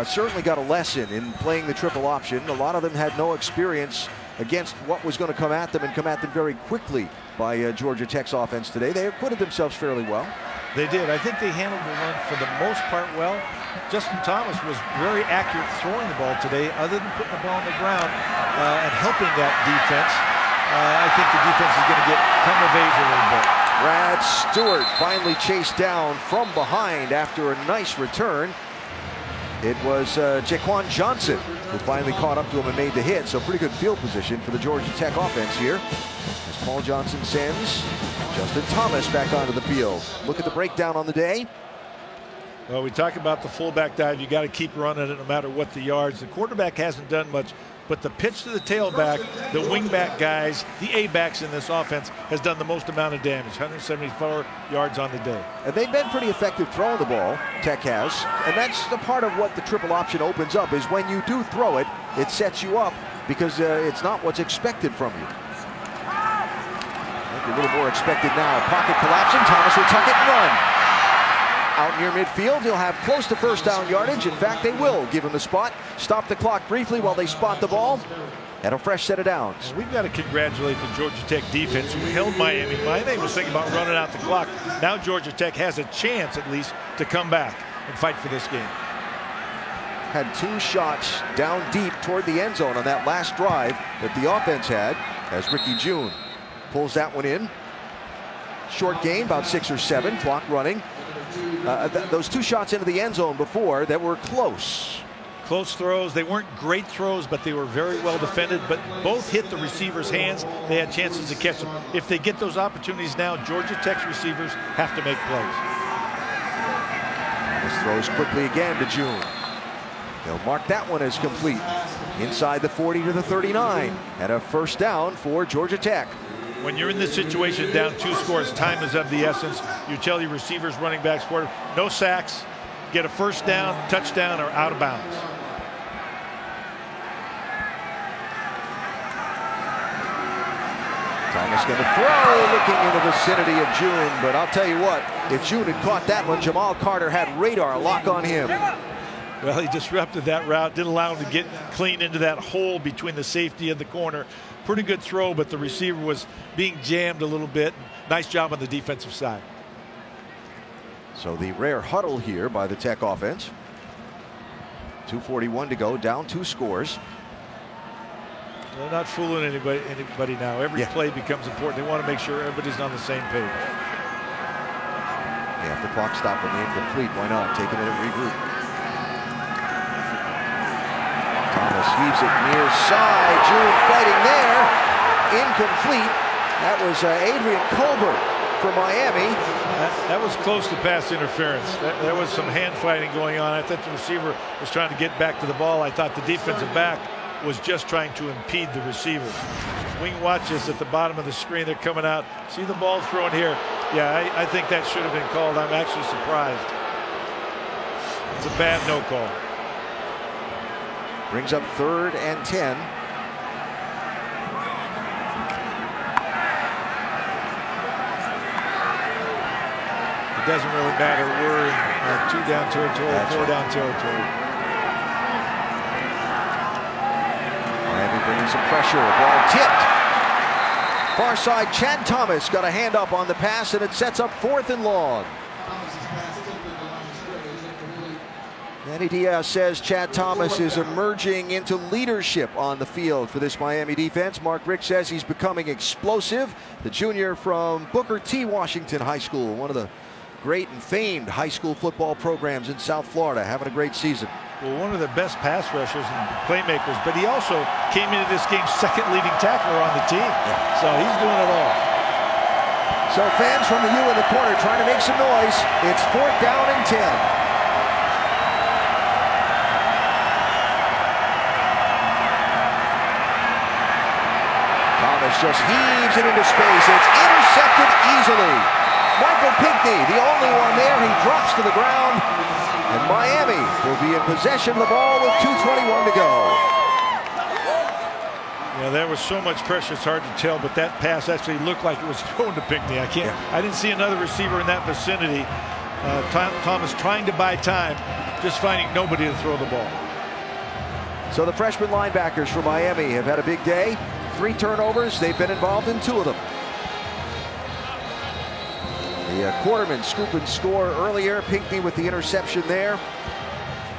certainly got a lesson in playing the triple option. A lot of them had no experience against what was going to come at them, and come at them very quickly by Georgia Tech's offense today. They acquitted themselves fairly well. They did. I think they handled the run for the most part well. Justin Thomas was very accurate throwing the ball today, other than putting the ball on the ground and helping that defense. I think the defense is going to get come of age a little bit. Brad Stewart finally chased down from behind after a nice return. It was Jaquan Johnson who finally caught up to him and made the hit. So pretty good field position for the Georgia Tech offense here. As Paul Johnson sends Justin Thomas back onto the field. Look at the breakdown on the day. Well, we talk about the fullback dive. You got to keep running it no matter what the yards. The quarterback hasn't done much, but the pitch to the tailback, the wingback guys, the A-backs in this offense has done the most amount of damage. 174 yards on the day. And they've been pretty effective throwing the ball, Tech has. And that's the part of what the triple option opens up, is when you do throw it, it sets you up because it's not what's expected from you. A little more expected now. Pocket collapsing. Thomas will tuck it and run. Out near midfield, he'll have close to first down yardage. In fact, they will give him the spot. Stop the clock briefly while they spot the ball. And a fresh set of downs. And we've got to congratulate the Georgia Tech defense who held Miami. Miami was thinking about running out the clock. Now Georgia Tech has a chance, at least, to come back and fight for this game. Had two shots down deep toward the end zone on that last drive that the offense had, as Ricky June pulls that one in. Short game, about 6 or 7, clock running. Those two shots into the end zone before that were close. Close throws. They weren't great throws, but they were very well defended. But both hit the receivers' hands. They had chances to catch them. If they get those opportunities now, Georgia Tech's receivers have to make plays. This throws quickly again to June. They'll mark that one as complete. Inside the 40 to the 39. And a first down for Georgia Tech. When you're in this situation, down 2 scores, time is of the essence. You tell your receivers, running backs, no sacks, get a first down, touchdown, or out of bounds. Thomas going to throw, looking in the vicinity of June, but I'll tell you what, if June had caught that one, Jamal Carter had radar lock on him. Well, he disrupted that route, didn't allow him to get clean into that hole between the safety and the corner. Pretty good throw, but the receiver was being jammed a little bit. Nice job on the defensive side. So the rare huddle here by the Tech offense. 2:41 to go, down 2 scores. They're not fooling anybody now. Every play becomes important. They want to make sure everybody's on the same page. Yeah, if the clock stopped on the incomplete, why not? Take a minute, regroup. Thomas heaves it near side. June fighting there. Incomplete. That was Adrian Colbert for Miami. That was close to pass interference. There was some hand fighting going on. I thought the receiver was trying to get back to the ball. I thought the defensive back was just trying to impede the receiver. Wing watches at the bottom of the screen. They're coming out. See the ball thrown here. Yeah, I think that should have been called. I'm actually surprised. It's a bad no call. Brings up 3rd and 10. It doesn't really matter. We're in 2 down territory, 4 down territory. Miami bringing some pressure. Ball tipped. Far side, Chad Thomas got a hand up on the pass, and it sets up 4th and long. Danny Diaz says Chad Thomas is emerging into leadership on the field for this Miami defense. Mark Richt says he's becoming explosive. The junior from Booker T. Washington High School, one of the great and famed high school football programs in South Florida, having a great season. Well, one of the best pass rushers and playmakers, but he also came into this game 2nd leading tackler on the team. So he's doing it all. So fans from the U in the corner trying to make some noise. It's 4th down and 10. Thomas just heaves it into space. It's intercepted easily. Michael Pinckney, the only one there. He drops to the ground. And Miami will be in possession of the ball with 2:21 to go. Yeah, there was so much pressure, it's hard to tell, but that pass actually looked like it was thrown to Pinckney. I didn't see another receiver in that vicinity. Thomas trying to buy time, just finding nobody to throw the ball. So the freshman linebackers for Miami have had a big day. 3 turnovers. They've been involved in 2 of them. The Quarterman scoop and score earlier. Pinckney with the interception there.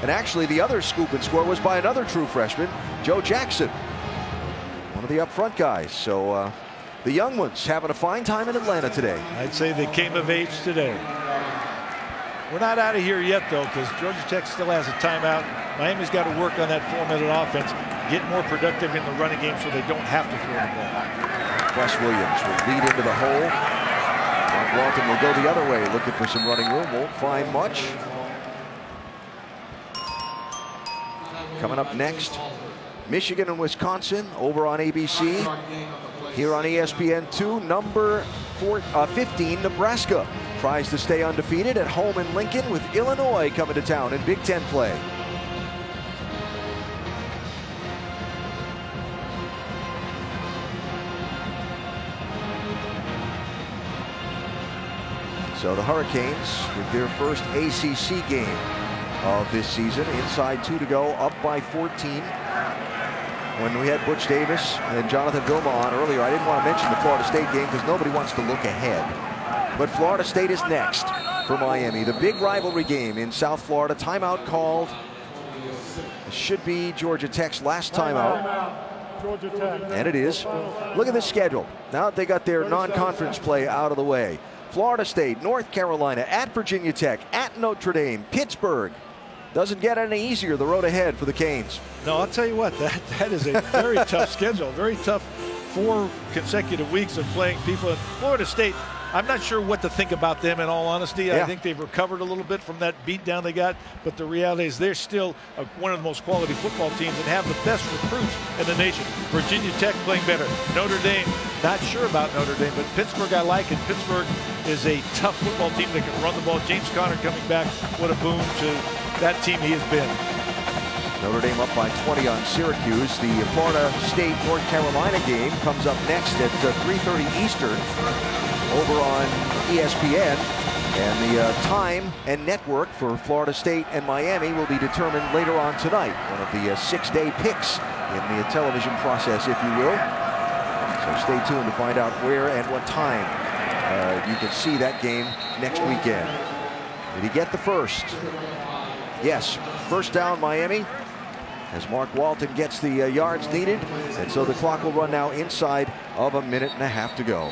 And actually the other scoop and score was by another true freshman, Joe Jackson, one of the up front guys. So the young ones having a fine time in Atlanta today. I'd say they came of age today. We're not out of here yet, though, because Georgia Tech still has a timeout. Miami's got to work on that 4-minute offense, get more productive in the running game so they don't have to throw the ball. Wes Williams will lead into the hole. Mark Walton will go the other way, looking for some running room. Won't find much. Coming up next, Michigan and Wisconsin over on ABC. Here on ESPN2, number 15, Nebraska tries to stay undefeated at home in Lincoln with Illinois coming to town in Big Ten play. So the Hurricanes with their first ACC game of this season. Inside 2 to go, up by 14. When we had Butch Davis and Jonathan Vilma on earlier, I didn't want to mention the Florida State game because nobody wants to look ahead. But Florida State is next for Miami. The big rivalry game in South Florida. Timeout called. It should be Georgia Tech's last timeout. And it is. Look at the schedule. Now that they got their non-conference play out of the way. Florida State, North Carolina, at Virginia Tech, at Notre Dame, Pittsburgh. Doesn't get any easier the road ahead for the Canes. No, I'll tell you what, that is a very tough schedule. Very tough 4 consecutive weeks of playing people in Florida State. I'm not sure what to think about them, in all honesty. Yeah. I think they've recovered a little bit from that beatdown they got, but the reality is they're still one of the most quality football teams and have the best recruits in the nation. Virginia Tech playing better. Notre Dame, not sure about Notre Dame, but Pittsburgh I like, and Pittsburgh is a tough football team that can run the ball. James Conner coming back, what a boon to that team he has been. Notre Dame up by 20 on Syracuse. The Florida State-North Carolina game comes up next at 3:30 Eastern over on ESPN. And the time and network for Florida State and Miami will be determined later on tonight. One of the 6-day picks in the television process, if you will. So stay tuned to find out where and what time you can see that game next weekend. Did he get the first? Yes, first down Miami, as Mark Walton gets the yards needed, and so the clock will run now inside of 1.5 minutes to go.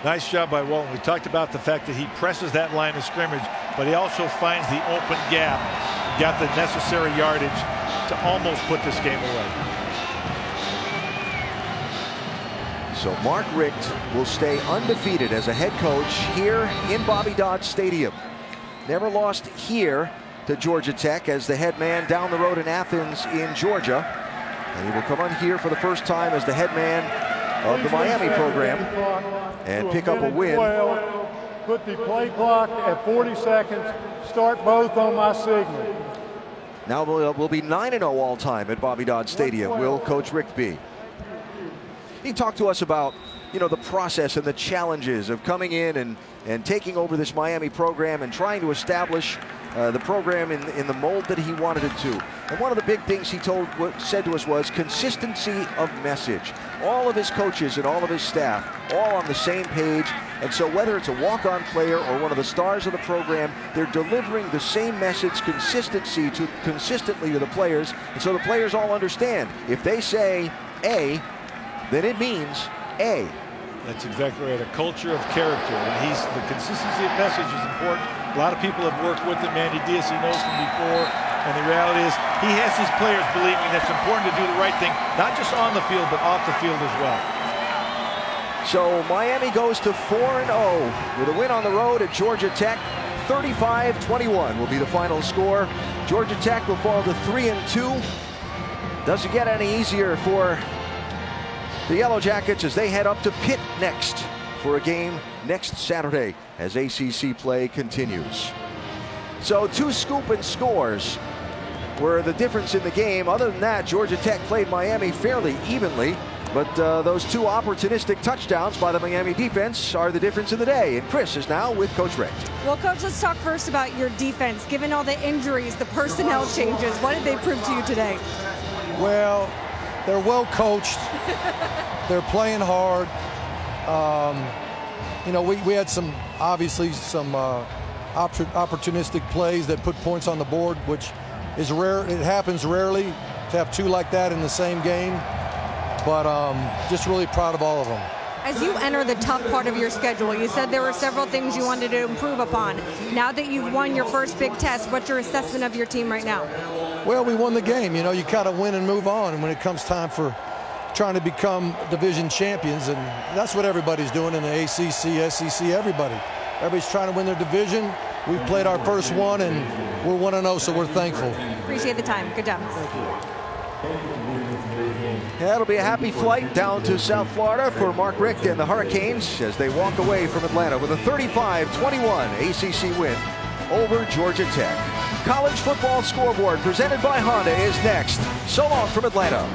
Nice job by Walton. We talked about the fact that he presses that line of scrimmage, but he also finds the open gap, got the necessary yardage to almost put this game away. So Mark Richt will stay undefeated as a head coach here in Bobby Dodd Stadium. Never lost here to Georgia Tech as the head man down the road in Athens in Georgia. And he will come on here for the first time as the head man of the Miami program and pick up a win. Put the play clock at 40 seconds. Start both on my signal. Now we'll be 9-0 all time at Bobby Dodd Stadium. Will Coach Richt be? He talked to us about, the process and the challenges of coming in and taking over this Miami program and trying to establish the program in the mold that he wanted it to. And one of the big things he said to us was consistency of message. All of his coaches and all of his staff all on the same page. And so whether it's a walk-on player or one of the stars of the program, they're delivering the same message consistently to the players. And so the players all understand. If they say A, then it means A. That's exactly right. A culture of character. And the consistency of message is important. A lot of people have worked with him. Andy Diaz, he knows from before. And the reality is he has his players believing that it's important to do the right thing, not just on the field, but off the field as well. So Miami goes to 4-0 with a win on the road at Georgia Tech. 35-21 will be the final score. Georgia Tech will fall to 3-2. Doesn't get any easier for the Yellow Jackets as they head up to Pitt next for a game next Saturday as ACC play continues. So 2 scoop and scores were the difference in the game. Other than that, Georgia Tech played Miami fairly evenly. But those two opportunistic touchdowns by the Miami defense are the difference in the day. And Chris is now with Coach Rick. Well, Coach, let's talk first about your defense. Given all the injuries, the personnel changes, what did they prove to you today? Well, they're well coached. They're playing hard. You know, we had some opportunistic plays that put points on the board, which is rare. It happens rarely to have two like that in the same game. But just really proud of all of them. As you enter the tough part of your schedule, you said there were several things you wanted to improve upon. Now that you've won your first big test, what's your assessment of your team right now? Well, we won the game. You know, you kind of win and move on. And when it comes time for trying to become division champions, and that's what everybody's doing in the ACC, SEC, everybody. Everybody's trying to win their division. We've played our first one, and we're 1-0, so we're thankful. Appreciate the time. Good job. Thank you. Yeah, it'll be a happy flight down to South Florida for Mark Richt and the Hurricanes as they walk away from Atlanta with a 35-21 ACC win over Georgia Tech. College football scoreboard presented by Honda is next. So long from Atlanta.